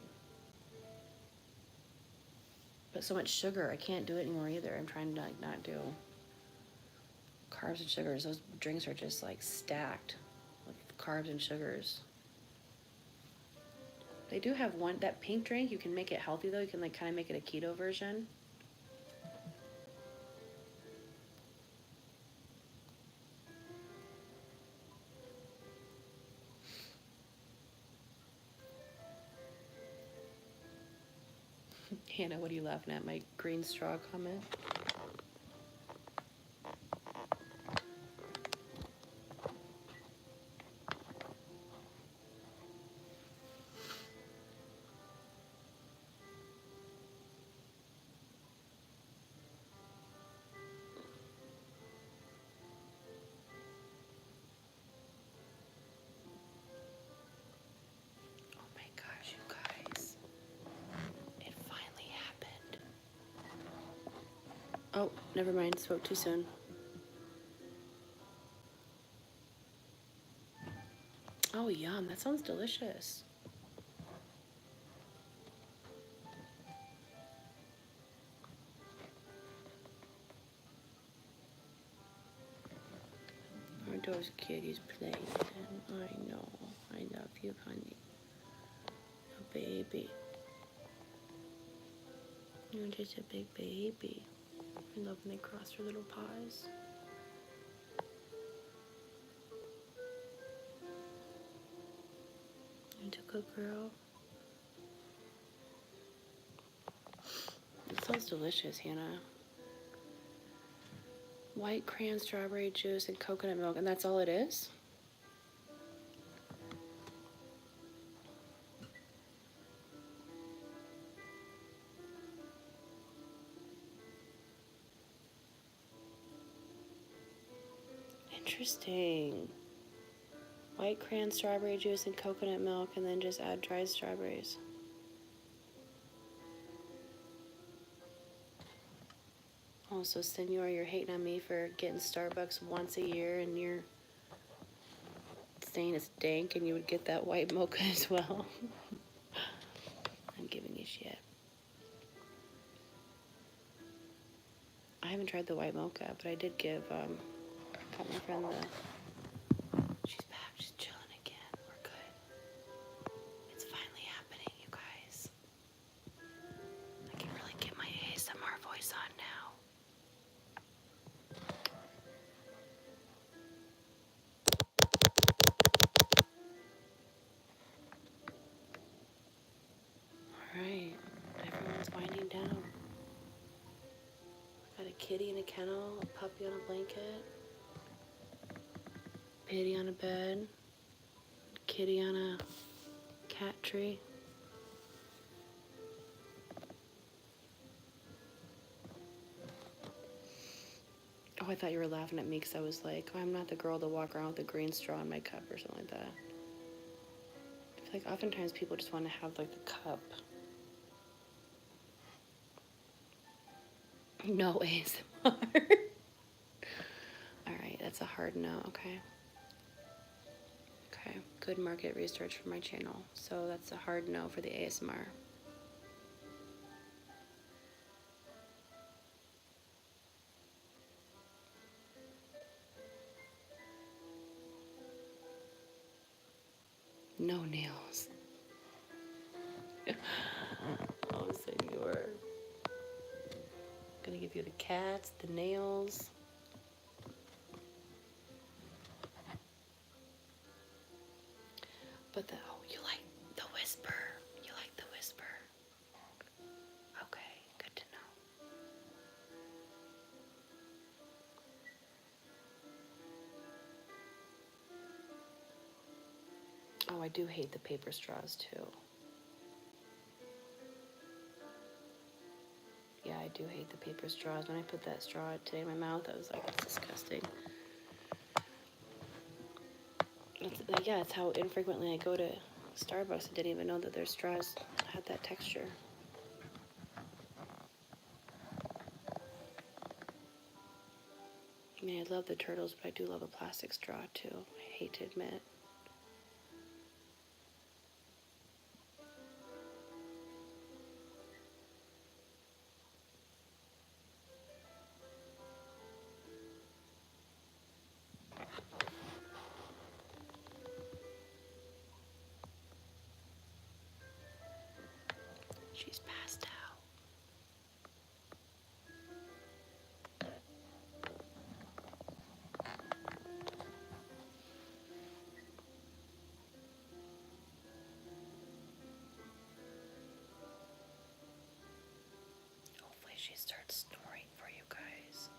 But so much sugar, I can't do it anymore either. I'm trying to like not do carbs and sugars. Those drinks are just like stacked with carbs and sugars. They do have that pink drink. You can make it healthy though. You can like kind of make it a keto version. Hannah, what are you laughing at? My green straw comment? Oh, never mind. Spoke too soon. Oh, yum. That sounds delicious. Aren't those kitties playing? I know. I love you, honey. A baby. You're just a big baby. I love when they cross their little paws. You're a good girl. It sounds delicious, Hannah. White cran, strawberry juice, and coconut milk, and that's all it is? Interesting. White cran, strawberry juice, and coconut milk, and then just add dried strawberries. Oh, so Senor, you're hating on me for getting Starbucks once a year, and you're saying it's dank, and you would get that white mocha as well. I'm giving you shit. I haven't tried the white mocha, but I did give got my friend the. She's back. She's chilling again. We're good. It's finally happening, you guys. I can really get my ASMR voice on now. All right, everyone's winding down. Got a kitty in a kennel, a puppy on a blanket, Pitty on a bed, kitty on a cat tree. Oh, I thought you were laughing at me because I was like, oh, I'm not the girl to walk around with a green straw in my cup or something like that. I feel like oftentimes people just want to have like the cup. No ASMR. All right, that's a hard no, okay? Okay, good market research for my channel. So that's a hard no for the ASMR. No nails. Oh, senor. Gonna give you the cats, the nails. But you like the whisper. You like the whisper. Okay, good to know. Oh, I do hate the paper straws too. Yeah, I do hate the paper straws. When I put that straw today in my mouth, I was like, it's disgusting. Yeah, it's how infrequently I go to Starbucks. I didn't even know that their straws had that texture. I mean, I love the turtles, but I do love a plastic straw too. I hate to admit. She's passed out. Hopefully she starts snoring for you guys.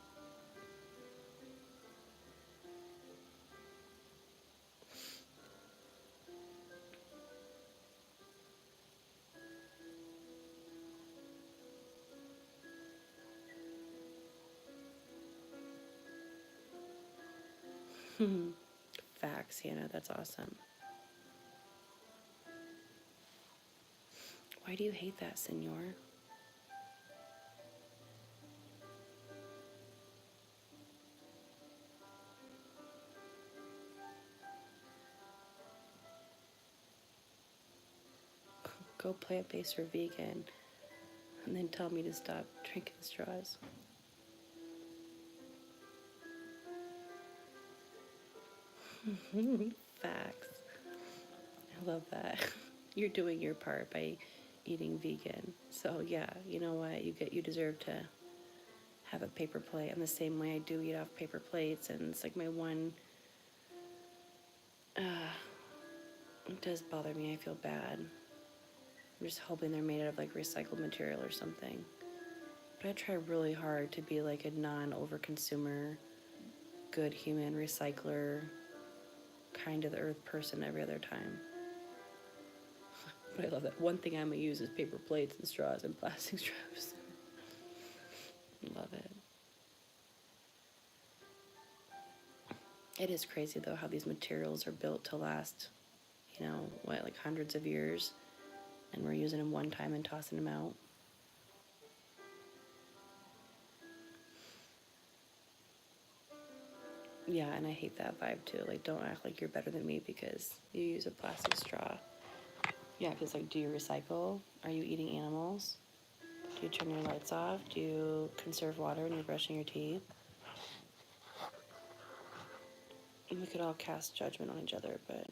Facts, Hannah, that's awesome. Why do you hate that, senor? go plant-based or vegan, and then tell me to stop drinking straws. Facts. I love that. You're doing your part by eating vegan. So yeah, you know what? You deserve to have a paper plate. I'm the same way. I do eat off paper plates, and it's like my one. It does bother me. I feel bad. I'm just hoping they're made out of like recycled material or something. But I try really hard to be like a non-overconsumer, good human recycler, kind of the earth person every other time. But I love that. One thing I'm gonna use is paper plates and straws and plastic straws. Love it. It is crazy though how these materials are built to last, you know, what, like hundreds of years, and we're using them one time and tossing them out. Yeah, and I hate that vibe too. Like, don't act like you're better than me because you use a plastic straw. Yeah, because like, do you recycle? Are you eating animals? Do you turn your lights off? Do you conserve water when you're brushing your teeth? And we could all cast judgment on each other, but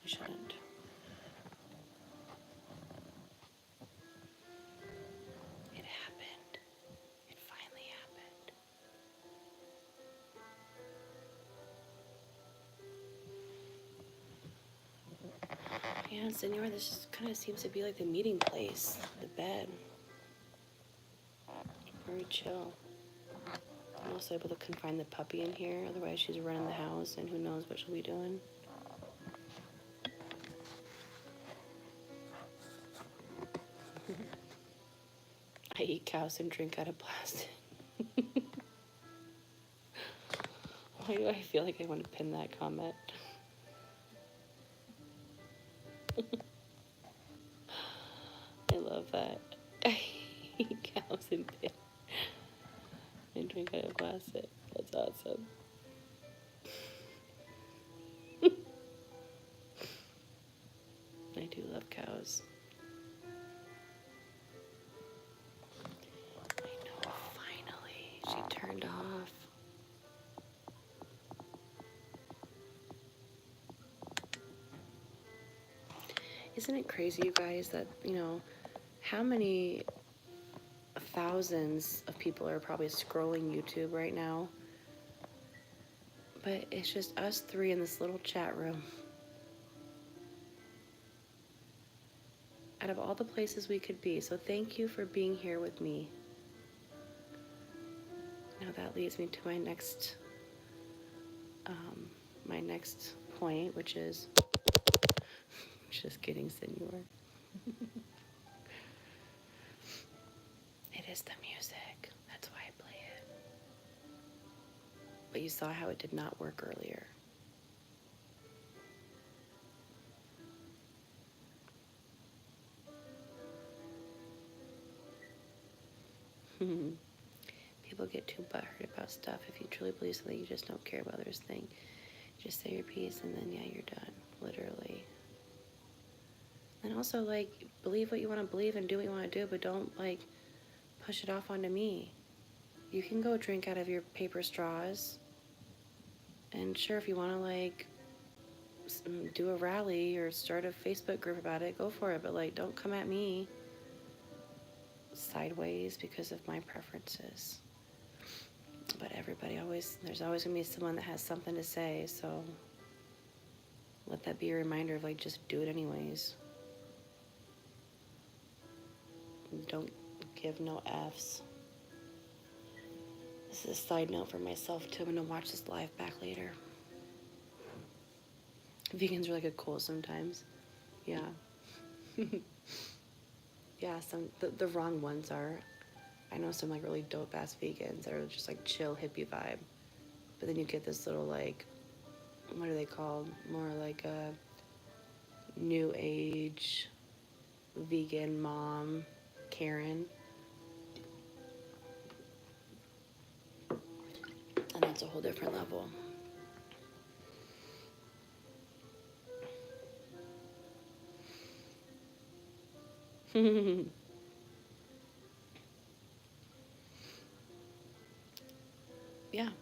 we shouldn't. It happened. It finally happened. Yeah, Senor, this just kind of seems to be like the meeting place, the bed. Very chill. I'm also able to confine the puppy in here, otherwise she's running the house and who knows what she'll be doing. I eat cows and drink out of plastic. Why do I feel like I want to pin that comment? I love that. I eat cows and drink out of plastic. That's awesome. I do love cows. I know, finally. She turned off. Isn't it crazy, you guys, that, you know, how many thousands of people are probably scrolling YouTube right now? But it's just us three in this little chat room. Out of all the places we could be. So thank you for being here with me. Now that leads me to my next point, which is just kidding, Senor. It is the music. That's why I play it. But you saw how it did not work earlier. People get too butthurt about stuff. If you truly believe something, you just don't care about others' thing. Just say your piece and then, yeah, you're done. Literally. And also, like, believe what you want to believe and do what you want to do, but don't, like, push it off onto me. You can go drink out of your paper straws. And sure, if you want to, like, do a rally or start a Facebook group about it, go for it. But, like, don't come at me sideways because of my preferences. But there's always going to be someone that has something to say, so let that be a reminder of, like, just do it anyways. Don't give no Fs. This is a side note for myself, too. I'm going to watch this live back later. Vegans are, like, a cool sometimes. Yeah. Yeah, the wrong ones are. I know some, like, really dope-ass vegans that are just, like, chill hippie vibe. But then you get this little, like, what are they called? More like a new age vegan mom, Karen. And that's a whole different level. Yeah,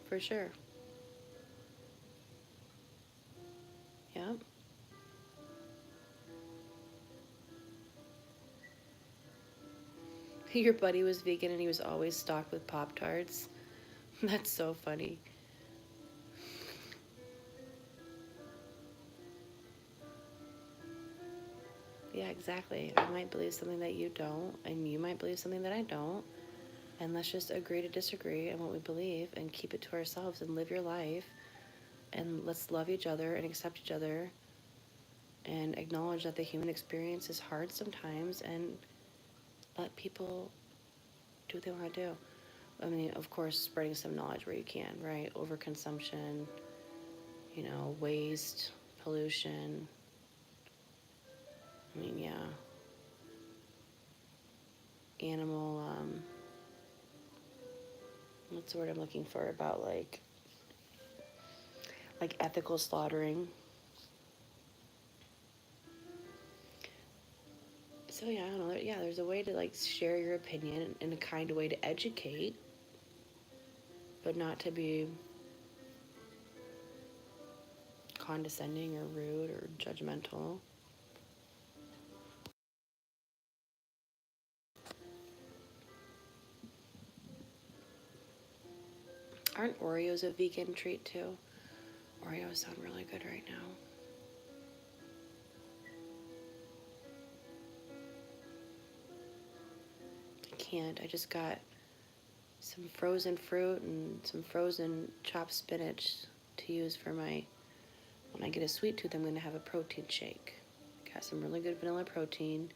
for sure. Yeah. Your buddy was vegan and he was always stocked with Pop-Tarts. That's so funny. Yeah, exactly. I might believe something that you don't, and you might believe something that I don't. And let's just agree to disagree on what we believe and keep it to ourselves and live your life. And let's love each other and accept each other and acknowledge that the human experience is hard sometimes and let people do what they want to do. I mean, of course, spreading some knowledge where you can, right? Overconsumption, waste, pollution. I mean, yeah. Animal, what's the word I'm looking for? About like ethical slaughtering. So yeah, I don't know. Yeah, there's a way to like share your opinion in a kind of way to educate, but not to be condescending or rude or judgmental. Aren't Oreos a vegan treat too? Oreos sound really good right now. I can't. I just got some frozen fruit and some frozen chopped spinach to use for my, when I get a sweet tooth, I'm going to have a protein shake. Got some really good vanilla protein,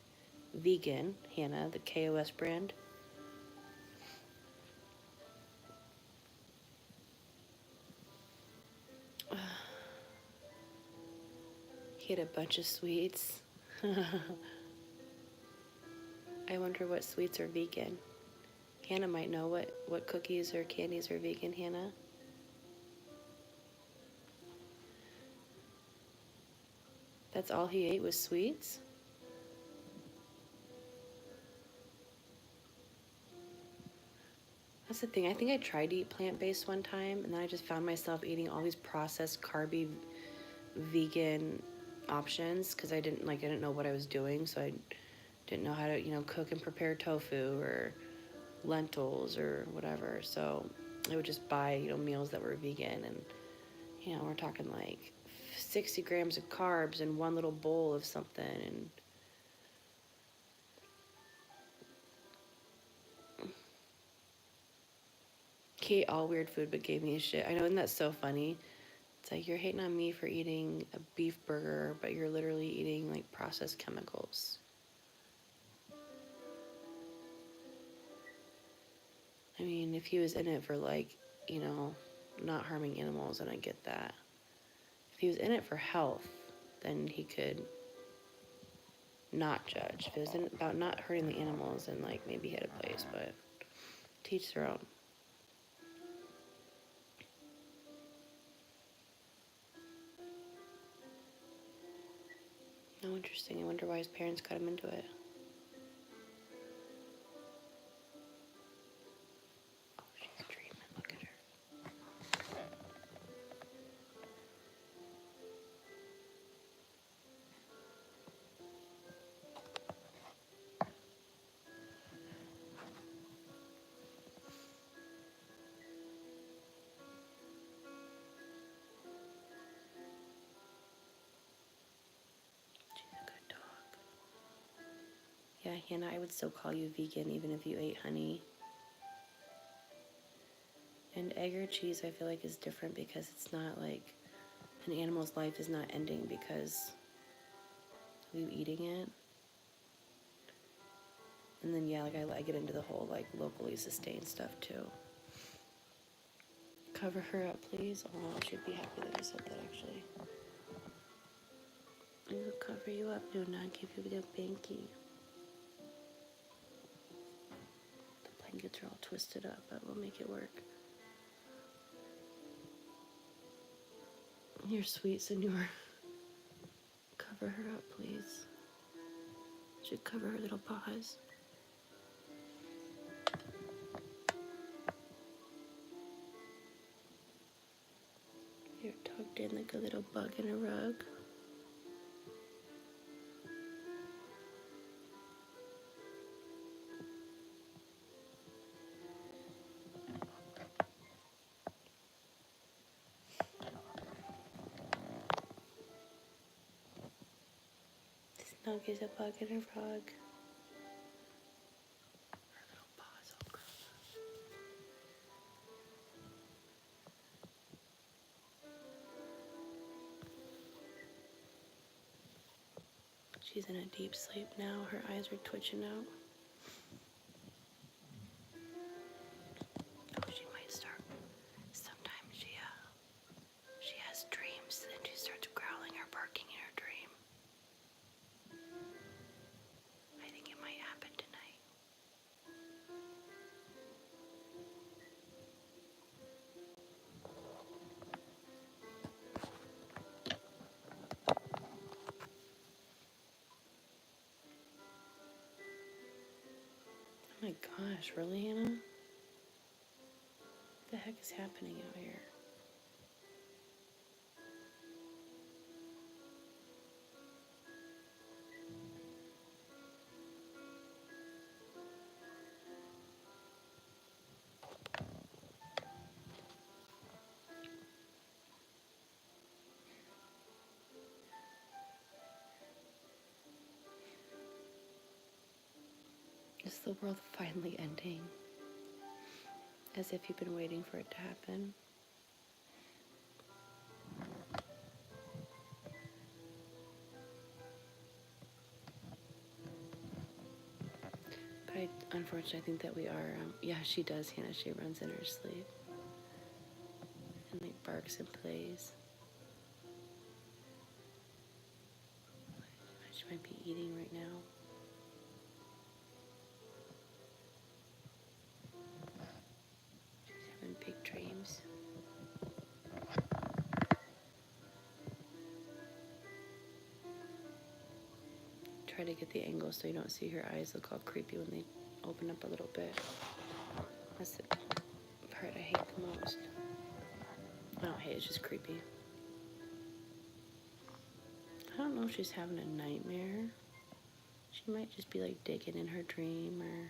vegan, Hannah, the KOS brand. He had a bunch of sweets. I wonder what sweets are vegan. Hannah might know what cookies or candies are vegan, Hannah. That's all he ate was sweets? That's the thing. I think I tried to eat plant-based one time, and then I just found myself eating all these processed, carby, vegan options because I didn't know what I was doing, so I didn't know how to, cook and prepare tofu or lentils or whatever. So I would just buy, meals that were vegan, and we're talking like 60 grams of carbs in one little bowl of something, and he ate all weird food but gave me a shit. I know, isn't that so funny? It's like you're hating on me for eating a beef burger, but you're literally eating like processed chemicals. I mean, if he was in it for like, you know, not harming animals, then I get that. If he was in it for health, then he could not judge. If it was about not hurting the animals, then like maybe he had a place, but teach their own. Oh, interesting. I wonder why his parents got him into it. Oh, she's dreaming. Look at her. She's a good dog. Yeah, Hannah, I would still call you vegan even if you ate honey. And egg or cheese, I feel like, is different because it's not like an animal's life is not ending because of you eating it. And then, yeah, like I get into the whole like locally sustained stuff too. Cover her up, please. Oh, she'd be happy that I said that actually. I will cover you up, Luna, and give you the banky. The blankets are all twisted up, but we'll make it work. You're sweet, senor. Cover her up, please. Should cover her little paws. You're tucked in like a little bug in a rug. Snug as a bug in a rug. Her little paws all curled up. She's in a deep sleep now. Her eyes are twitching out. Oh, she might start. Sometimes she has dreams, then she starts growling or barking in her dream. I think it might happen tonight. Oh my gosh, really, Hannah? What the heck is happening out here? Is the world finally ending? As if you've been waiting for it to happen. But unfortunately, I think that we are, yeah, she does, Hannah. She runs in her sleep. And like barks and plays. She might be eating right now. She's having big dreams. Try to get the angle so you don't see her eyes look all creepy when they open up a little bit. That's the part I hate the most. I don't hate it, it's just creepy. I don't know if she's having a nightmare. She might just be like digging in her dream, or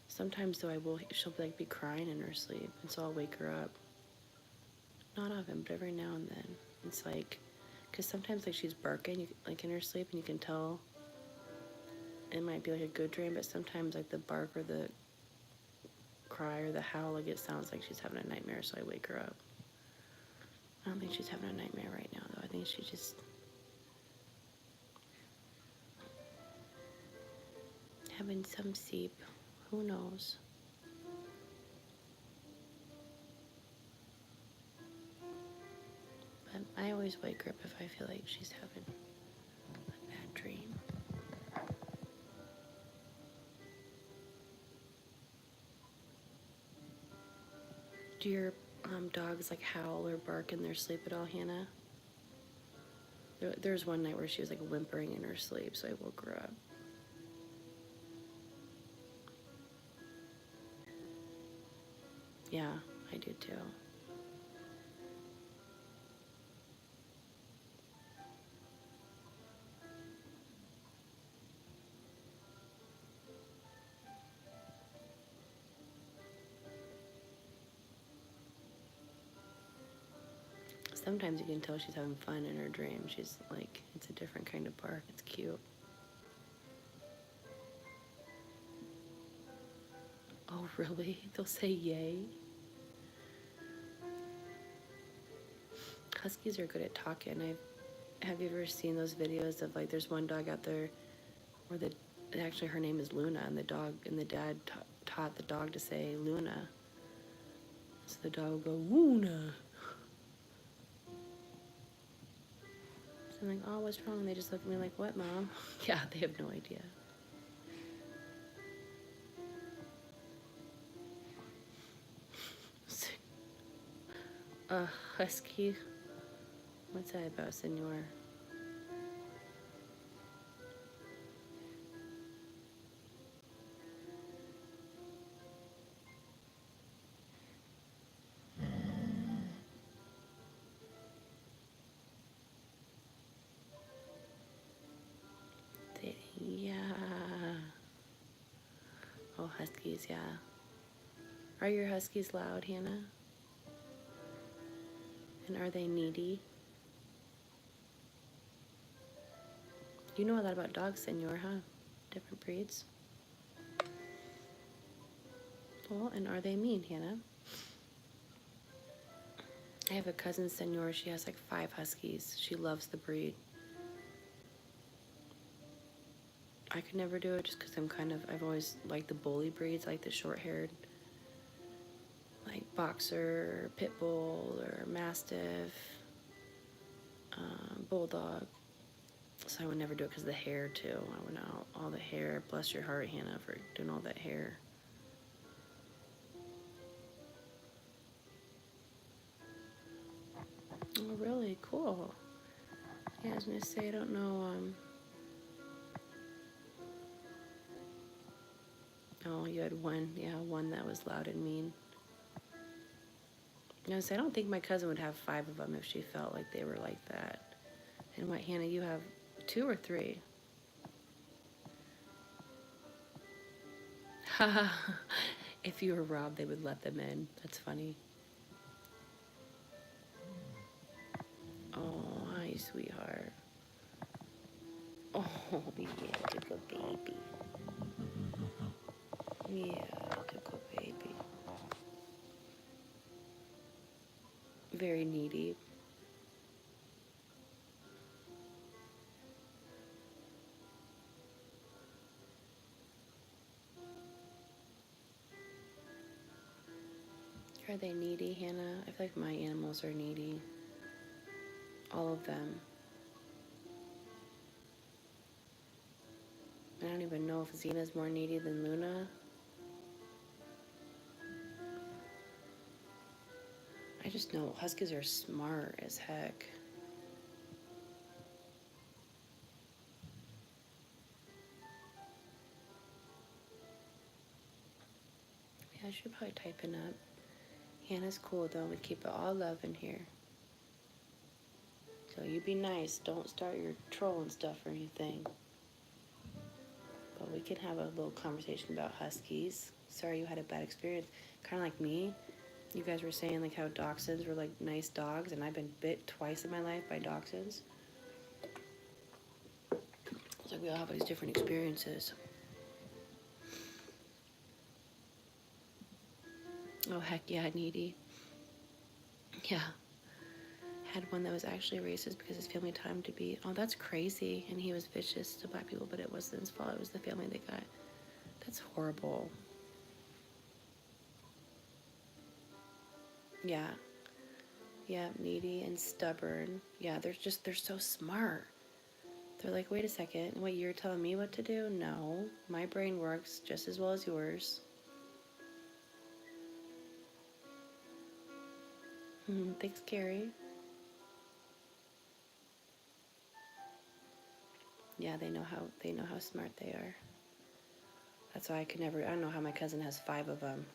sometimes though she'll like be crying in her sleep, and so I'll wake her up. Not often, but every now and then. It's like, because sometimes like she's barking like in her sleep, and you can tell it might be like a good dream, but sometimes like the bark or the cry or the howl, like it sounds like she's having a nightmare, so I wake her up. I don't think she's having a nightmare right now though. I think she's just having some sleep. Who knows? But I always wake her up if I feel like she's having a bad dream. Do your dogs like howl or bark in their sleep at all, Hannah? There's one night where she was like whimpering in her sleep, so I woke her up. Yeah, I do too. Sometimes you can tell she's having fun in her dream. She's like, it's a different kind of bark. It's cute. Oh, really? They'll say yay? Huskies are good at talking. Have you ever seen those videos of like, there's one dog out there where actually her name is Luna, and the dad taught the dog to say Luna. So the dog will go, Luna. So I'm like, oh, what's wrong? And they just look at me like, what, Mom? Yeah, they have no idea. Husky. What's that about, Senor? Huskies, yeah. Are your Huskies loud, Hannah? And are they needy? You know a lot about dogs, Senor, huh? Different breeds. Well, and are they mean, Hannah? I have a cousin, Senor. She has like 5 Huskies. She loves the breed. I could never do it just because I've always liked the bully breeds, like the short-haired, like Boxer, Pit Bull, or Mastiff, Bulldog. So I would never do it because of the hair, too. I would know all the hair. Bless your heart, Hannah, for doing all that hair. Oh, really? Cool. Yeah, I was going to say, I don't know, oh, you had one that was loud and mean. I don't think my cousin would have 5 of them if she felt like they were like that. And what, Hannah, you have 2 or 3? If you were robbed, they would let them in. That's funny. Oh, hi, sweetheart. Oh, yeah, good baby. Yeah, good baby. Very needy. Are they needy, Hannah? I feel like my animals are needy. All of them. I don't even know if Xena's more needy than Luna. I just know Huskies are smart as heck. Yeah, I should probably typen up. Hannah's cool though. We keep it all love in here. So you be nice. Don't start your trolling stuff or anything. But we can have a little conversation about Huskies. Sorry you had a bad experience. Kind of like me. You guys were saying like how dachshunds were like nice dogs, and I've been bit twice in my life by dachshunds. It's like we all have these different experiences. Oh heck yeah, needy. Yeah. Had one that was actually racist because his family taught him to be. Oh, that's crazy. And he was vicious to black people, but it wasn't his fault. It was the family they got. That's horrible. Yeah. Yeah, needy and stubborn. Yeah, they're so smart. They're like, wait a second, what, you're telling me what to do? No, my brain works just as well as yours. Thanks, Carrie. Yeah, they know how smart they are. That's why I could never. I don't know how my cousin has 5 of them.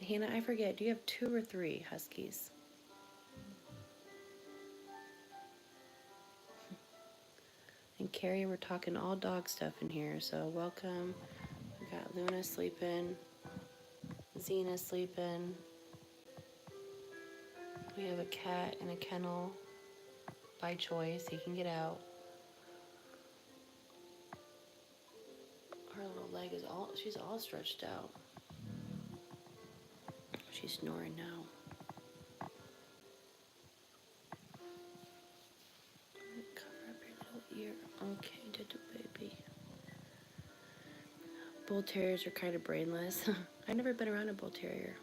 Hannah, I forget. Do you have 2 or 3 Huskies? And Carrie, we're talking all dog stuff in here, so welcome. We got Luna sleeping, Xena sleeping. We have a cat in a kennel by choice. He can get out. Her little leg is she's all stretched out. She's snoring now. Cover up your little ear. Okay, little baby. Bull terriers are kind of brainless. I've never been around a bull terrier.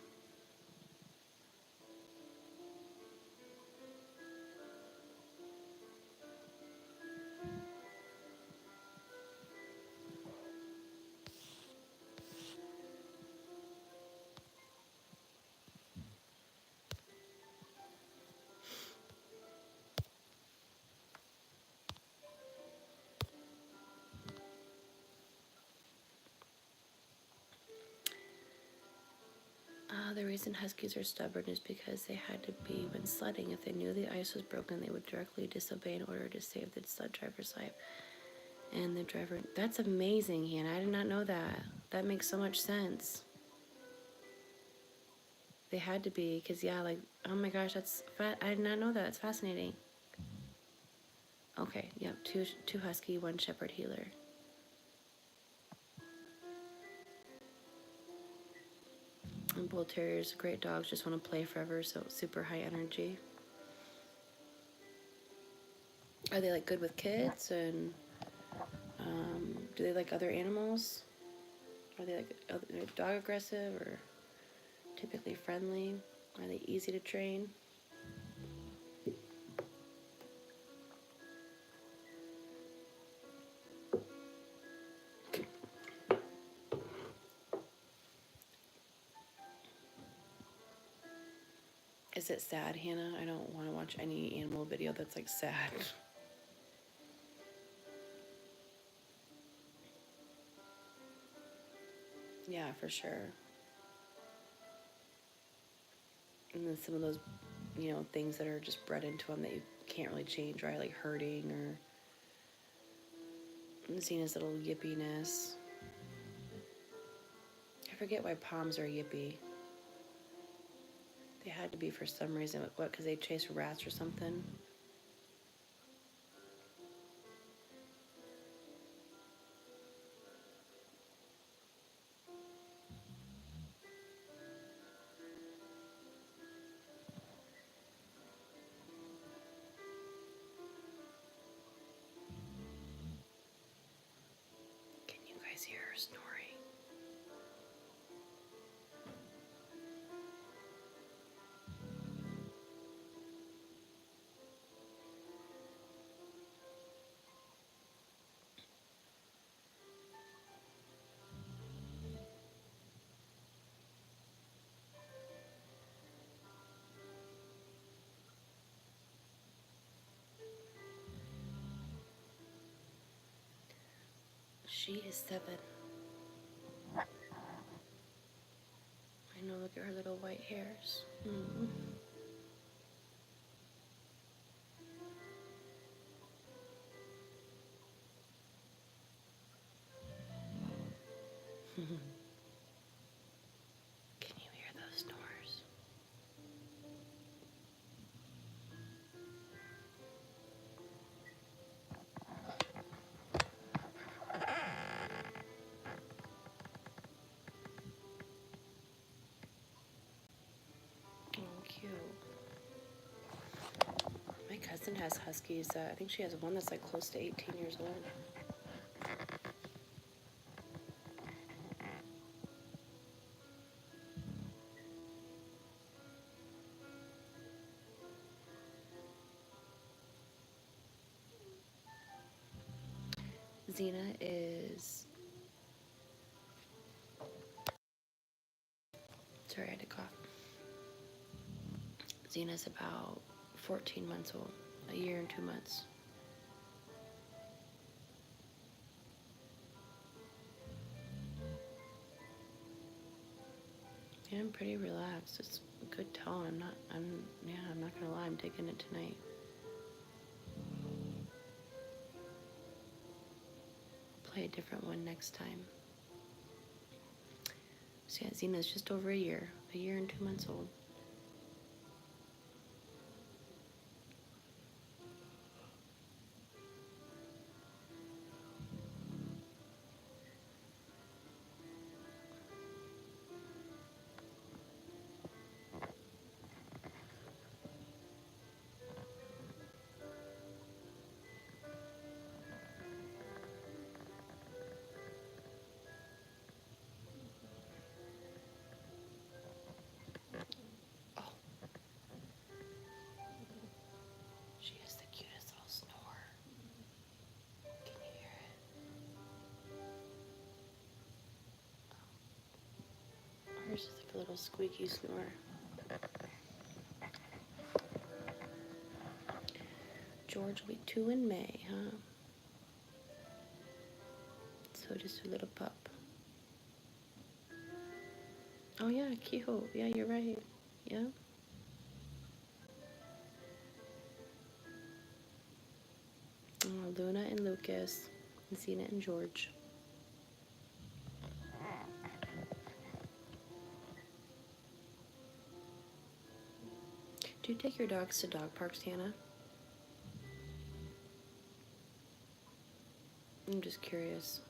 The reason Huskies are stubborn is because they had to be when sledding. If they knew the ice was broken, they would directly disobey in order to save the sled driver's life. And the driver, that's amazing, Hannah. I did not know that. That makes so much sense. They had to be, because, yeah, like, oh my gosh, I did not know that. It's fascinating. Okay, yep, two husky, one shepherd healer. And bull terriers, great dogs, just want to play forever, so super high energy. Are they like good with kids, and do they like other animals? Are they like dog aggressive or typically friendly? Are they easy to train? Is it sad, Hannah? I don't want to watch any animal video that's like sad. Yeah, for sure. And then some of those, things that are just bred into them that you can't really change, right? Like hurting or Zena's little yippiness. I forget why Poms are yippy. They had to be for some reason. What, because they chase rats or something? Can you guys hear her snoring? She is 7. I know, look at her little white hairs. Mm. Can you hear those snores? Oh, cute. My cousin has huskies. I think she has one that's like close to 18 years old. Xena is... Sorry, I had to cough. Xena's about 14 months old. A year and 2 months. Yeah, I'm pretty relaxed. It's a good tone. I'm not gonna lie, I'm taking it tonight. Play a different one next time. So yeah, Xena's just over a year and 2 months old. Oh, she has the cutest little snore. Can you hear it? Hers is like a little squeaky snore. George will be 2 in May, huh? So just a little pup. Oh yeah, cute. Yeah, you're right. Yeah. Oh, Luna and Lucas. Xena and George. Do you take your dogs to dog parks, Hannah? I'm just curious.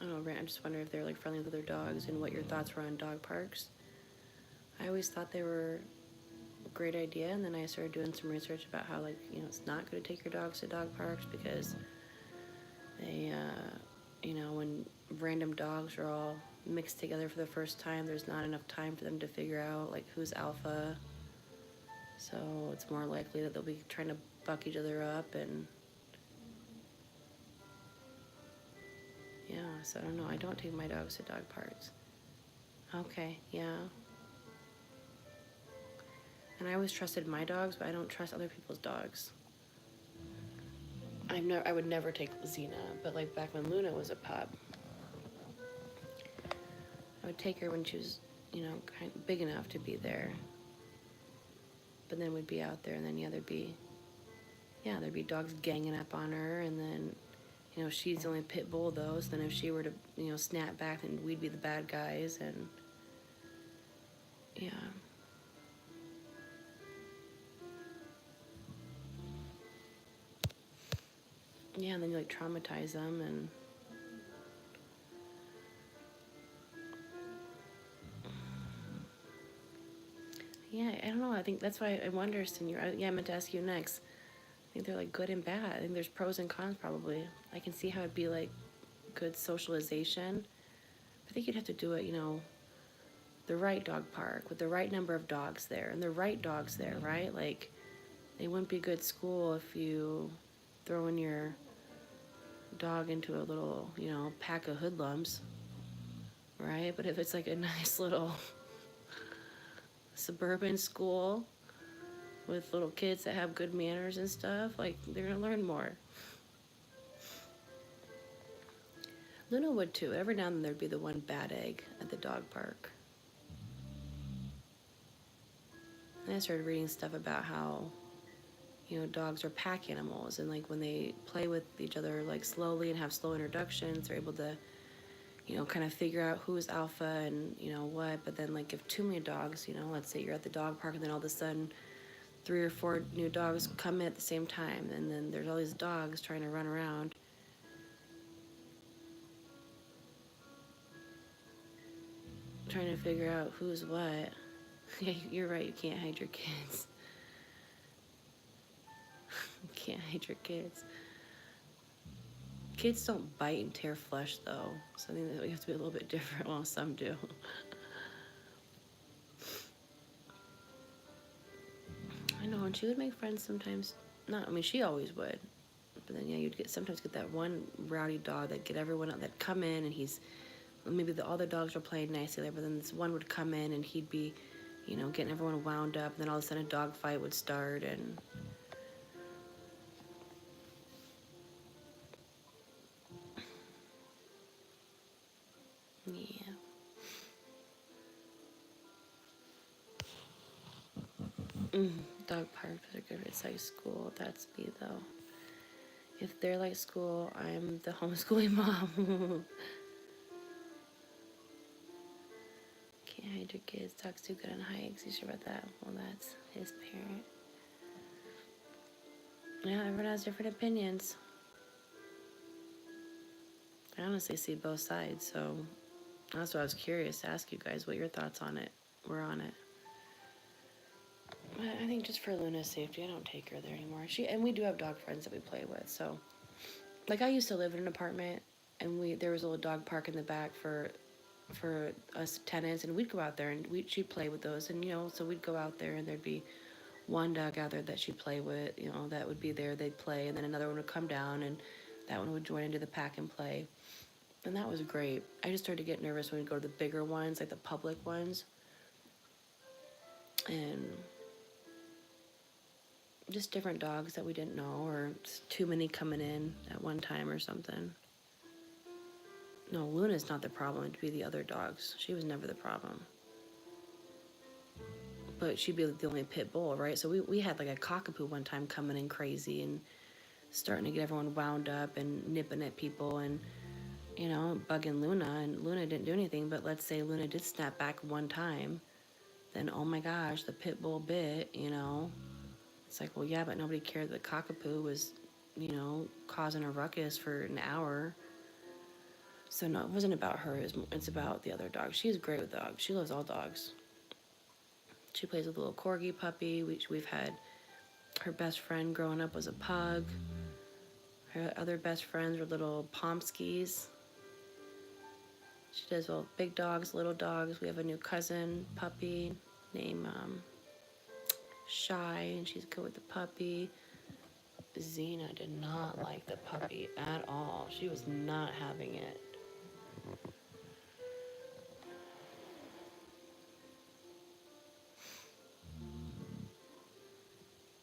I don't know, I just wonder if they're like friendly with other dogs and what your thoughts were on dog parks. I always thought they were a great idea, and then I started doing some research about how, like, you know, it's not good to take your dogs to dog parks because they, you know, when random dogs are all mixed together for the first time, there's not enough time for them to figure out, like, who's alpha. So it's more likely that they'll be trying to buck each other up, and yeah, so I don't know. I don't take my dogs to dog parks. Okay, yeah. And I always trusted my dogs, but I don't trust other people's dogs. I would never take Xena, but like back when Luna was a pup, I would take her when she was, you know, kind of big enough to be there. But then we'd be out there, and then there'd be dogs ganging up on her, and then, you know, she's the only pit bull though. So then if she were to, you know, snap back, then we'd be the bad guys, and yeah. Yeah, and then you like traumatize them, and yeah, I don't know. I think that's why I wonder, Senor. Yeah, I meant to ask you next. I think they're like good and bad. I think there's pros and cons probably. I can see how it'd be like good socialization. I think you'd have to do it, you know, the right dog park with the right number of dogs there and the right dogs there, right? Like, they wouldn't be good school if you throw in your dog into a little, you know, pack of hoodlums, right? But if it's like a nice little suburban school with little kids that have good manners and stuff, like, they're gonna learn more. Luna would too. Every now and then there'd be the one bad egg at the dog park. And I started reading stuff about how, you know, dogs are pack animals, and like when they play with each other like slowly and have slow introductions, they're able to, you know, kind of figure out who's alpha and, you know, what. But then, like, if too many dogs, you know, let's say you're at the dog park and then all of a sudden 3 or 4 new dogs come in at the same time, and then there's all these dogs trying to run around. Trying to figure out who's what. Yeah, you're right, you can't hide your kids. You can't hide your kids. Kids don't bite and tear flesh, though, so I think that we have to be a little bit different. Well, some do. I know, and she would make friends sometimes. Not, I mean, she always would. But then, yeah, you'd sometimes get that one rowdy dog that get everyone out, that come in, and he's, maybe all the dogs were playing nice together, but then this one would come in and he'd be, you know, getting everyone wound up, and then all of a sudden a dog fight would start, and yeah. Dog parks are good. It's like school. That's me though. If they're like school, I'm the homeschooling mom. Can't hide your kids. Dog's too good on hikes. You sure about that? Well, that's his parent. Yeah, everyone has different opinions. I honestly see both sides, so that's why I was curious to ask you guys what your thoughts on it were on it. I think just for Luna's safety, I don't take her there anymore. And we do have dog friends that we play with, so like, I used to live in an apartment, and there was a little dog park in the back for us tenants, and we'd go out there and she'd play with those, and, you know, so we'd go out there and there'd be one dog out there that she'd play with, you know, that would be there, they'd play, and then another one would come down and that one would join into the pack and play. And that was great. I just started to get nervous when we go to the bigger ones, like the public ones. And just different dogs that we didn't know, or too many coming in at one time or something. No, Luna's not the problem. It'd be the other dogs. She was never the problem. But she'd be the only pit bull, right? So we had like a cockapoo one time coming in crazy, and starting to get everyone wound up and nipping at people and, you know, bugging Luna. And Luna didn't do anything, but let's say Luna did snap back one time, then oh my gosh, the pit bull bit, you know. It's like, well, yeah, but nobody cared that Cockapoo was, you know, causing a ruckus for an hour. So no, it wasn't about her. It's about the other dog. She's great with dogs. She loves all dogs. She plays with a little corgi puppy. We've had her best friend growing up was a pug. Her other best friends were little Pomskis. She does well big dogs, little dogs. We have a new cousin puppy named Shy, and she's good with the puppy. Xena did not like the puppy at all. She was not having it.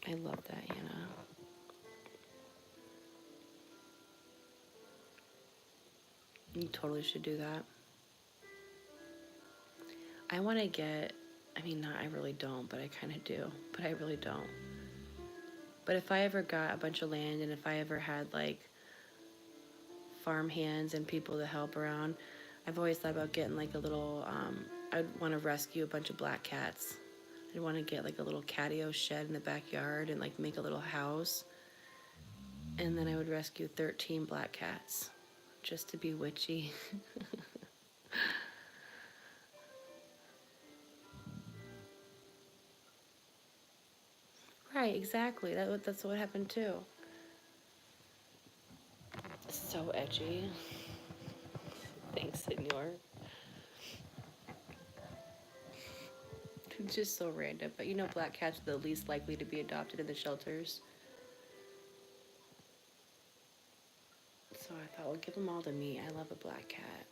I love that, Anna. You totally should do that. I want to get, I mean, not, I really don't, but I kind of do, but I really don't. But if I ever got a bunch of land and if I ever had like farm hands and people to help around, I've always thought about getting like a little, I'd want to rescue a bunch of black cats. I'd want to get like a little catio shed in the backyard and like make a little house. And then I would rescue 13 black cats just to be witchy. Right, exactly. That's what happened too. So edgy. Thanks, senor. Just so random. But you know, black cats are the least likely to be adopted in the shelters. So I thought, well, give them all to me. I love a black cat.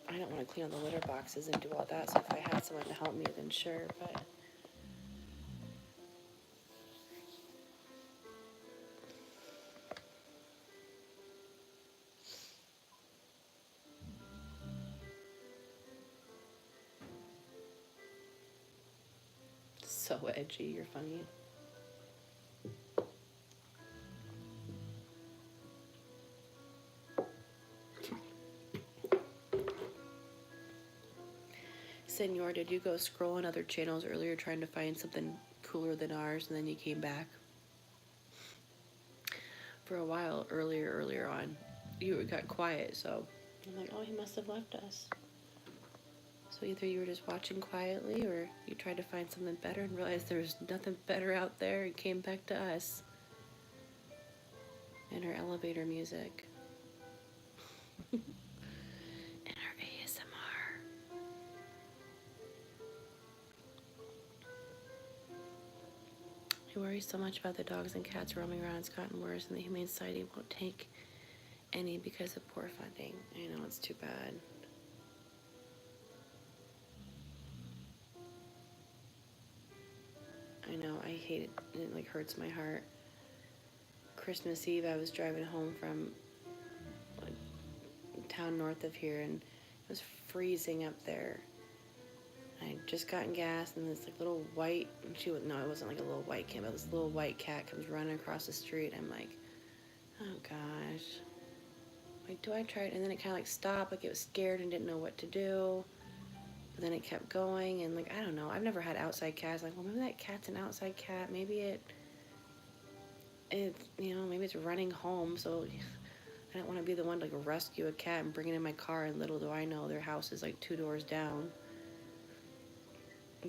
I don't want to clean all the litter boxes and do all that. So if I had someone to help me, then sure. But so edgy. You're funny. Senor, did you go scroll on other channels earlier trying to find something cooler than ours and then you came back? For a while, earlier on, you got quiet, so I'm like, oh, he must have left us. So either you were just watching quietly or you tried to find something better and realized there was nothing better out there and came back to us and our elevator music. And our ASMR. I worry so much about the dogs and cats roaming around. It's gotten worse, and the Humane Society won't take any because of poor funding. I know, it's too bad. I know, I hate it. It like hurts my heart. Christmas Eve, I was driving home from a town north of here, and it was freezing up there. I just gotten gas, and this like little white, no, it wasn't like a little white cat, but this little white cat comes running across the street. I'm like, oh gosh. Like, do I try it? And then it kind of like stopped, like it was scared and didn't know what to do. But then it kept going, and like, I don't know. I've never had outside cats. Like, well, maybe that cat's an outside cat. Maybe you know, maybe it's running home. So I don't want to be the one to like rescue a cat and bring it in my car. And little do I know, their house is like 2 doors down.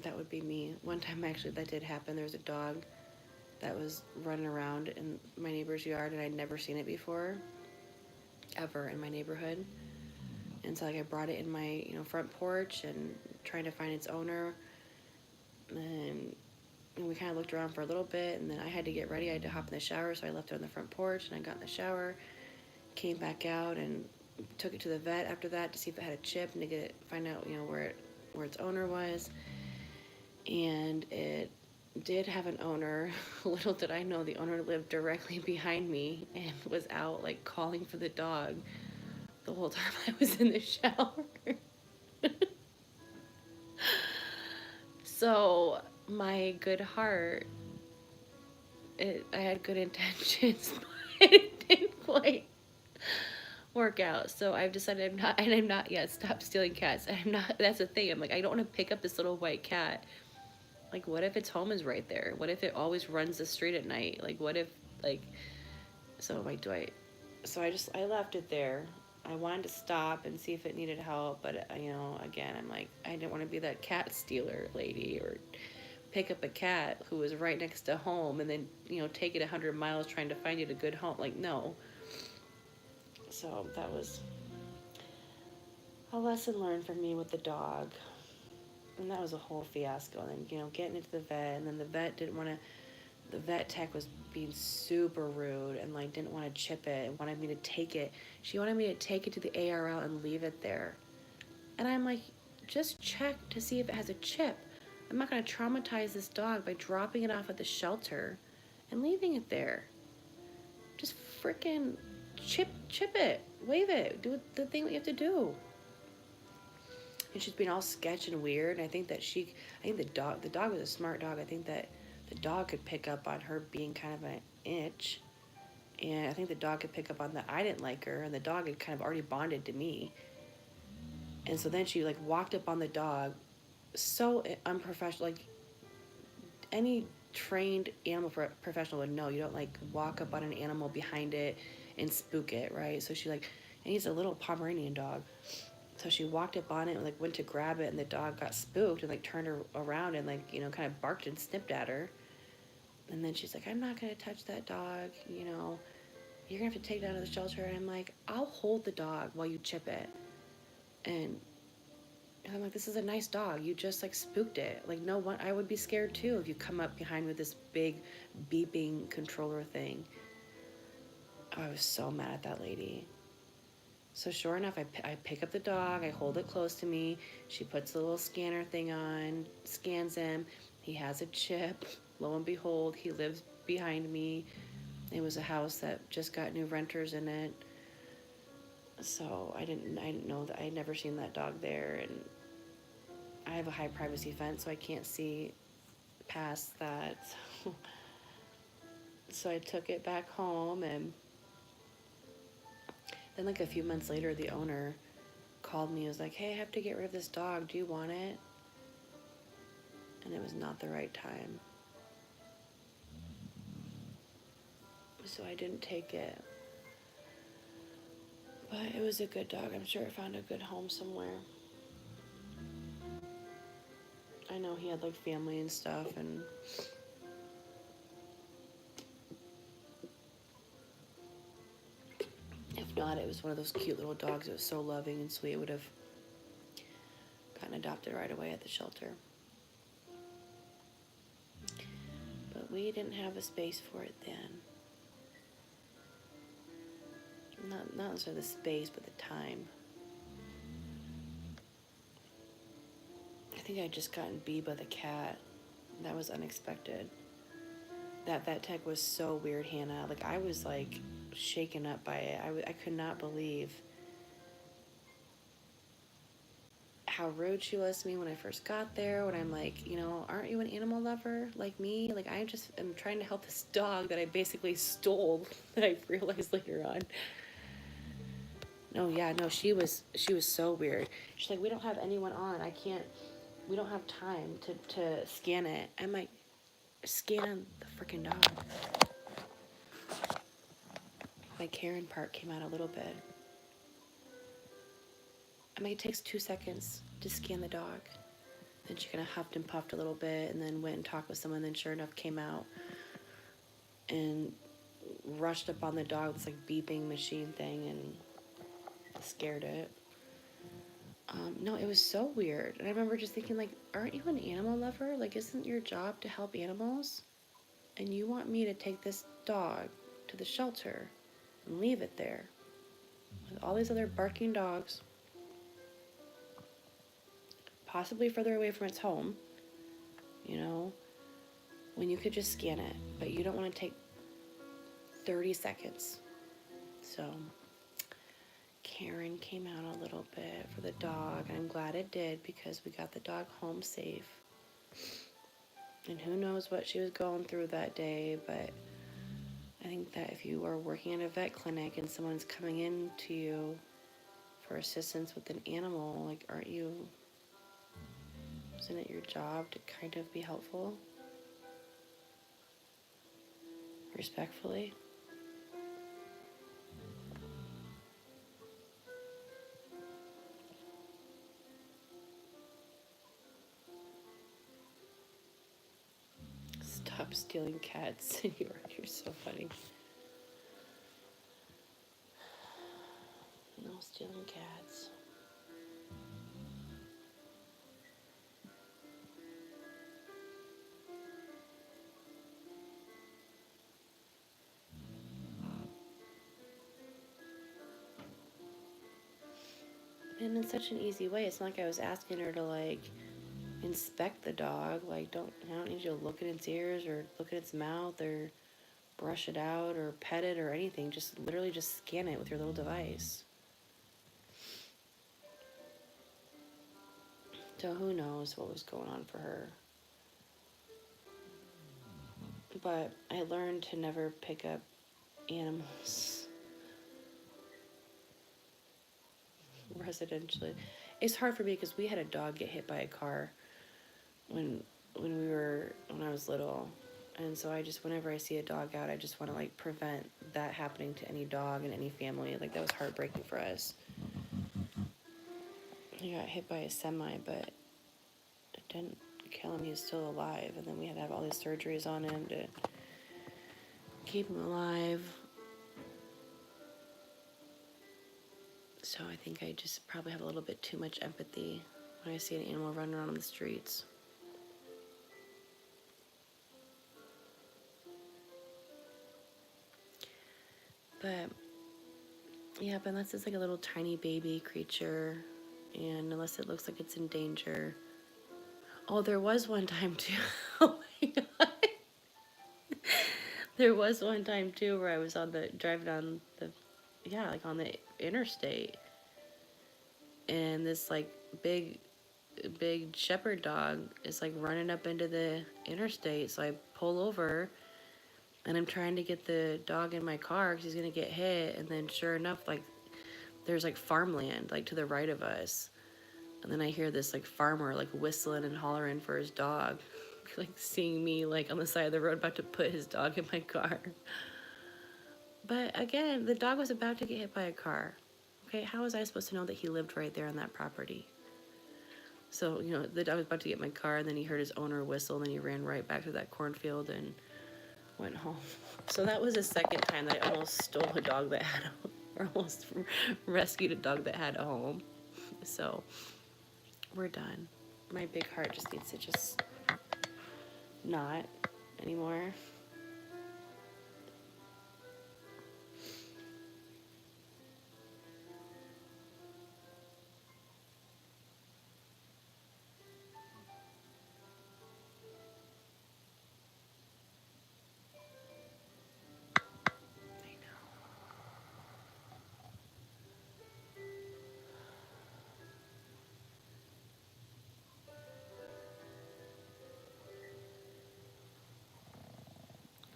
That would be me. One time, actually, that did happen. There was a dog that was running around in my neighbor's yard, and I'd never seen it before, ever in my neighborhood. And so, like, I brought it in my, you know, front porch and trying to find its owner. And we kind of looked around for a little bit, and then I had to get ready. I had to hop in the shower, so I left it on the front porch, and I got in the shower, came back out, and took it to the vet after that to see if it had a chip and to find out, you know, where its owner was. And it did have an owner. Little did I know the owner lived directly behind me and was out like calling for the dog the whole time I was in the shower. So my good heart I had good intentions, but it didn't quite work out. So I've decided I'm not yet stop stealing cats. I'm not. That's the thing. I'm like, I don't want to pick up this little white cat. Like, what if its home is right there? What if it always runs the street at night? Like, what if, like, so I'm like, do I? So I left it there. I wanted to stop and see if it needed help, but again, I'm like, I didn't want to be that cat stealer lady or pick up a cat who was right next to home and then take it 100 miles trying to find you a good home. Like, no. So that was a lesson learned for me with the dog, and that was a whole fiasco. And then getting into the vet, and then the vet didn't want to. The vet tech was being super rude and like didn't want to chip it and wanted me to take it. She wanted me to take it to the ARL and leave it there. And I'm like, just check to see if it has a chip. I'm not going to traumatize this dog by dropping it off at the shelter and leaving it there. Just freaking chip it, wave it, do the thing that you have to do. And she's being all sketch and weird. And I think the dog was a smart dog. I think that the dog could pick up on her being kind of an itch. And I think the dog could pick up on that I didn't like her, and the dog had kind of already bonded to me. And so then she like walked up on the dog, so unprofessional. Like any trained animal professional would know, you don't like walk up on an animal behind it and spook it, right? So she like, and he's a little Pomeranian dog. So she walked up on it and like went to grab it, and the dog got spooked and like turned her around and like kind of barked and snipped at her. And then she's like, I'm not gonna touch that dog, you're gonna have to take it out of the shelter. And I'm like, I'll hold the dog while you chip it. And I'm like, this is a nice dog. You just like spooked it. Like, no one, I would be scared too if you come up behind with this big beeping controller thing. I was so mad at that lady. So sure enough, I pick up the dog, I hold it close to me. She puts the little scanner thing on, scans him. He has a chip. Lo and behold, he lives behind me. It was a house that just got new renters in it. So I didn't know that. I had never seen that dog there, and I have a high privacy fence, so I can't see past that. So I took it back home, and then like a few months later, the owner called me and was like, hey, I have to get rid of this dog. Do you want it? And it was not the right time. So I didn't take it. But it was a good dog. I'm sure it found a good home somewhere. I know he had like family and stuff, and if not, it was one of those cute little dogs that was so loving and sweet. It would have gotten adopted right away at the shelter. But we didn't have a space for it then. Not necessarily the space, but the time. I think I just gotten beat by the cat. That was unexpected. That vet tech was so weird, Hannah. Like, I was like shaken up by it. I could not believe how rude she was to me when I first got there. When I'm like, aren't you an animal lover like me? Like, I just am trying to help this dog that I basically stole, that I realized later on. No, she was so weird. She's like, we don't have anyone on. We don't have time to scan it. I'm like, scan the freaking dog. My Karen part came out a little bit. I mean, it takes 2 seconds to scan the dog. Then she kind of huffed and puffed a little bit and then went and talked with someone. Then sure enough came out and rushed up on the dog with this like beeping machine thing and scared it. No, it was so weird. And I remember just thinking, like, aren't you an animal lover? Like, isn't your job to help animals? And you want me to take this dog to the shelter and leave it there with all these other barking dogs, possibly further away from its home, when you could just scan it, but you don't want to take 30 seconds. So Karen came out a little bit for the dog, and I'm glad it did because we got the dog home safe. And who knows what she was going through that day, but I think that if you are working at a vet clinic and someone's coming in to you for assistance with an animal, like, isn't it your job to kind of be helpful? Respectfully? Stop stealing cats. You're so funny. No stealing cats. And in such an easy way. It's not like I was asking her to like inspect the dog. Like, I don't need you to look at its ears or look at its mouth or brush it out or pet it or anything. Just literally just scan it with your little device. So who knows what was going on for her. But I learned to never pick up animals residentially. It's hard for me because we had a dog get hit by a car when I was little. And so I just, whenever I see a dog out, I just want to like prevent that happening to any dog and any family. Like, that was heartbreaking for us. He got hit by a semi, but it didn't kill him. He was still alive. And then we had to have all these surgeries on him to keep him alive. So I think I just probably have a little bit too much empathy when I see an animal running around on the streets. But yeah, but unless it's like a little tiny baby creature, and unless it looks like it's in danger. Oh, there was one time too. Oh my god. There was one time too where I was driving on the, yeah, like on the interstate, and this like big shepherd dog is like running up into the interstate. So I pull over and I'm trying to get the dog in my car because he's gonna get hit. And then sure enough, like there's like farmland like to the right of us. And then I hear this like farmer like whistling and hollering for his dog, like seeing me like on the side of the road about to put his dog in my car. But again, the dog was about to get hit by a car. Okay, how was I supposed to know that he lived right there on that property? So, the dog was about to get in my car, and then he heard his owner whistle, and then he ran right back to that cornfield and went home. So that was the second time that I almost stole a dog that had or almost rescued a dog that had a home. So we're done. My big heart just needs to just not anymore.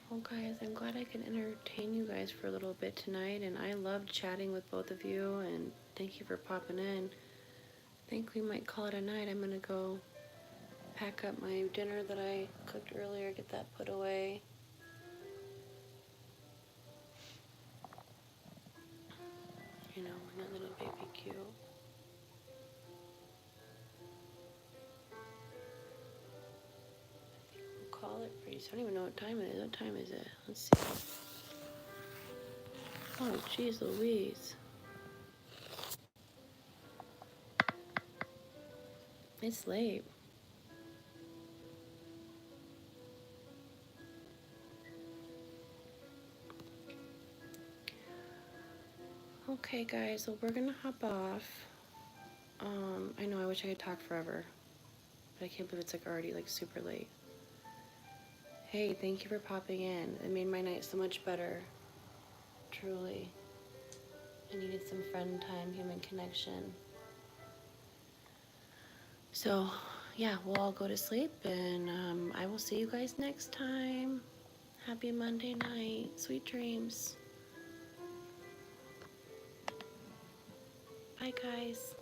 Well, guys, I'm glad I can entertain you guys for a little bit tonight, and I loved chatting with both of you, and thank you for popping in. I think we might call it a night. I'm gonna go pack up my dinner that I cooked earlier, get that put away. My little baby cute. We'll call it pretty soon. I don't even know what time it is. What time is it? Let's see. Oh, jeez Louise. It's late. Okay, guys, so we're gonna hop off. I know I wish I could talk forever, but I can't believe it's like already like super late. Hey, thank you for popping in. It made my night so much better. Truly. I needed some friend time, human connection. So, yeah, we'll all go to sleep, and I will see you guys next time. Happy Monday night. Sweet dreams. Bye, guys.